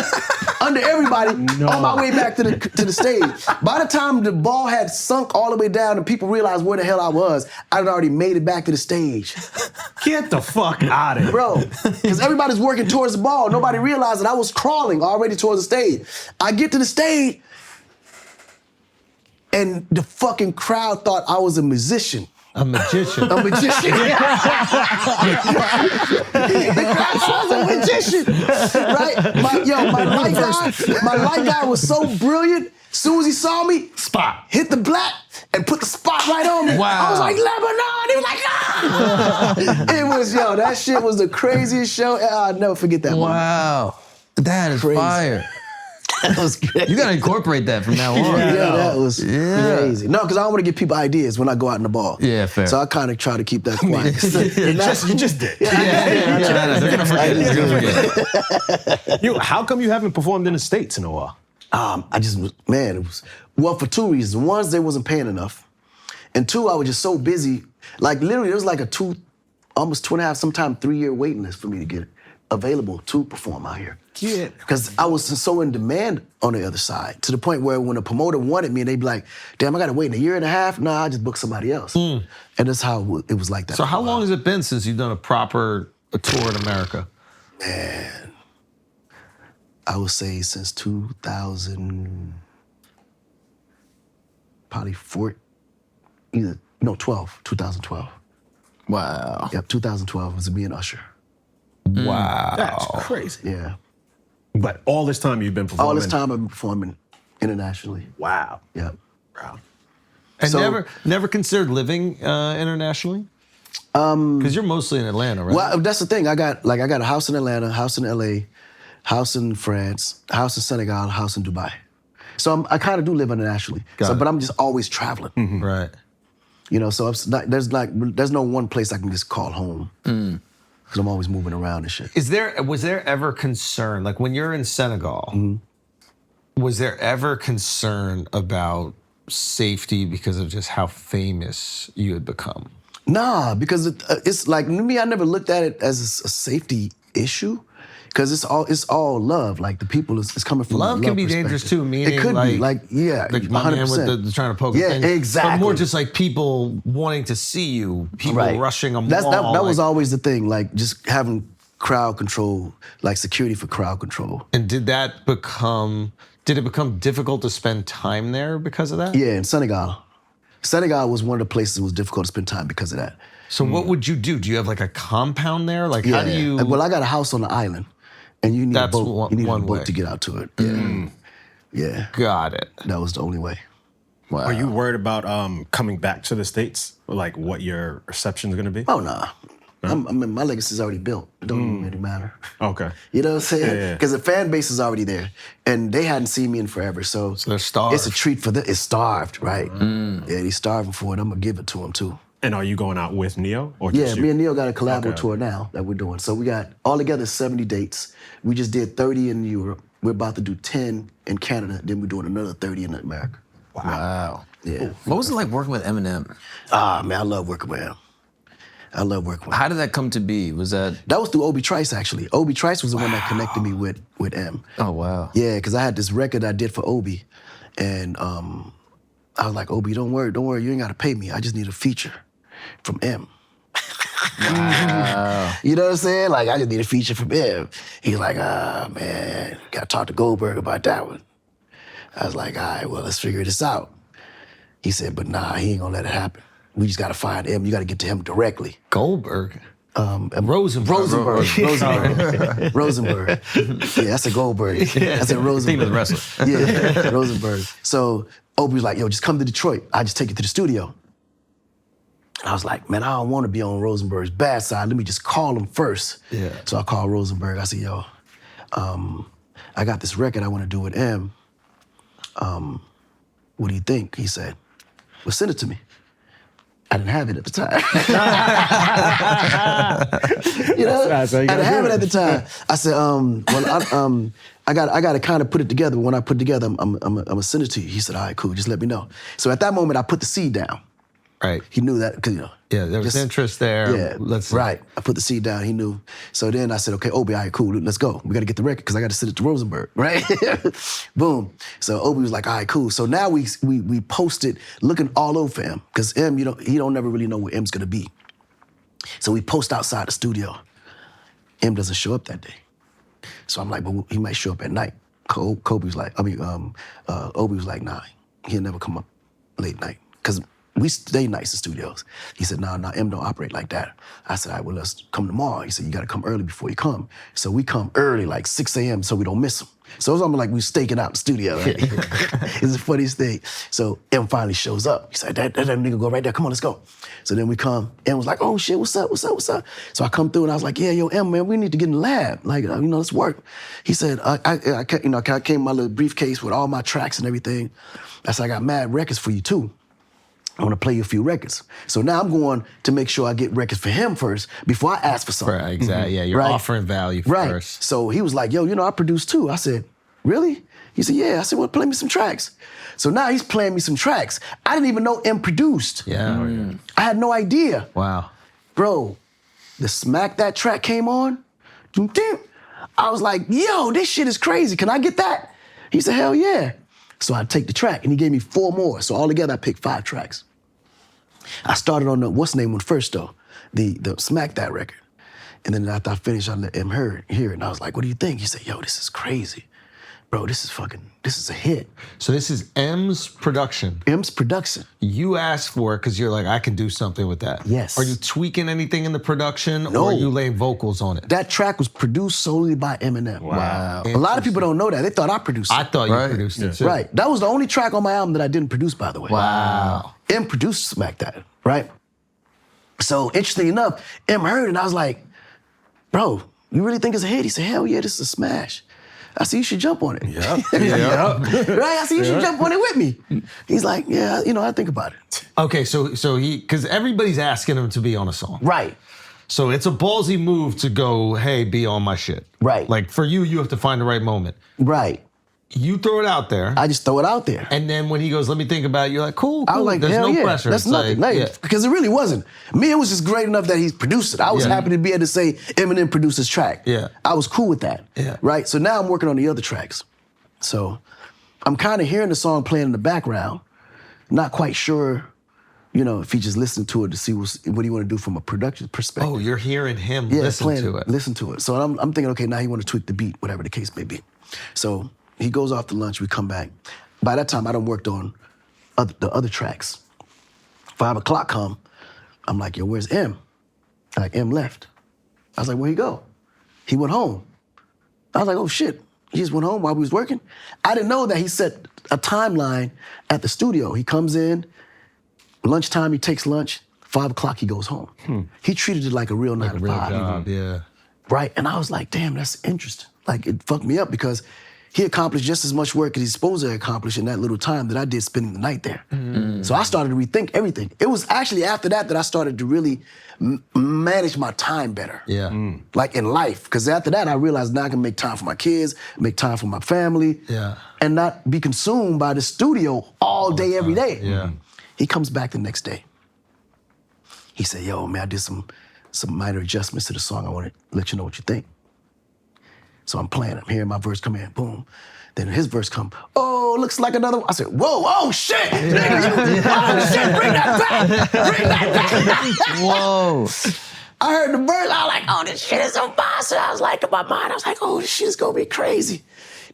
[SPEAKER 1] under everybody, on my way back to the stage. By the time the ball had sunk all the way down and people realized where the hell I was, I had already made it back to the stage.
[SPEAKER 3] Get the fuck out of here.
[SPEAKER 1] Bro, because everybody's working towards the ball. Nobody realized that I was crawling already towards the stage. I get to the stage, and the fucking crowd thought I was a musician.
[SPEAKER 2] A magician.
[SPEAKER 1] A magician. The crowd saw a magician, right? My light guy was so brilliant. As soon as he saw me, hit the black and put the spot right on me.
[SPEAKER 5] Wow.
[SPEAKER 1] I was like, Lebanon. He was like, ah. It was, that shit was the craziest show. I'll never forget that moment.
[SPEAKER 5] Wow. That is
[SPEAKER 1] Crazy.
[SPEAKER 5] fire.
[SPEAKER 1] That was crazy.
[SPEAKER 5] You gotta incorporate that from now on.
[SPEAKER 1] That was crazy. No, because I don't want to give people ideas when I go out in the ball.
[SPEAKER 5] Yeah, fair.
[SPEAKER 1] So I kind of try to keep that quiet.
[SPEAKER 3] You just did.
[SPEAKER 5] They're gonna forget. They're gonna forget.
[SPEAKER 3] How come you haven't performed in the States in a while?
[SPEAKER 1] It was, well, for two reasons. One, they wasn't paying enough. And two, I was just so busy. Like, literally, it was like almost 2.5, sometime 3-year waiting list for me to get available to perform out here.
[SPEAKER 3] Yeah.
[SPEAKER 1] Because I was so in demand on the other side, to the point where when a promoter wanted me, they'd be like, damn, I gotta wait 1.5 years. Nah, I just booked somebody else. And that's how it was like that.
[SPEAKER 2] So how long has it been since you've done a proper tour in America?
[SPEAKER 1] Man, I would say since 2000, probably 2012.
[SPEAKER 6] Wow.
[SPEAKER 1] Yep, 2012 was me and Usher.
[SPEAKER 2] Wow.
[SPEAKER 3] That's crazy.
[SPEAKER 1] Yeah.
[SPEAKER 3] But all this time you've been performing?
[SPEAKER 1] All this time I've been performing internationally.
[SPEAKER 3] Wow.
[SPEAKER 1] Yeah.
[SPEAKER 3] Wow.
[SPEAKER 2] And
[SPEAKER 1] So-
[SPEAKER 2] never considered living internationally? Because you're mostly in Atlanta, right?
[SPEAKER 1] Well, that's the thing. I got a house in Atlanta, house in LA, house in France, house in Senegal, house in Dubai. So I kind of do live internationally. But I'm just always traveling.
[SPEAKER 2] Right.
[SPEAKER 1] So there's no one place I can just call home. Because I'm always moving around and shit.
[SPEAKER 2] Was there ever concern, like when you're in Senegal, was there ever concern about safety because of just how famous you had become?
[SPEAKER 1] Nah, because it's like, me, I never looked at it as a safety issue. Because it's all love. Like, the people is coming from
[SPEAKER 2] love can be dangerous too, meaning
[SPEAKER 1] it could be, like, yeah,
[SPEAKER 2] like my
[SPEAKER 1] 100%.
[SPEAKER 2] man with the trying to poke
[SPEAKER 1] Yeah,
[SPEAKER 2] the thing.
[SPEAKER 1] exactly.
[SPEAKER 2] But more just like people wanting to see you, people rushing a mall.
[SPEAKER 1] That was always the thing, like just having crowd control, like security for crowd control.
[SPEAKER 2] And did it become difficult to spend time there because of that?
[SPEAKER 1] Yeah, in Senegal. Senegal was one of the places that was difficult to spend time because of that.
[SPEAKER 2] So what would you do? Do you have like a compound there? Like how do you?
[SPEAKER 1] Well, I got a house on the island, and you need a boat. You need a boat to get out to it. Yeah. Yeah.
[SPEAKER 2] Got it.
[SPEAKER 1] That was the only way.
[SPEAKER 6] Wow.
[SPEAKER 3] Are you worried about coming back to the States? Like what your reception is going to be?
[SPEAKER 1] Oh, nah. I mean, my legacy is already built. It don't even really matter.
[SPEAKER 3] Okay.
[SPEAKER 1] You know what I'm saying? Because the fan base is already there, and they hadn't seen me in forever. So
[SPEAKER 2] they're starved.
[SPEAKER 1] It's a treat for them. It's starved, right? Yeah, they're starving for it. I'm gonna give it to them too.
[SPEAKER 3] And are you going out with Neo? Or
[SPEAKER 1] Yeah,
[SPEAKER 3] just you?
[SPEAKER 1] me and Neil got a collabo tour now that we're doing. So we got altogether 70 dates. We just did 30 in Europe. We're about to do 10 in Canada. Then we're doing another 30 in America.
[SPEAKER 6] Wow.
[SPEAKER 1] Yeah.
[SPEAKER 6] What was it like working with Eminem?
[SPEAKER 1] Ah, man, I love working with him. I love working with him.
[SPEAKER 6] How did that come to be? Was that?
[SPEAKER 1] That was through Obi Trice, actually. Obi Trice was the one that connected me with M.
[SPEAKER 6] Oh, wow.
[SPEAKER 1] Yeah, because I had this record I did for Obi, and I was like, Obi, don't worry, you ain't got to pay me. I just need a feature from M.
[SPEAKER 6] Wow.
[SPEAKER 1] You know what I'm saying? Like, I just need a feature from M. He's like, man, got to talk to Goldberg about that one. I was like, all right, well, let's figure this out. He said, but nah, he ain't gonna let it happen. We just gotta find him. You gotta get to him directly.
[SPEAKER 2] Goldberg.
[SPEAKER 1] Rosenberg. Rosenberg. Yeah, that's a Goldberg. That's a Rosenberg.
[SPEAKER 6] Think of the wrestler.
[SPEAKER 1] Yeah, Rosenberg. So Obi was like, yo, just come to Detroit. I just take you to the studio. And I was like, man, I don't want to be on Rosenberg's bad side. Let me just call him first.
[SPEAKER 2] Yeah.
[SPEAKER 1] So I called Rosenberg. I said, yo, I got this record I want to do with M. What do you think? He said, well, send it to me. I didn't have it at the time. You know, I didn't have it at the time. I said, I got to kind of put it together. When I put it together, I'm gonna send it to you. He said, all right, cool, just let me know. So at that moment, I put the seed down.
[SPEAKER 2] Right.
[SPEAKER 1] He knew that, because, you know.
[SPEAKER 2] Yeah, there was interest there.
[SPEAKER 1] Yeah, right. I put the seed down, he knew. So then I said, okay, Obi, all right, cool, let's go. We got to get the record, because I got to send it to Rosenberg, right? Boom. So Obi was like, all right, cool. So now we posted looking all over for M, because M, he don't never really know where M's going to be. So we post outside the studio. M doesn't show up that day. So I'm like, well, he might show up at night. Obi was like, nah, he'll never come up late night, because we stay nights in studios. He said, nah, M don't operate like that. I said, all right, well, let's come tomorrow. He said, you got to come early before you come. So we come early, like 6 a.m., so we don't miss him. So it's almost like we staking out the studio, right? It's the funniest thing. So M finally shows up. He said, that nigga go right there. Come on, let's go. So then we come. M was like, oh, shit, what's up? So I come through, and I was like, yeah, yo, M, man, we need to get in the lab. Like, let's work. He said, I came in my little briefcase with all my tracks and everything. I said, I got mad records for you, too. I want to play you a few records. So now I'm going to make sure I get records for him first before I ask for something.
[SPEAKER 2] Right, exactly. Yeah, you're offering value first.
[SPEAKER 1] So he was like, yo, I produce too. I said, really? He said, yeah. I said, well, play me some tracks. So now he's playing me some tracks. I didn't even know M produced.
[SPEAKER 2] Yeah.
[SPEAKER 1] I had no idea.
[SPEAKER 2] Wow.
[SPEAKER 1] Bro, the Smack That track came on. I was like, yo, this shit is crazy. Can I get that? He said, hell yeah. So I take the track, and he gave me 4 more. So altogether, I picked 5 tracks. I started on the what's name one first though, the Smack That record, and then after I finished, I let him hear it, and I was like, "What do you think?" He said, "Yo, this is crazy, bro. This is a hit."
[SPEAKER 2] So this is M's production.
[SPEAKER 1] M's production.
[SPEAKER 2] You asked for it because you're like, I can do something with that.
[SPEAKER 1] Yes.
[SPEAKER 2] Are you tweaking anything in the production,
[SPEAKER 1] No.
[SPEAKER 2] or are you laying vocals on it?
[SPEAKER 1] That track was produced solely by Eminem.
[SPEAKER 6] Wow.
[SPEAKER 1] A lot of people don't know that. They thought I produced it.
[SPEAKER 2] I thought you produced it too.
[SPEAKER 1] Right. That was the only track on my album that I didn't produce, by the way.
[SPEAKER 2] Wow.
[SPEAKER 1] M produced Smack That, right? So interesting enough, M heard it, and I was like, bro, you really think it's a hit? He said, hell yeah, this is a smash. I said, you should jump on it.
[SPEAKER 3] Yeah.
[SPEAKER 1] Right? I said, you should jump on it with me. He's like, yeah, I think about it.
[SPEAKER 2] Okay, so because everybody's asking him to be on a song.
[SPEAKER 1] Right.
[SPEAKER 2] So it's a ballsy move to go, hey, be on my shit.
[SPEAKER 1] Right.
[SPEAKER 2] Like for you have to find the right moment.
[SPEAKER 1] Right.
[SPEAKER 2] You throw it out there.
[SPEAKER 1] I just throw it out there.
[SPEAKER 2] And then when he goes, let me think about it, you're like, cool.
[SPEAKER 1] I was like,
[SPEAKER 2] there's
[SPEAKER 1] hell
[SPEAKER 2] no
[SPEAKER 1] yeah.
[SPEAKER 2] pressure.
[SPEAKER 1] That's
[SPEAKER 2] It's
[SPEAKER 1] nothing.
[SPEAKER 2] like,
[SPEAKER 1] Because it really wasn't. Me, it was just great enough that he's produced it. I was happy to be able to say Eminem produced this track.
[SPEAKER 2] Yeah.
[SPEAKER 1] I was cool with that.
[SPEAKER 2] Yeah.
[SPEAKER 1] Right? So now I'm working on the other tracks. So I'm kind of hearing the song playing in the background, not quite sure you know, if he just listened to it to see what he want to do from a production perspective.
[SPEAKER 2] Oh, you're hearing him
[SPEAKER 1] Yeah,
[SPEAKER 2] listen to it.
[SPEAKER 1] Listen to it. So I'm thinking, okay, now he want to tweak the beat, whatever the case may be. So he goes off to lunch, we come back. By that time, I done worked on the other tracks. 5 o'clock come, I'm like, yo, where's M? Like, M left. I was like, where'd he go? He went home. I was like, oh shit, he just went home while we was working? I didn't know that he set a timeline at the studio. He comes in, lunchtime, he takes lunch, 5 o'clock, he goes home. He treated it like a real 9 to 5.
[SPEAKER 2] Job, yeah.
[SPEAKER 1] Right, and I was like, damn, that's interesting. Like, it fucked me up because he accomplished just as much work as he's supposed to accomplish in that little time that I did spending the night there. So I started to rethink everything. It was actually after that I started to really manage my time better.
[SPEAKER 2] Yeah.
[SPEAKER 1] Like in life, because after that I realized now I can make time for my kids, make time for my family, and not be consumed by the studio all day, every day.
[SPEAKER 2] Yeah.
[SPEAKER 1] He comes back the next day. He said, yo, man, I did some minor adjustments to the song. I want to let you know what you think. So I'm playing, I'm hearing my verse come in, boom. Then his verse come, oh, looks like another one. I said, whoa, oh shit! Nigga, oh shit, bring that back! Bring that back!
[SPEAKER 5] Whoa.
[SPEAKER 1] I heard the verse, I was like, oh, this shit is so boss. I was like, in my mind, I was like, oh, this shit is gonna be crazy.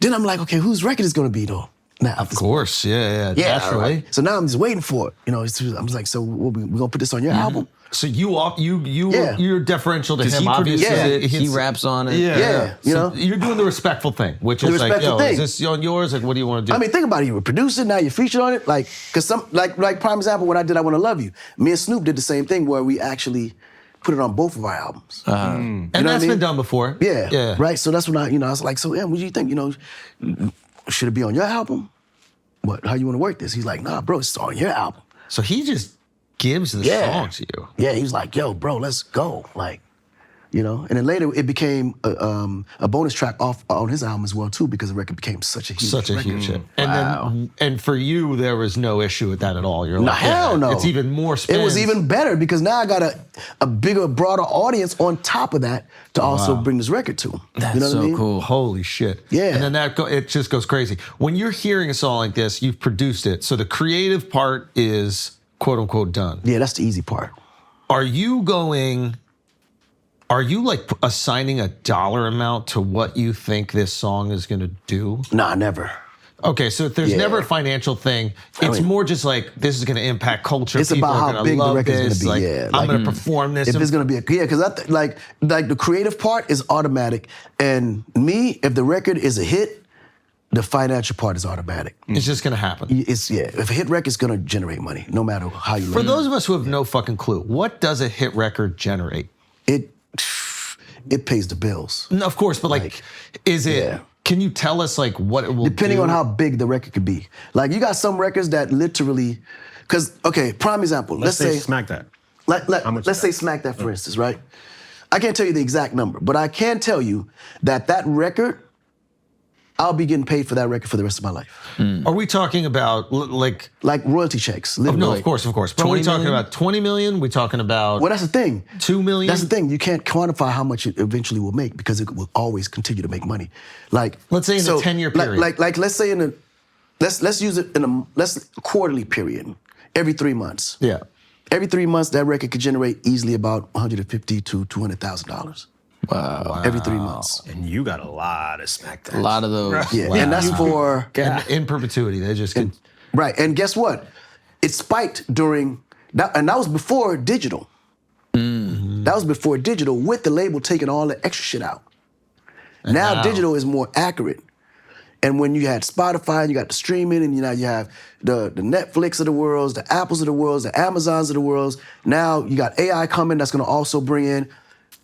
[SPEAKER 1] Then I'm like, okay, whose record is gonna be though? Now,
[SPEAKER 2] Of course, yeah, naturally.
[SPEAKER 1] Right. So now I'm just waiting for it. You know, I'm just like, so we gonna put this on your album?
[SPEAKER 2] So you're deferential to him,
[SPEAKER 5] He produces
[SPEAKER 2] obviously.
[SPEAKER 5] it, he raps on it.
[SPEAKER 1] Yeah, you know?
[SPEAKER 2] You're doing the respectful thing, which is like, yo, is this on yours? Like, what do you want to do?
[SPEAKER 1] I mean, think about it. You were producing, now you're featured on it. Like, cause like prime example, when I did I Wanna Love You, me and Snoop did the same thing where we actually put it on both of our albums.
[SPEAKER 2] And that's been done before.
[SPEAKER 1] Yeah, right. So that's when I was like, so what do you think? You know, should it be on your album? What? How you want to work this? He's like, nah, bro, it's on your album.
[SPEAKER 2] So he just gives the song to you.
[SPEAKER 1] Yeah, he was like, yo, bro, let's go. Like, you know, and then later it became a bonus track off on his album as well too, because the record became such a huge
[SPEAKER 2] hit. And then for you, there was no issue with that at all. You're
[SPEAKER 1] No,
[SPEAKER 2] like,
[SPEAKER 1] hell no.
[SPEAKER 2] It's even more spins.
[SPEAKER 1] It was even better because now I got a bigger, broader audience on top of that to also bring this record to.
[SPEAKER 5] That's
[SPEAKER 1] you know what
[SPEAKER 5] so
[SPEAKER 1] I mean?
[SPEAKER 5] cool.
[SPEAKER 2] Holy shit.
[SPEAKER 1] Yeah.
[SPEAKER 2] And then it just goes crazy. When you're hearing a song like this, you've produced it. So the creative part is quote unquote done.
[SPEAKER 1] Yeah, that's the easy part.
[SPEAKER 2] Are you like assigning a dollar amount to what you think this song is going to do?
[SPEAKER 1] Nah, never.
[SPEAKER 2] Okay, so if there's never a financial thing, it's more just like, this is going to impact culture.
[SPEAKER 1] It's
[SPEAKER 2] People
[SPEAKER 1] about
[SPEAKER 2] are
[SPEAKER 1] how
[SPEAKER 2] gonna
[SPEAKER 1] big the
[SPEAKER 2] love
[SPEAKER 1] record's
[SPEAKER 2] this.
[SPEAKER 1] gonna be.
[SPEAKER 2] Like,
[SPEAKER 1] Yeah,
[SPEAKER 2] I'm going to perform this.
[SPEAKER 1] If it's gonna be because like the creative part is automatic, and me, if the record is a hit, the financial part is automatic.
[SPEAKER 2] It's just going to happen.
[SPEAKER 1] If a hit record's gonna generate money, no matter how you look.
[SPEAKER 2] For those of us who have no fucking clue, what does a hit record generate?
[SPEAKER 1] It pays the bills.
[SPEAKER 2] No, of course, but like is it?
[SPEAKER 1] Yeah.
[SPEAKER 2] Can you tell us like what it will
[SPEAKER 1] Depending
[SPEAKER 2] do?
[SPEAKER 1] on how big the record could be. Like you got some records that literally, prime example. Let's say
[SPEAKER 3] Smack That.
[SPEAKER 1] Let's say Smack That, for instance, right? I can't tell you the exact number, but I can tell you that record, I'll be getting paid for that record for the rest of my life.
[SPEAKER 2] Are we talking about like
[SPEAKER 1] royalty checks.
[SPEAKER 2] no, of course. But are we talking about 20 million? We talking about
[SPEAKER 1] Well, that's the thing.
[SPEAKER 2] 2 million?
[SPEAKER 1] That's the thing. You can't quantify how much it eventually will make because it will always continue to make money. Like
[SPEAKER 2] Let's say in a 10-year period.
[SPEAKER 1] Like let's say let's use it in a quarterly period. Every 3 months.
[SPEAKER 2] Yeah.
[SPEAKER 1] Every 3 months, that record could generate easily about $150,000 to $200,000.
[SPEAKER 5] Wow.
[SPEAKER 1] Every 3 months.
[SPEAKER 3] And you got a lot of Smack That.
[SPEAKER 5] A lot of those.
[SPEAKER 1] Yeah, and that's for
[SPEAKER 2] In perpetuity. They just can.
[SPEAKER 1] right. And guess what? It spiked during that, and that was before digital. That was before digital, with the label taking all the extra shit out. Now digital is more accurate. And when you had Spotify, and you got the streaming, and you have the Netflix of the world, the Apples of the world, the Amazons of the world. Now you got AI coming that's going to also bring in.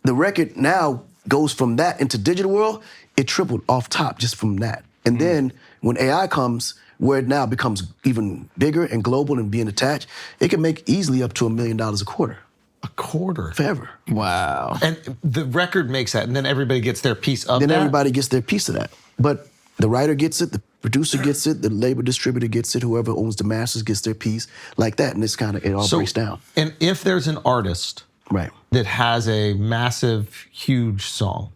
[SPEAKER 1] The record now goes from that into digital world. It tripled off top just from that. And then when AI comes, where it now becomes even bigger and global and being attached, it can make easily up to $1 million a quarter.
[SPEAKER 2] A quarter?
[SPEAKER 1] Forever.
[SPEAKER 5] Wow.
[SPEAKER 2] And the record makes that, and then everybody gets their piece of
[SPEAKER 1] Then
[SPEAKER 2] that?
[SPEAKER 1] everybody gets their piece of that. But the writer gets it, the producer gets it, the label distributor gets it, whoever owns the masters gets their piece, like that. And it's kind of, it all breaks down.
[SPEAKER 2] And if there's an artist
[SPEAKER 1] Right.
[SPEAKER 2] that has a massive, huge song,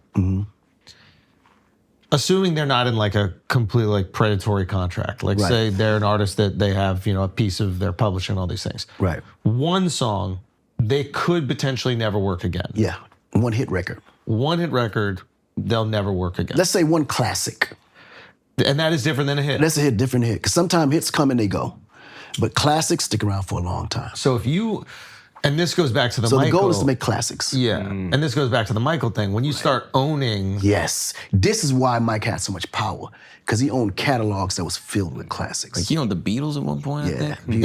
[SPEAKER 2] assuming they're not in like a completely like predatory contract, like say they're an artist that they have, you know, a piece of their publishing, all these things.
[SPEAKER 1] Right.
[SPEAKER 2] One song, they could potentially never work again.
[SPEAKER 1] Yeah, one hit record.
[SPEAKER 2] One hit record, they'll never work again.
[SPEAKER 1] Let's say one classic.
[SPEAKER 2] And that is different than a hit.
[SPEAKER 1] That's a hit, different hit. Because sometimes hits come and they go. But classics stick around for a long time.
[SPEAKER 2] So if you, and this goes back to the
[SPEAKER 1] So
[SPEAKER 2] Michael.
[SPEAKER 1] the goal is to make classics.
[SPEAKER 2] Yeah, and this goes back to the Michael thing. When you start owning.
[SPEAKER 1] Yes. This is why Mike had so much power. Because he owned catalogs that was filled with classics.
[SPEAKER 6] Like he owned the Beatles at one point, I think.
[SPEAKER 1] Beatles,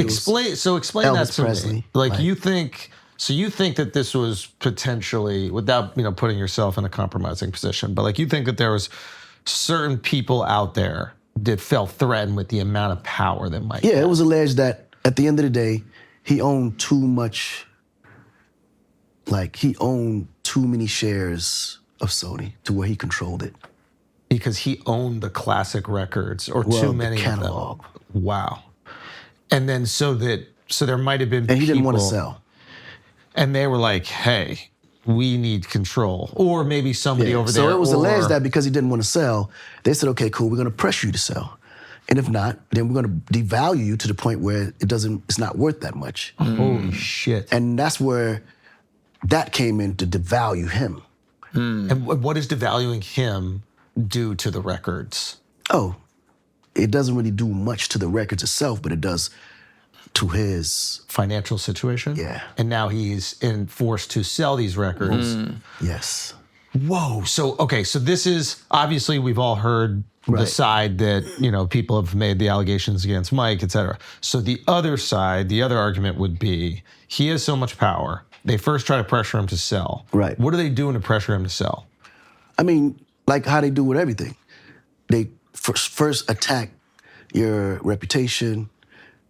[SPEAKER 2] Explain
[SPEAKER 1] Elvis
[SPEAKER 2] that to
[SPEAKER 1] Presley,
[SPEAKER 2] me. Like you think, so you think that this was potentially, without, you know, putting yourself in a compromising position, but like you think that there was certain people out there that felt threatened with the amount of power that Mike had.
[SPEAKER 1] it was alleged that at the end of the day, he owned too much, like he owned too many shares of Sony to where he controlled it.
[SPEAKER 2] Because he owned the classic records or too many
[SPEAKER 1] the catalog.
[SPEAKER 2] of them. Wow. And then so there might have been
[SPEAKER 1] And he didn't want to
[SPEAKER 2] people-
[SPEAKER 1] sell.
[SPEAKER 2] And they were like, hey, we need control. Or maybe somebody over there.
[SPEAKER 1] So it was
[SPEAKER 2] or,
[SPEAKER 1] alleged that because he didn't want to sell, they said, okay, cool, we're going to pressure you to sell. And if not, then we're going to devalue you to the point where it's not worth that much.
[SPEAKER 2] Holy shit.
[SPEAKER 1] And that's where that came in to devalue him.
[SPEAKER 2] And what is devaluing him do to the records?
[SPEAKER 1] Oh, it doesn't really do much to the records itself, but it does to his
[SPEAKER 2] Financial situation?
[SPEAKER 1] Yeah.
[SPEAKER 2] And now he's forced to sell these records.
[SPEAKER 1] yes.
[SPEAKER 2] Whoa. So, okay, so this is, obviously we've all heard the
[SPEAKER 1] Right.
[SPEAKER 2] side that, you know, people have made the allegations against Mike, et cetera. So the other side, the other argument would be, he has so much power. They first try to pressure him to sell.
[SPEAKER 1] Right.
[SPEAKER 2] What are they doing to pressure him to sell?
[SPEAKER 1] I mean, like how they do with everything. They first attack your reputation,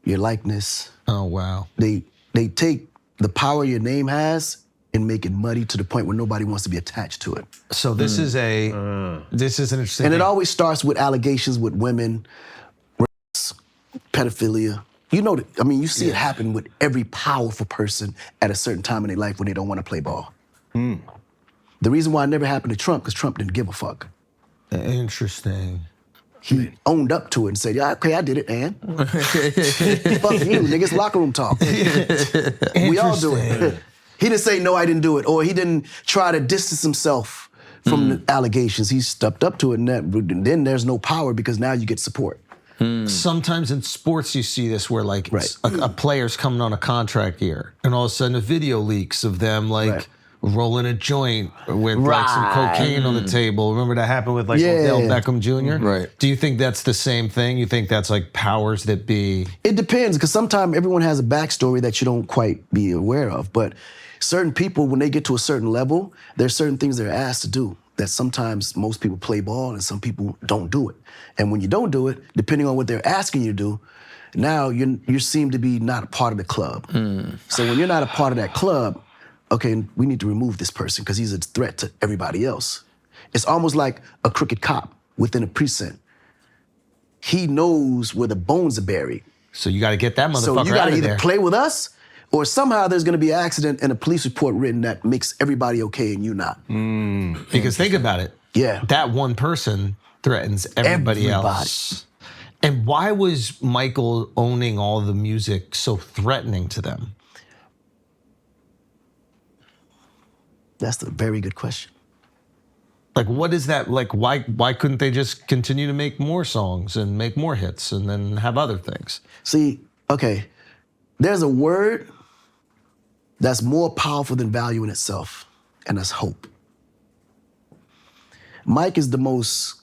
[SPEAKER 1] your likeness.
[SPEAKER 2] Oh, wow.
[SPEAKER 1] They take the power your name has and make it muddy to the point where nobody wants to be attached to it.
[SPEAKER 2] So this is this is an interesting
[SPEAKER 1] And it
[SPEAKER 2] thing.
[SPEAKER 1] always starts with allegations with women, race, pedophilia. You know, you see it happen with every powerful person at a certain time in their life when they don't want to play ball. The reason why it never happened to Trump, because Trump didn't give a fuck.
[SPEAKER 2] Interesting.
[SPEAKER 1] He owned up to it and said, yeah, okay, I did it, and fuck you, niggas, locker room talk. We all do it. He didn't say, no, I didn't do it, or he didn't try to distance himself from the allegations. He stepped up to it, and then there's no power because now you get support.
[SPEAKER 2] Sometimes in sports you see this where like
[SPEAKER 1] Right.
[SPEAKER 2] a player's coming on a contract year and all of a sudden a video leaks of them like
[SPEAKER 1] Right.
[SPEAKER 2] rolling a joint with like some cocaine on the table. Remember that happened with like Odell Beckham Jr.?
[SPEAKER 6] Right.
[SPEAKER 2] Do you think that's the same thing? You think that's like powers that be?
[SPEAKER 1] It depends, because sometimes everyone has a backstory that you don't quite be aware of. But certain people, when they get to a certain level, there's certain things they're asked to do that sometimes most people play ball and some people don't do it. And when you don't do it, depending on what they're asking you to do, now you seem to be not a part of the club. So when you're not a part of that club, okay, we need to remove this person because he's a threat to everybody else. It's almost like a crooked cop within a precinct. He knows where the bones are buried.
[SPEAKER 2] So you got to get that motherfucker
[SPEAKER 1] So you
[SPEAKER 2] out
[SPEAKER 1] gotta
[SPEAKER 2] of
[SPEAKER 1] either
[SPEAKER 2] there.
[SPEAKER 1] play with us, or somehow there's gonna be an accident and a police report written that makes everybody okay and you not.
[SPEAKER 2] Because think about it.
[SPEAKER 1] Yeah.
[SPEAKER 2] That one person threatens everybody else. And why was Michael owning all the music so threatening to them?
[SPEAKER 1] That's a very good question.
[SPEAKER 2] Like, what is that? Like, why couldn't they just continue to make more songs and make more hits and then have other things?
[SPEAKER 1] See, okay, there's a word that's more powerful than value in itself, and that's hope. Mike is the most,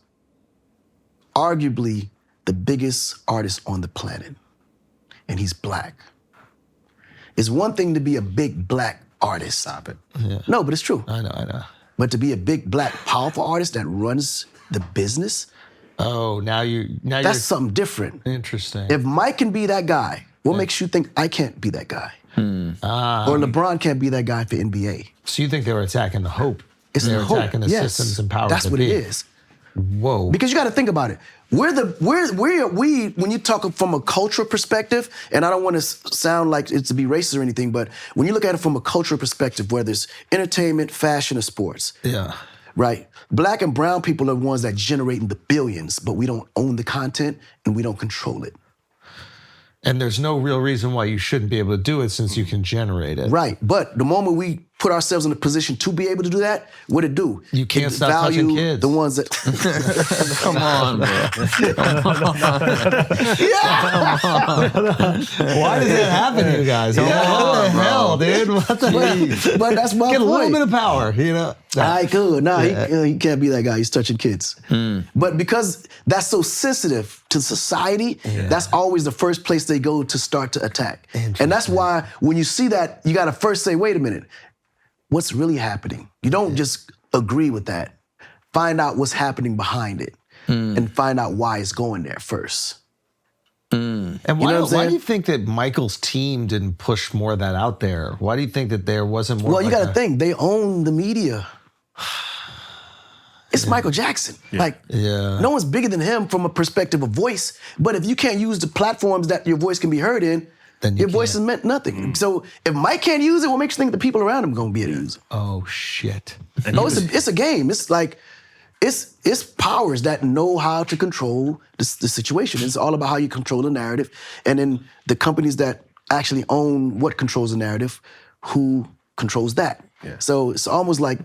[SPEAKER 1] arguably, the biggest artist on the planet, and he's black. It's one thing to be a big black artist.
[SPEAKER 6] Stop it.
[SPEAKER 1] No, but it's true.
[SPEAKER 2] I know.
[SPEAKER 1] But to be a big black powerful artist that runs the business,
[SPEAKER 2] Oh, now you're
[SPEAKER 1] that's something different.
[SPEAKER 2] interesting.
[SPEAKER 1] If Mike can be that guy, what makes you think I can't be that guy? Or LeBron can't be that guy for NBA?
[SPEAKER 2] So you think they were attacking the hope?
[SPEAKER 1] It's
[SPEAKER 2] They're
[SPEAKER 1] the hope.
[SPEAKER 2] attacking the
[SPEAKER 1] Yes.
[SPEAKER 2] systems and powers
[SPEAKER 1] That's
[SPEAKER 2] that
[SPEAKER 1] what
[SPEAKER 2] be.
[SPEAKER 1] it is.
[SPEAKER 2] Whoa.
[SPEAKER 1] Because you got to think about it. We when you talk from a cultural perspective, and I don't want to sound like it's to be racist or anything, but when you look at it from a cultural perspective, whether it's entertainment, fashion, or sports,
[SPEAKER 2] Yeah.
[SPEAKER 1] right? Black and brown people are the ones that generating the billions, but we don't own the content and we don't control it.
[SPEAKER 2] And there's no real reason why you shouldn't be able to do it since you can generate it.
[SPEAKER 1] Right, but the moment we put ourselves in a position to be able to do that, what it do?
[SPEAKER 2] You can't stop touching kids.
[SPEAKER 1] The ones that
[SPEAKER 6] Come on, bro.
[SPEAKER 2] Why does that happen to you guys? What the hell, dude? What the
[SPEAKER 1] but that's my
[SPEAKER 2] Get
[SPEAKER 1] point.
[SPEAKER 2] a little bit of power, you know?
[SPEAKER 1] I could. Nah, he can't be that guy. He's touching kids. But because that's so sensitive to society, that's always the first place they go to start to attack. And that's why when you see that, you got to first say, wait a minute, what's really happening? You don't just agree with that. Find out what's happening behind it and find out why it's going there first.
[SPEAKER 2] And why do you think that Michael's team didn't push more of that out there? Why do you think that there wasn't more?
[SPEAKER 1] Well, you got to think, they own the media. It's Michael Jackson. No one's bigger than him from a perspective of voice. But if you can't use the platforms that your voice can be heard in, then your voice has meant nothing. So if Mike can't use it, what makes you think the people around him are going to be able to use it?
[SPEAKER 2] Oh, shit.
[SPEAKER 1] It's a game. It's like, it's powers that know how to control the situation. It's all about how you control the narrative. And then the companies that actually own what controls the narrative, who controls that. Yeah. So it's almost like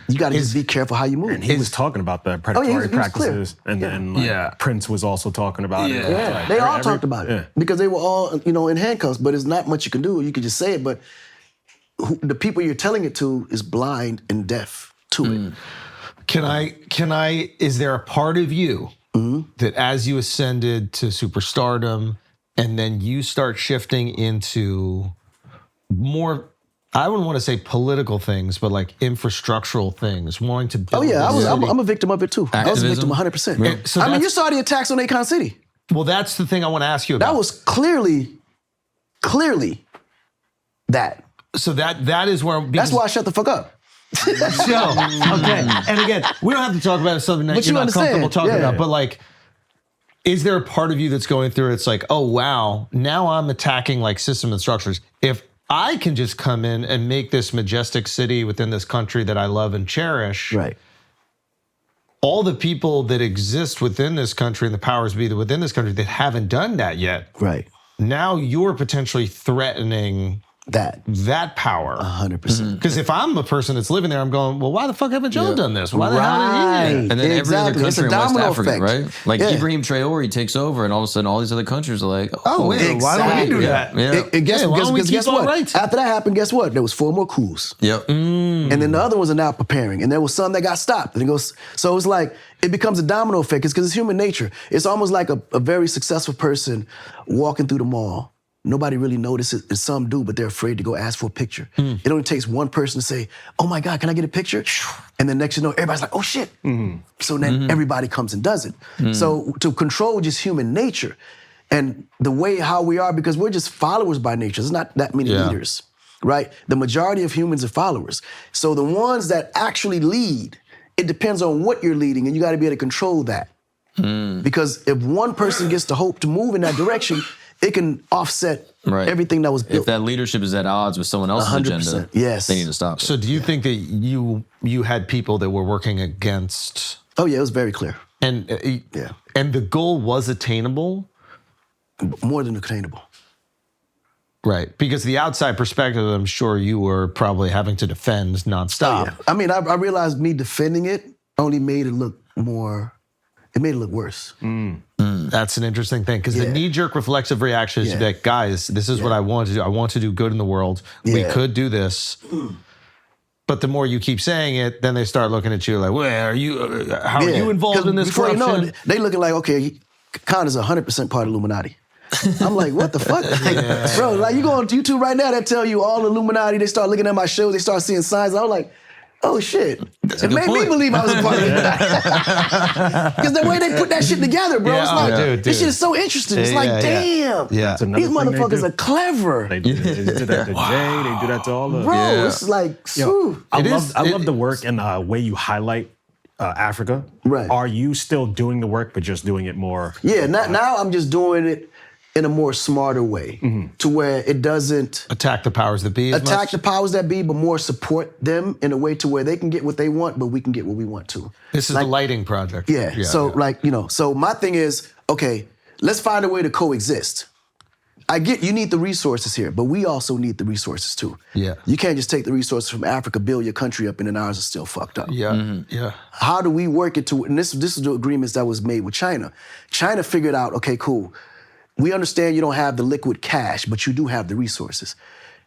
[SPEAKER 1] you got to just be careful how you move.
[SPEAKER 3] And he was talking about the predatory practices. And then Prince was also talking about it.
[SPEAKER 1] Yeah, they all talked about it because they were all, in handcuffs, but it's not much you can do. You can just say it, but the people you're telling it to is blind and deaf to it.
[SPEAKER 2] Is there a part of you that as you ascended to superstardom and then you start shifting into more, I wouldn't want to say political things, but like infrastructural things, wanting to build
[SPEAKER 1] I'm a victim of it too.
[SPEAKER 6] Activism?
[SPEAKER 1] I was a victim 100%.
[SPEAKER 2] Right. So
[SPEAKER 1] you saw the attacks on Akon City.
[SPEAKER 2] Well, that's the thing I want to ask you about.
[SPEAKER 1] That was clearly that.
[SPEAKER 2] So that is where...
[SPEAKER 1] That's why I shut the fuck up.
[SPEAKER 2] Okay. And again, we don't have to talk about something that you're not comfortable talking about, but like, is there a part of you that's going through it's like, oh, wow, now I'm attacking like system and structures. If I can just come in and make this majestic city within this country that I love and cherish,
[SPEAKER 1] right?
[SPEAKER 2] All the people that exist within this country and the powers be within this country that haven't done that yet,
[SPEAKER 1] right?
[SPEAKER 2] Now you're potentially threatening that power
[SPEAKER 1] 100%.
[SPEAKER 2] Because if I'm a person that's living there, I'm going, well, why the fuck haven't y'all done this? Why the hell did he?
[SPEAKER 6] And then every other country in West Africa,
[SPEAKER 1] effect.
[SPEAKER 6] right? Like Ibrahim Traore takes over, and all of a sudden, all these other countries are like,
[SPEAKER 2] why don't we do that?
[SPEAKER 1] Guess what? After that happened, guess what? There was 4 more coups.
[SPEAKER 6] Yep.
[SPEAKER 1] And then the other ones are now preparing, and there was some that got stopped. And it goes, so it's like it becomes a domino effect. It's because it's human nature. It's almost like a very successful person walking through the mall. Nobody really notices, and some do, but they're afraid to go ask for a picture. It only takes one person to say, oh my God, can I get a picture? And then next you know, everybody's like, oh shit. So then everybody comes and does it. So to control just human nature and the way how we are, because we're just followers by nature. There's not that many leaders, right? The majority of humans are followers. So the ones that actually lead, it depends on what you're leading, and you gotta be able to control that. Because if one person gets the hope to move in that direction, it can offset everything that was built.
[SPEAKER 6] If that leadership is at odds with someone else's agenda, they need to stop it.
[SPEAKER 2] So do you think that you had people that were working against?
[SPEAKER 1] Oh yeah, it was very clear.
[SPEAKER 2] And and the goal was attainable?
[SPEAKER 1] More than attainable.
[SPEAKER 2] Right, because the outside perspective, I'm sure you were probably having to defend nonstop.
[SPEAKER 1] Oh, yeah. I mean, I realized me defending it only made it look more, it made it look worse.
[SPEAKER 2] That's an interesting thing, because the knee-jerk reflexive reaction is to be like, guys, this is what I want to do. I want to do good in the world. We could do this. But the more you keep saying it, then they start looking at you like, well, are you, how are you involved in this
[SPEAKER 1] before
[SPEAKER 2] corruption?
[SPEAKER 1] you know it, they looking like, okay, Khan is 100% part of Illuminati. I'm like, what the fuck? Like, bro, like you go on YouTube right now, they tell you all the Illuminati, they start looking at my show, they start seeing signs, and I was like, oh shit. It made me believe I was a part of it. Because the way they put that shit together, bro, it's like, this shit is so interesting. It's like, damn, these motherfuckers are clever.
[SPEAKER 3] They do that to Jay, they do that to all the...
[SPEAKER 1] Bro, it's like,
[SPEAKER 3] I love the work and the way you highlight Africa.
[SPEAKER 1] Right.
[SPEAKER 3] Are you still doing the work, but just doing it more?
[SPEAKER 1] Yeah, now I'm just doing it in a more smarter way to where it doesn't
[SPEAKER 2] attack the powers that be.
[SPEAKER 1] Attack the powers that be, but more support them in a way to where they can get what they want, but we can get what we want too.
[SPEAKER 2] This is the lighting project.
[SPEAKER 1] Yeah. So like, you know, so my thing is, okay, let's find a way to coexist. I get you need the resources here, but we also need the resources too.
[SPEAKER 2] Yeah.
[SPEAKER 1] You can't just take the resources from Africa, build your country up, and then ours is still fucked up.
[SPEAKER 2] Yeah. Yeah.
[SPEAKER 1] How do we work it to, and this is the agreements that was made with China. China figured out, okay, cool. We understand you don't have the liquid cash, but you do have the resources.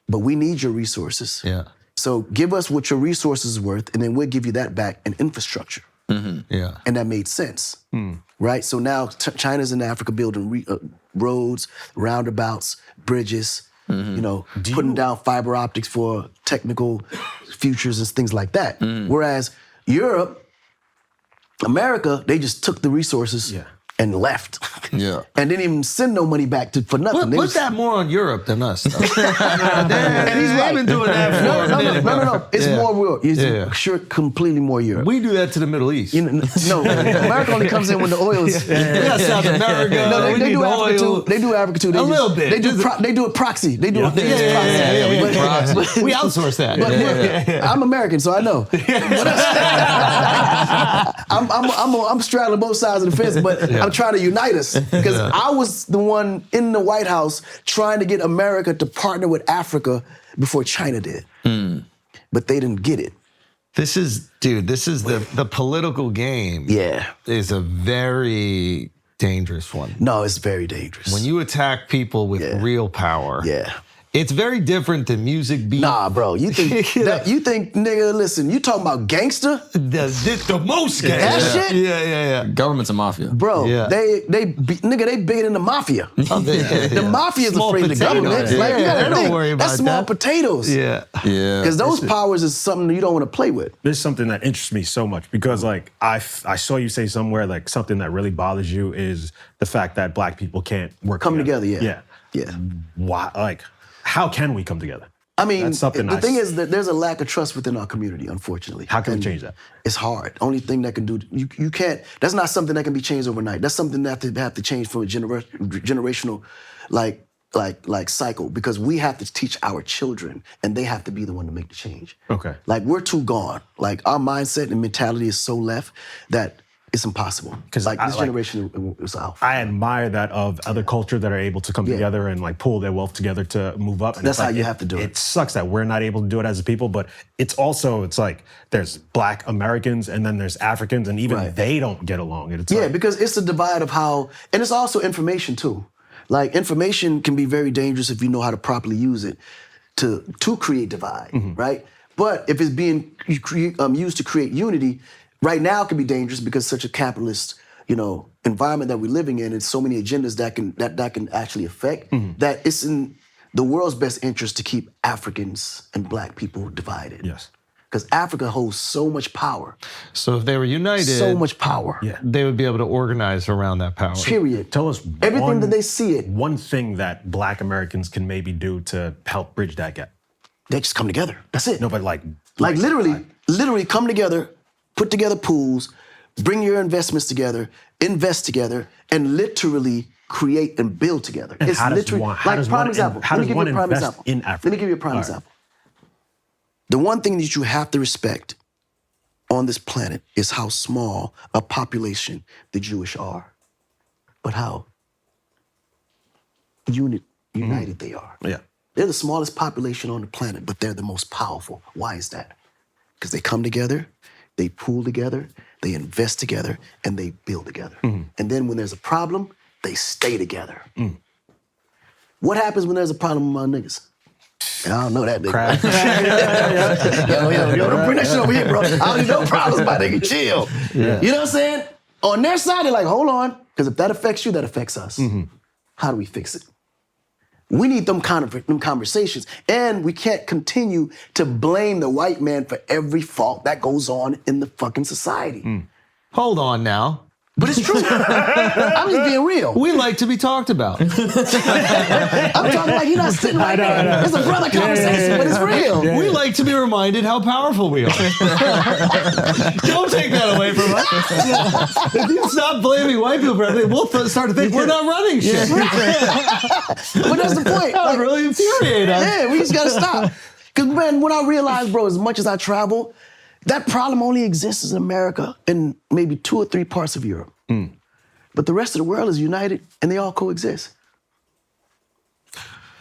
[SPEAKER 1] But we need your resources.
[SPEAKER 2] Yeah.
[SPEAKER 1] So give us what your resources are worth, and then we'll give you that back in infrastructure.
[SPEAKER 2] Yeah.
[SPEAKER 1] And that made sense, right? So now China's in Africa building roads, roundabouts, bridges, you know, putting down fiber optics for technical futures and things like that. Whereas Europe, America, they just took the resources and left.
[SPEAKER 6] Yeah.
[SPEAKER 1] And didn't even send no money back for nothing.
[SPEAKER 2] Put that more on Europe than us, though.
[SPEAKER 1] And he's right.
[SPEAKER 2] I've been doing that for a minute.
[SPEAKER 1] No. It's more Europe. It's sure completely more Europe.
[SPEAKER 2] We do that to the Middle East.
[SPEAKER 1] You know, no, America only comes in when the oil is.
[SPEAKER 2] We got South America.
[SPEAKER 1] No, they do Africa too. They do Africa too.
[SPEAKER 2] A little bit.
[SPEAKER 1] They do it proxy. They do it proxy.
[SPEAKER 2] We outsource that.
[SPEAKER 1] But I'm American, so I know. I'm straddling both sides of the fence, but I'm trying to unite us because I was the one in the White House trying to get America to partner with Africa before China did. But they didn't get it.
[SPEAKER 2] This is the political game.
[SPEAKER 1] Yeah.
[SPEAKER 2] Is a very dangerous one.
[SPEAKER 1] No, it's very dangerous.
[SPEAKER 2] When you attack people with real power.
[SPEAKER 1] Yeah.
[SPEAKER 2] It's very different than music beat.
[SPEAKER 1] Nah, bro. You think, nigga, listen, you talking about gangster?
[SPEAKER 2] The most gangster.
[SPEAKER 1] That shit?
[SPEAKER 2] Yeah.
[SPEAKER 6] Government's a mafia.
[SPEAKER 1] Bro, they bigger than the mafia. The mafia is
[SPEAKER 2] Small
[SPEAKER 1] afraid of the
[SPEAKER 2] potatoes.
[SPEAKER 1] government.
[SPEAKER 2] Yeah,
[SPEAKER 1] Like, you gotta
[SPEAKER 2] don't
[SPEAKER 1] think,
[SPEAKER 2] worry about
[SPEAKER 1] that's small
[SPEAKER 2] that.
[SPEAKER 1] potatoes.
[SPEAKER 2] Yeah.
[SPEAKER 6] Yeah.
[SPEAKER 1] Because those powers is something you don't want to play with.
[SPEAKER 3] There's something that interests me so much because, like, I saw you say somewhere, like, something that really bothers you is the fact that Black people can't work
[SPEAKER 1] Come
[SPEAKER 3] together.
[SPEAKER 1] together, yeah.
[SPEAKER 3] Why? Like, how can we come together?
[SPEAKER 1] I mean,
[SPEAKER 3] That's something
[SPEAKER 1] the thing is that there's a lack of trust within our community, unfortunately.
[SPEAKER 3] How can we
[SPEAKER 1] And
[SPEAKER 3] change that?
[SPEAKER 1] It's hard. Only thing that can do, you can't, that's not something that can be changed overnight. That's something that have to change from a generational, like cycle, because we have to teach our children and they have to be the one to make the change.
[SPEAKER 3] Okay.
[SPEAKER 1] Like, we're too gone. Like, our mindset and mentality is so left that it's impossible. Because like this generation is out.
[SPEAKER 3] I admire that of other culture that are able to come together and like pull their wealth together to move up. And
[SPEAKER 1] That's how you have to do it.
[SPEAKER 3] It sucks that we're not able to do it as a people, but it's like there's Black Americans and then there's Africans, and even they don't get along. And it's
[SPEAKER 1] because it's the divide of how, and it's also information too. Like, information can be very dangerous if you know how to properly use it to create divide, right? But if it's being used to create unity, right now it can be dangerous because such a capitalist, environment that we're living in, and so many agendas that can actually affect, that it's in the world's best interest to keep Africans and Black people divided.
[SPEAKER 3] Yes.
[SPEAKER 1] Because Africa holds so much power.
[SPEAKER 2] So if they were united,
[SPEAKER 1] So much power.
[SPEAKER 2] they would be able to organize around that power.
[SPEAKER 1] Period.
[SPEAKER 3] Tell us
[SPEAKER 1] everything that they see it.
[SPEAKER 3] One thing that Black Americans can maybe do to help bridge that gap.
[SPEAKER 1] They just come together. That's it.
[SPEAKER 3] No, but like
[SPEAKER 1] literally come together, put together pools, bring your investments together, invest together, and literally create and build together.
[SPEAKER 3] And
[SPEAKER 1] It's
[SPEAKER 3] how does
[SPEAKER 1] literally
[SPEAKER 3] one- how
[SPEAKER 1] like
[SPEAKER 3] does
[SPEAKER 1] prime
[SPEAKER 3] one-
[SPEAKER 1] example.
[SPEAKER 3] how
[SPEAKER 1] Let me
[SPEAKER 3] does
[SPEAKER 1] give
[SPEAKER 3] one
[SPEAKER 1] you a prime
[SPEAKER 3] invest
[SPEAKER 1] example.
[SPEAKER 3] in Africa?
[SPEAKER 1] Let me give you a prime
[SPEAKER 3] All right.
[SPEAKER 1] example. The one thing that you have to respect on this planet is how small a population the Jewish are, but how united they are.
[SPEAKER 3] Yeah.
[SPEAKER 1] They're the smallest population on the planet, but they're the most powerful. Why is that? Because they come together, they pool together, they invest together, and they build together. And then when there's a problem, they stay together. What happens when there's a problem with my niggas? And I don't know that nigga. Yo, don't bring that shit over here, bro. I don't need no problems, my nigga. Chill.
[SPEAKER 2] Yeah.
[SPEAKER 1] You know what I'm saying? On their side, they're like, hold on. Because if that affects you, that affects us. How do we fix it? We need them conversations. And we can't continue to blame the white man for every fault that goes on in the fucking society.
[SPEAKER 2] Hold on now.
[SPEAKER 1] But it's true. I'm just being real.
[SPEAKER 2] We like to be talked about.
[SPEAKER 1] I'm talking like you're not sitting right there. It's a brother conversation, but it's real.
[SPEAKER 2] We like to be reminded how powerful we are. Don't take that away from us. If you stop blaming white people for everything, we'll start to think we're not running shit.
[SPEAKER 1] But that's the point.
[SPEAKER 2] That really infuriates us.
[SPEAKER 1] Yeah, we just gotta stop. Because, man, when I realized, bro, as much as I travel, that problem only exists in America and maybe 2 or 3 parts of Europe. But the rest of the world is united and they all coexist.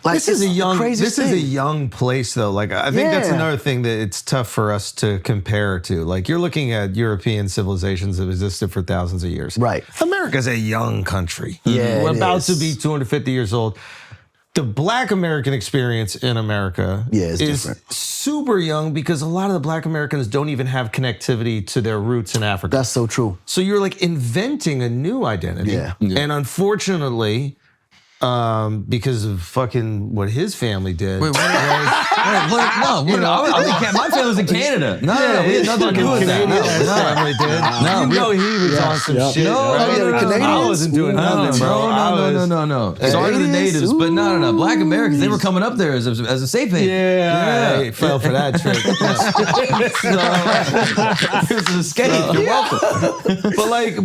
[SPEAKER 1] Like,
[SPEAKER 2] This is a young
[SPEAKER 1] thing.
[SPEAKER 2] place though. Like I think that's another thing that it's tough for us to compare to. Like you're looking at European civilizations that have existed for thousands of years.
[SPEAKER 1] Right.
[SPEAKER 2] America's a young country.
[SPEAKER 1] Yeah,
[SPEAKER 2] We're
[SPEAKER 1] it
[SPEAKER 2] about
[SPEAKER 1] is.
[SPEAKER 2] to be 250 years old. The Black American experience in America
[SPEAKER 1] is
[SPEAKER 2] is
[SPEAKER 1] different.
[SPEAKER 2] super young because a lot of the Black Americans don't even have connectivity to their roots in Africa.
[SPEAKER 1] That's so true.
[SPEAKER 2] So you're like inventing a new identity.
[SPEAKER 1] Yeah.
[SPEAKER 2] And unfortunately, because of fucking what his family did.
[SPEAKER 6] Wait, my family's in Canada. No, we had nothing to do with that.
[SPEAKER 2] His family did. He was on some shit.
[SPEAKER 6] No,
[SPEAKER 2] I wasn't doing nothing, bro.
[SPEAKER 6] No. Sorry to the natives, but no. Black Americans, they were coming up there as a safe haven.
[SPEAKER 2] Yeah. I fell for that trick.
[SPEAKER 6] This is escape. You're welcome.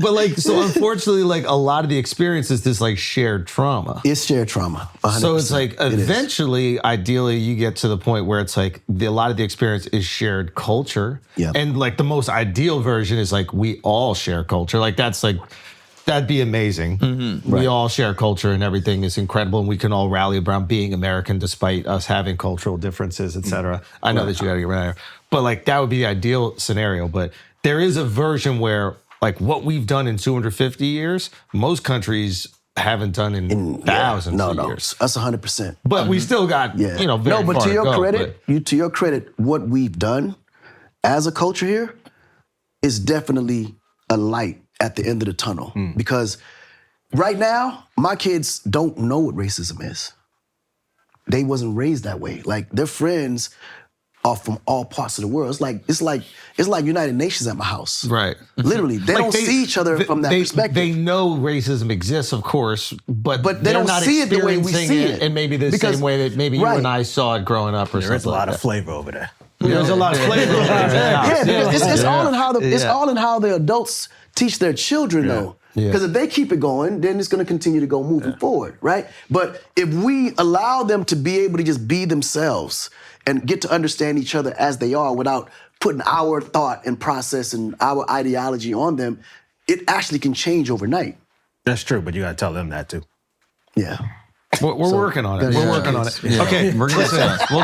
[SPEAKER 2] But so unfortunately, like a lot of the experience is this like shared trauma.
[SPEAKER 1] It's shared trauma. 100%.
[SPEAKER 2] So it's like
[SPEAKER 1] It is.
[SPEAKER 2] eventually, ideally, you get to the point where it's like a lot of the experience is shared culture.
[SPEAKER 1] Yep.
[SPEAKER 2] And like the most ideal version is like we all share culture. Like that'd be amazing.
[SPEAKER 1] Mm-hmm.
[SPEAKER 2] We all share culture and everything is incredible and we can all rally around being American despite us having cultural differences, et cetera. I know that you gotta get rid of it. But like that would be the ideal scenario. But there is a version where like what we've done in 250 years, most countries haven't done in thousands of years.
[SPEAKER 1] That's 100%.
[SPEAKER 2] But we still got, very
[SPEAKER 1] but
[SPEAKER 2] far
[SPEAKER 1] to your
[SPEAKER 2] go,
[SPEAKER 1] credit, to your credit, what we've done as a culture here is definitely a light at the end of the tunnel. Because right now, my kids don't know what racism is. They wasn't raised that way. Like their friends are from all parts of the world. It's like United Nations at my house.
[SPEAKER 2] Right.
[SPEAKER 1] Literally, they don't see each other from that perspective.
[SPEAKER 2] They know racism exists, of course, but
[SPEAKER 1] they don't
[SPEAKER 2] not
[SPEAKER 1] see it the way we
[SPEAKER 2] experiencing
[SPEAKER 1] see it.
[SPEAKER 2] and maybe the same way that maybe you and I saw it growing up or something.
[SPEAKER 3] There's a lot of flavor over there.
[SPEAKER 2] There's a lot of flavor.
[SPEAKER 1] It's all in how the adults teach their children though. Because if they keep it going, then it's going to continue to go moving forward, right? But if we allow them to be able to just be themselves and get to understand each other as they are without putting our thought and process and our ideology on them, it actually can change overnight.
[SPEAKER 3] That's true, but you got to tell them that too.
[SPEAKER 1] Yeah.
[SPEAKER 2] We're working on it. We're working on it.
[SPEAKER 6] Yeah.
[SPEAKER 2] Okay,
[SPEAKER 6] We'll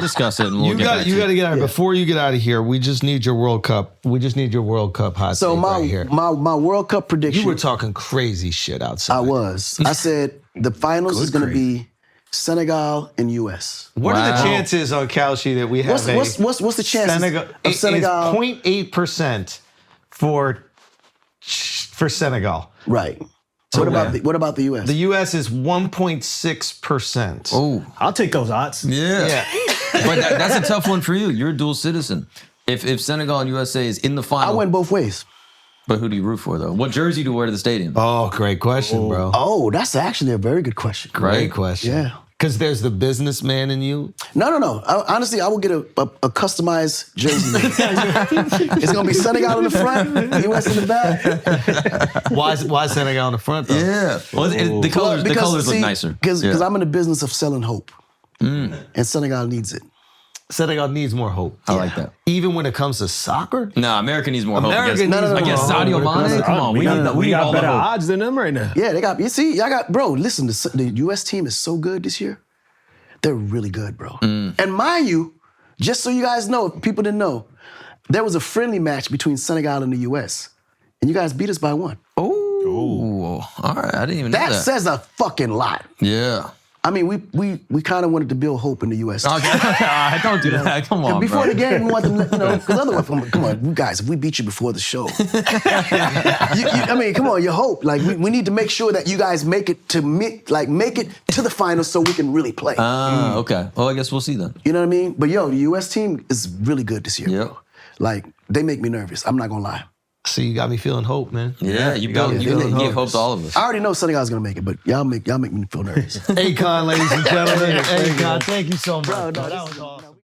[SPEAKER 6] discuss it and we'll
[SPEAKER 2] you
[SPEAKER 6] get
[SPEAKER 2] got
[SPEAKER 6] back
[SPEAKER 2] to
[SPEAKER 6] to
[SPEAKER 2] get out of here. Before you get out of here, we just need your World Cup. We just need your World Cup hot
[SPEAKER 1] So
[SPEAKER 2] take
[SPEAKER 1] my
[SPEAKER 2] right here.
[SPEAKER 1] my World Cup prediction.
[SPEAKER 2] You were talking crazy shit outside.
[SPEAKER 1] I was. I said the finals is going to be Senegal and U.S.
[SPEAKER 2] What are the chances on Kalshi that we have
[SPEAKER 1] What's the chances
[SPEAKER 2] Senegal?
[SPEAKER 1] of Senegal?
[SPEAKER 2] 0.8% for Senegal.
[SPEAKER 1] Right. So what about the U.S.?
[SPEAKER 2] The U.S. is 1.6%.
[SPEAKER 6] Oh,
[SPEAKER 3] I'll take those odds.
[SPEAKER 6] yeah. But that's a tough one for you. You're a dual citizen. If Senegal and USA is in the final,
[SPEAKER 1] I went both ways.
[SPEAKER 6] But who do you root for though? What jersey do you wear to the stadium?
[SPEAKER 2] Oh, great question, bro.
[SPEAKER 1] Oh, that's actually a very good question.
[SPEAKER 2] Great question.
[SPEAKER 1] Yeah.
[SPEAKER 2] Because there's the businessman in you.
[SPEAKER 1] No. Honestly, I will get a customized jersey. It's gonna be Senegal in the front, U.S. in the back.
[SPEAKER 2] Why Senegal in the front though?
[SPEAKER 6] Yeah. Well, the colors look nicer.
[SPEAKER 1] Because I'm in the business of selling hope, and Senegal needs it.
[SPEAKER 2] Senegal needs more hope.
[SPEAKER 6] I like that.
[SPEAKER 2] Even when it comes to soccer?
[SPEAKER 6] No, America needs more hope.
[SPEAKER 2] America needs more
[SPEAKER 6] Against
[SPEAKER 2] hope.
[SPEAKER 6] Sadio Mane? Come on, we
[SPEAKER 3] got
[SPEAKER 6] all
[SPEAKER 3] better
[SPEAKER 6] the hope.
[SPEAKER 3] odds than them right now.
[SPEAKER 1] Yeah, listen, the U.S. team is so good this year. They're really good, bro. And mind you, just so you guys know, if people didn't know, there was a friendly match between Senegal and the U.S. And you guys beat us by 1.
[SPEAKER 6] Oh, all right. I didn't even know
[SPEAKER 1] That
[SPEAKER 6] that.
[SPEAKER 1] says a fucking lot.
[SPEAKER 6] Yeah.
[SPEAKER 1] I mean, we kind of wanted to build hope in the U.S.
[SPEAKER 6] Okay. Don't do that. Come on,
[SPEAKER 1] Before
[SPEAKER 6] bro.
[SPEAKER 1] the game, we wanted to, because otherwise, come on, you guys, if we beat you before the show, I mean, come on, your hope. Like, we need to make sure that you guys make it to the finals so we can really play.
[SPEAKER 6] Okay. Well, I guess we'll see then.
[SPEAKER 1] You know what I mean? But the U.S. team is really good this year.
[SPEAKER 6] Yep.
[SPEAKER 1] Bro. Like, they make me nervous. I'm not gonna lie.
[SPEAKER 2] See, you got me feeling hope, man.
[SPEAKER 6] Yeah, you give hope to all of us.
[SPEAKER 1] I already know Senegal's gonna make it, but y'all make me feel nervous.
[SPEAKER 2] Akon, ladies and gentlemen. Akon, thank you so much. Bro, that was awesome.